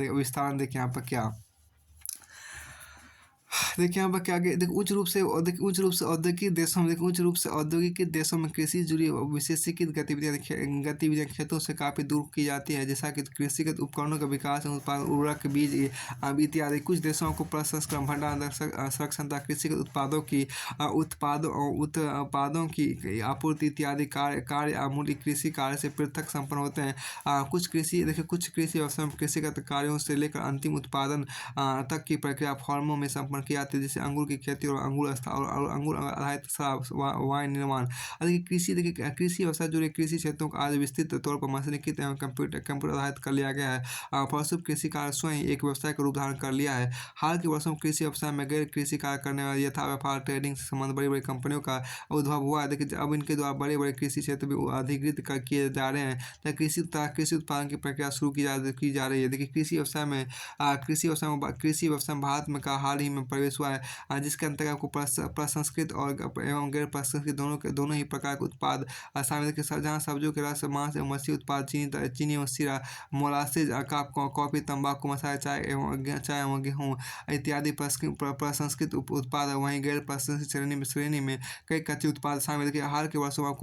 S2: देखिए यहाँ पर क्या देखिए यहाँ पर क्या देखिए उच्च रूप से औद्योगिक देशों में कृषि से जुड़ी विशेषीकृत गतिविधियाँ खेतों से काफ़ी दूर की जाती है, जैसा कि कृषिगत उपकरणों का विकास, उत्पादन, उर्वरक, बीज इत्यादि। कुछ देशों को प्रसंस्करण, भंडारण, संरक्षण तथा कृषिगत उत्पादों की आपूर्ति इत्यादि कार्य अमूल्य कृषि कार्य से पृथक संपन्न होते हैं। कुछ कृषि व्यवसाय में कृषिगत कार्यों से लेकर अंतिम उत्पादन तक की प्रक्रिया फॉर्मों में संपन्न की जाती है, जैसे अंगूर की खेती और अंगूर आधारित शराब, वाइन निर्माण। देखिए कृषि व्यवसाय जुड़े कृषि क्षेत्रों को आज विस्तृत तौर पर मशीनीकृत एवं कंप्यूटर आधारित कर लिया गया है। फलस्वरूप कृषि कार्य स्वयं एक व्यवसाय का रूप धारण कर लिया है। हाल के वर्षों में कृषि व्यवसाय में गैर कृषि कार्य करने वाले यथा व्यापार, ट्रेडिंग से संबंध बड़ी बड़ी कंपनियों का उद्भव हुआ है। देखिए अब इनके द्वारा बड़े बड़े कृषि क्षेत्र भी अधिकृत किए जा रहे हैं। कृषि उत्पादन की प्रक्रिया शुरू की जा रही है। देखिए कृषि व्यवसाय में भारत में का हाल ही में प्रवेश हुआ है, जिसके अंतर्गत आपको प्रसंस्कृत और एवं गैर प्रसंस्कृत दोनों ही प्रकार के उत्पाद शामिल है। जहाँ सब्जियों के रस, मांस एवं मछली उत्पाद, चीनी एवं शीरा, मोलासेज, कॉफी, तंबाकू, मसाले, चाय एवं गेहूँ इत्यादि प्रसंस्कृत उत्पाद है। वहीं गैर प्रसंस्कृत श्रेणी में कई कच्चे उत्पाद शामिल है। हाल के वर्षों में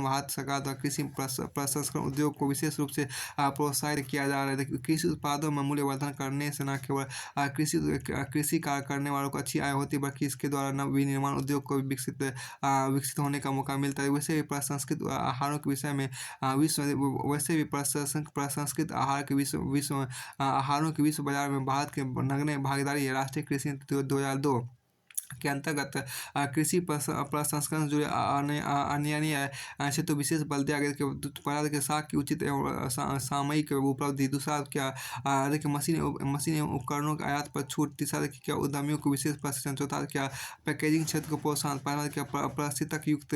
S2: भारत सरकार द्वारा कृषि प्रसंस्करण उद्योग को विशेष रूप से प्रोत्साहित किया जा रहा है। कृषि उत्पादों में मूल्यवर्धन करने से न केवल कृषि कार्य करने वालों को अच्छी आय होती है, बल्कि इसके द्वारा नव विनिर्माण उद्योग को भी विकसित होने का मौका मिलता है। वैसे भी प्रसंस्कृत आहारों के विषय में वैसे भी प्रसंस्कृत आहार के आहारों के विश्व बाजार में भारत के नगण्य भागीदारी है। राष्ट्रीय कृषि नीति 2002 के अंतर्गत कृषि प्रसंस्करण से जुड़े अन्य क्षेत्रों विशेष बल दिया गया कि पहला देखिए साग की उचित एवं सामयिक उपलब्धि। दूसरा क्या देखिए मशीन एवं उपकरणों के आयात पर छूट। तीसरा देखिए क्या उद्यमियों को विशेष प्रशिक्षण। चौथा क्या पैकेजिंग क्षेत्र को प्रोत्साहन। पांचवा क्या परिस्थितक युक्त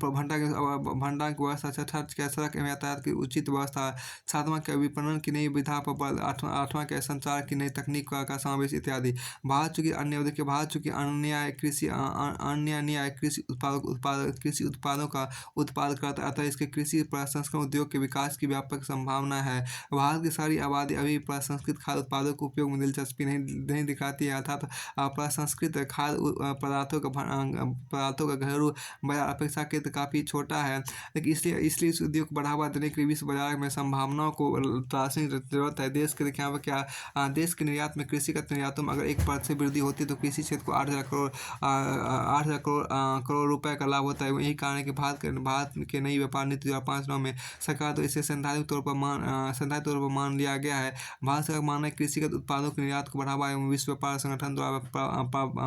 S2: भंडारण की व्यवस्था। छठा क्या सड़क एवं यातायात की उचित व्यवस्था। सातवां क्या विपणन की नई विधा पर बल। आठवां क्या संचार की नई तकनीक का समावेश इत्यादि। भारत चूंकि अन्य कृषि उत्पादों का उत्पाद करता है, अतः इसके कृषि प्रसंस्करण उद्योग के विकास की व्यापक संभावना है। भारत की सारी आबादी अभी प्रसंस्कृत खाद्य उत्पादों के उपयोग में दिलचस्पी नहीं दिखाती है, अर्थात प्रसंस्कृत खाद्य पदार्थों का घरेलू बाजार अपेक्षाकृत काफ़ी छोटा है। लेकिन इसलिए इस उद्योग को बढ़ावा देने के लिए विश्व बाजार में संभावनाओं को तलाशने की जरूरत है। देश के देखिए यहाँ पर क्या देश के निर्यात में कृषिगत निर्यातों में अगर 1% से वृद्धि होती है तो कृषि क्षेत्र को 8,000 करोड़ रुपए का लाभ होता है। यही कारण है कि भारत के नई व्यापार नीति 2005 में सरकार तो इसे सैद्धांतिक तौर पर मान लिया गया है। भारत सरकार का मानना है कृषिगत उत्पादों के निर्यात को बढ़ावा एवं विश्व व्यापार संगठन द्वारा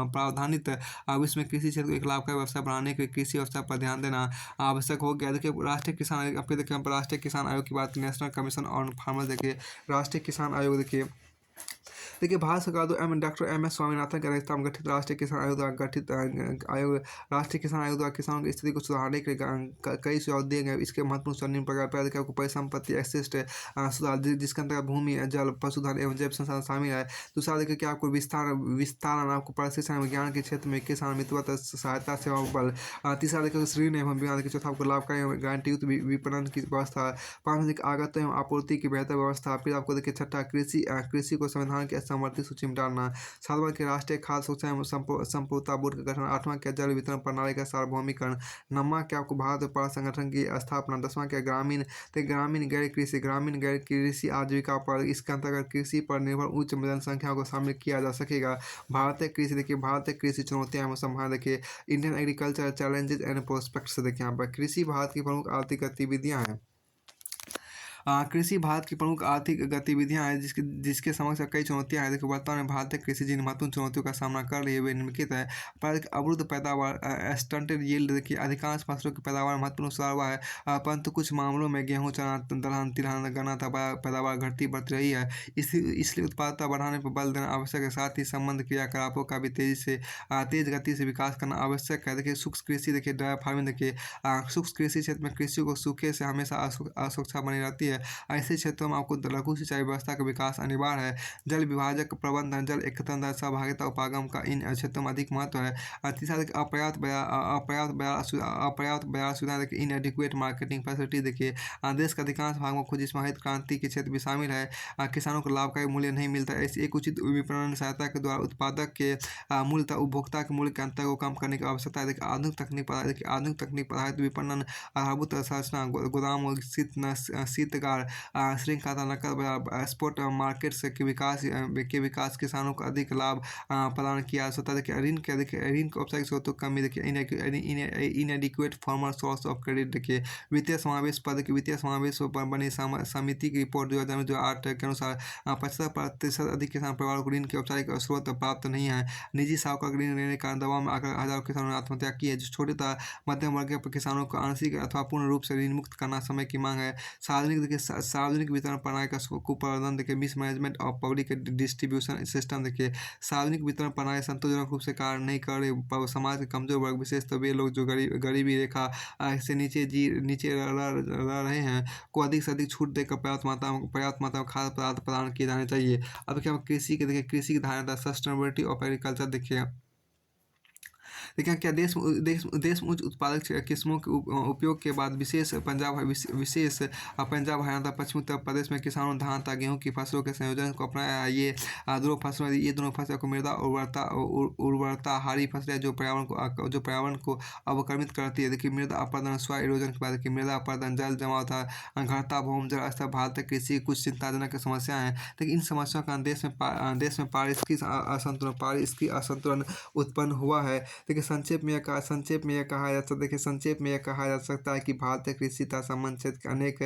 S2: प्रावधानित विश्व में कृषि क्षेत्र को एक लाभकारी व्यवसाय बनाने के लिए कृषि व्यवस्था पर ध्यान देना आवश्यक हो गया। देखिए राष्ट्रीय किसान आपके देखिए राष्ट्रीय किसान आयोग की बात, नेशनल कमीशन ऑन फार्मर्स देखिए राष्ट्रीय किसान आयोग देखिए भारत सरकार द्वारा डॉक्टर M.S. स्वामीनाथन की अध्यक्षता में गठित राष्ट्रीय किसान आयोग द्वारा गठित आयोग राष्ट्रीय किसान आयोग द्वारा किसानों की स्थिति को सुधारने के लिए कई सुझाव दिए गए। इसके महत्वपूर्ण निम्न प्रकार पर देखिए आपको परिसंपत्ति एक्सेस्ट सुधार जिसके अंतर्गत भूमि, जल, पशुधन एवं जैव संसाधन शामिल है। दूसरा देखिए क्या आपको विस्तार आपको प्रशिक्षण विज्ञान के क्षेत्र में किसान मित्रवत सहायता सेवा बल। तीसरा देखिए ऋण एवं बीमा देखिए। चौथा आपको लाभकारी गारंटी युक्त विपणन की व्यवस्था। पाँचवा देखिए आगत एवं आपूर्ति की बेहतर व्यवस्था। फिर आपको देखिए छठा कृषि को संविधान के समर्थित सूची में डालना। सातवां के राष्ट्रीय खाद्य सुरक्षा एवं संपूर्णता बोर्ड का गठन। आठवां क्या जल वितरण प्रणाली का सार्वभौमिकरण। नौवां क्या आपको भारत व्यापार संगठन की स्थापना। दसवां क्या ग्रामीण गैर कृषि आजीविका पर इसके अंतर्गत कृषि पर निर्भर उच्च जनसंख्या को शामिल किया जा सकेगा। भारतीय कृषि चुनौतियां एवं संभावना देखिए Indian agriculture challenges and prospects देखिए यहाँ पर कृषि भारत की प्रमुख आर्थिक गतिविधियां हैं। कृषि भारत की प्रमुख आर्थिक गतिविधियां हैं जिसके समक्ष कई चुनौतियां हैं। देखिए वर्तमान में भारतीय कृषि जिन महत्वपूर्ण चुनौतियों का सामना कर रही है वे निम्नलिखित है। पर अवरुद्ध पैदावार स्टंटेड यील्ड देखिए अधिकांश फसलों की पैदावार महत्वपूर्ण सुधार हुआ है, परंतु कुछ मामलों में गेहूँ, चना, दलहन, तिलहन, गन्ना पैदावार घटती बढ़ती रही है। इसलिए उत्पादकता बढ़ाने पर बल देना आवश्यक है। साथ ही संबंध क्रियाकलापों का भी तेज गति से विकास करना आवश्यक है। देखिए सूक्ष्म कृषि देखिए ड्राई फार्मिंग देखिए सूक्ष्म कृषि क्षेत्र में कृषि को सूखे से हमेशा असुरक्षा बनी रहती है। ऐसे क्षेत्रों में आपको लघु सिंचाई व्यवस्था का विकास अनिवार्य है। जल विभाजक प्रबंधन, जल एकत्रीकरण, सहभागिता उपागम का इन क्षेत्रों में अधिक महत्व है। तीसरा अपर्याप्त बाजार सुविधा देखिए इनएडिक्वेट मार्केटिंग फैसिलिटी देखिए देश के अधिकांश भाग में खुद इसमें हरित क्रांति के क्षेत्र भी शामिल है। किसानों को लाभकारी मूल्य नहीं मिलता है। ऐसी एक उचित विपणन सहायता के द्वारा उत्पादक के मूल्य तथा उपभोक्ता के मूल्य के अंतर को कम करने की आवश्यकता है। देखिए आधुनिक तकनीक आधारित विपणन आधारभूत संरचना गोदाम शीतगार श्रृंखला नकद बाजार स्पॉट मार्केट्स के विकास किसानों को अधिक लाभ प्रदान किया जा सकता है। देखिए ऋण के औपचारिक स्रोतों की कमी देखिए इनएडिक्वेट फॉर्मल सोर्स ऑफ क्रेडिट देखिए वित्तीय समावेश पर बनी समिति की रिपोर्ट 2008 के अनुसार 75% अधिक किसान परिवारों को ऋण के औपचारिक स्रोत प्राप्त नहीं है। निजी साहूकार ऋण लेने के दबाव में आकर हजारों किसानों ने आत्महत्या की है। जो छोटे तथा मध्यम वर्ग के किसानों को आंशिक अथवा पूर्ण रूप से ऋण मुक्त करना समय की मांग है। सार्वजनिक वितरण प्रणाली का कुप्रबंधन देखिए mismanagement of public distribution system देखिए सार्वजनिक वितरण प्रणाली संतोषजनक रूप से कार्य नहीं कर रही। समाज के कमजोर वर्ग विशेषतः वे लोग जो गरीबी रेखा से नीचे रह रहे हैं को अधिक से अधिक छूट देकर पर्याप्त मात्रा में खाद्य पदार्थ प्रदान किए जाने चाहिए। अब क्या कृषि की धारणा सस्टेनेबिलिटी ऑफ एग्रीकल्चर देखिए देखिए क्या देश में उच्च उत्पादक किस्मों के उपयोग के बाद विशेष पंजाब, हरियाणा, पश्चिमी उत्तर प्रदेश में किसानों ने धान तथा गेहूँ की फसलों के संयोजन को अपनाया। ये दोनों फसलों को मृदा उर्वरता हारी फसलें जो पर्यावरण को अवक्रमित करती है। देखिए मृदा अपरदन, सॉइल इरोजन के बाद देखिए मृदा अपरदन, जल जमाव तथा घटता भूमि स्तर, भारत की कृषि की कुछ चिंताजनक समस्याएं हैं। लेकिन इन समस्याओं का देश में पारिस्थितिक असंतुलन उत्पन्न हुआ है। देखिए संक्षेप में यह कहा जा सकता है कि भारतीय कृषि तथा संबंध क्षेत्र की अनेक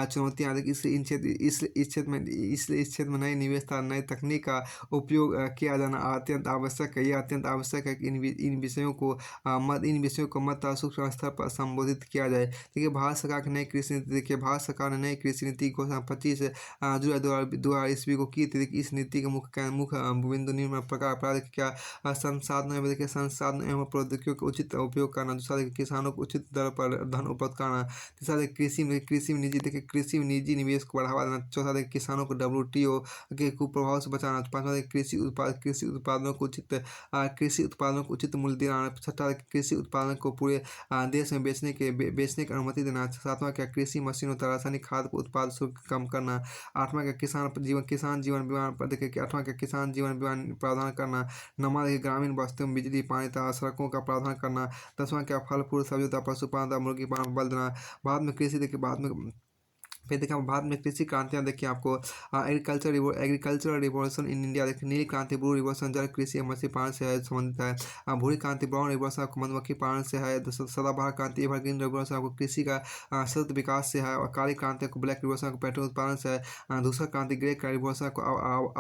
S2: चुनौतियां देखिए इस क्षेत्र में नई निवेश तथा नई तकनीक का उपयोग किया जाना अत्यंत आवश्यक है। यह अत्यंत आवश्यक है कि इन विषयों को मत सूक्ष्म स्तर पर संबोधित किया जाए। देखिए भारत सरकार की नई कृषि नीति, देखिए भारत सरकार ने नई कृषि नीति की घोषणा 25 जुलाई 2000 ईस्वी को की थी। देखिए इस नीति के मुख्य बिंदु निम्न प्रकार क्या संसाधन एवं प्रौद्योगिकियों के उचित उपयोग करना। दूसरा देखिए किसानों को उचित दर पर धन उपलब्ध कराना। तीसरा देखिए कृषि में निजी निवेश को बढ़ावा देना। चौथा देखिए किसानों को WTO के कुप्रभाव से बचाना। पांचवा देखिए कृषि उत्पादों को उचित मूल्य दिलाना। छठा कृषि उत्पादन को पूरे देश में बेचने की अनुमति देना। सातवां क्या कृषि मशीनों तथा रासायनिक खाद को उत्पाद शुल्क कम करना। आठवां क्या किसान जीवन बीमा पर देखिए कि आठवां क्या किसान जीवन बीमा प्रावधान करना। नौवां देखिए ग्रामीण बस्तियों में बिजली पानी तथा सड़कों का प्रावधान करना। दसवां क्या फल फूल सब्जी तथा पशुपालन तथा मुर्गी पालन पर बल देना। बाद में फिर देखिए भारत में कृषि क्रांतियाँ देखिए आपको एग्रीकल्चरल रिवॉल्यूशन इन इंडिया देखिए नीली क्रांति ब्लू रिवॉल्यूशन जल कृषि और मछली पालन से है संबंधित है। भूरी क्रांति ब्राउन रिवॉल्यूशन आपको मधुमक्खी पालन से है। सदाबहार क्रांति एवरग्रीन रिवॉल्यूशन आपको कृषि का सतत विकास से है। और काली क्रांति आपको ब्लैक रिवॉल्यूशन आपको पेट्रोल उत्पादन से है। धूसर क्रांति ग्रे रिवॉल्यूशन आपको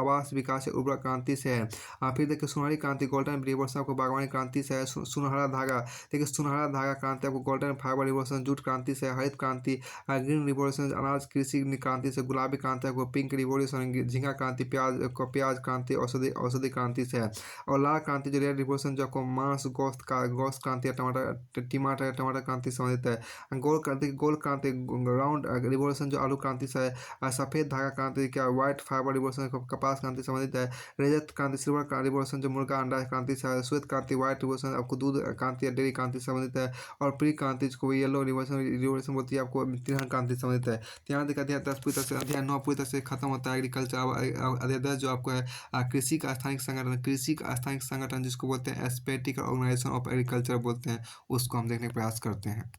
S2: आवास विकास से उर्वरक क्रांति से है। फिर देखिए सुनहरी क्रांति गोल्डन रिवॉल्यूशन आपको बागवानी क्रांति से है। सुनहरा धागा देखिए सुनहरा धागा क्रांति आपको गोल्डन फाइबर रिवॉल्यूशन जूट क्रांति से। हरित क्रांति ग्रीन रिवॉल्यूशन अनाज कृषि क्रांति से। गुलाबी क्रांति आपको पिंक रिवॉल्यूशन झींगा क्रांति प्याज क्रांति औषधि क्रांति से है। और लाल क्रांति जो रेड रिवॉल्यूशन जो आपको मांस गोश्त क्रांति टमाटर क्रांति से संबंधित है। गोल क्रांति राउंड रिवॉल्यूशन जो आलू क्रांति से है। सफेद धागा क्रांति क्या व्हाइट फाइबर रिवॉल्यूशन कपास क्रांति से संबंधित है। रजत क्रांति सिल्वर रिवॉल्यूशन जो मुर्गा अंडा क्रांति से है। श्वेत क्रांति व्हाइट रिवॉल्यूशन आपको दूध क्रांति या डेयरी क्रांति से संबंधित है। और प्री क्रांति जिसको येलो रिवॉल्यूशन बोलती है आपको तिलहन क्रांति से संबंधित है। यहाँ देखा अध्याय 10 पूरी तरह से अध्याय 9 पूरी तरह से खत्म होता है। एग्रीकल्चर अध्याय 10 जो आपको है कृषि का स्थानिक संगठन जिसको बोलते हैं एस्पेटिक ऑर्गेनाइजेशन ऑफ एग्रीकल्चर बोलते हैं, उसको हम देखने का प्रयास करते हैं।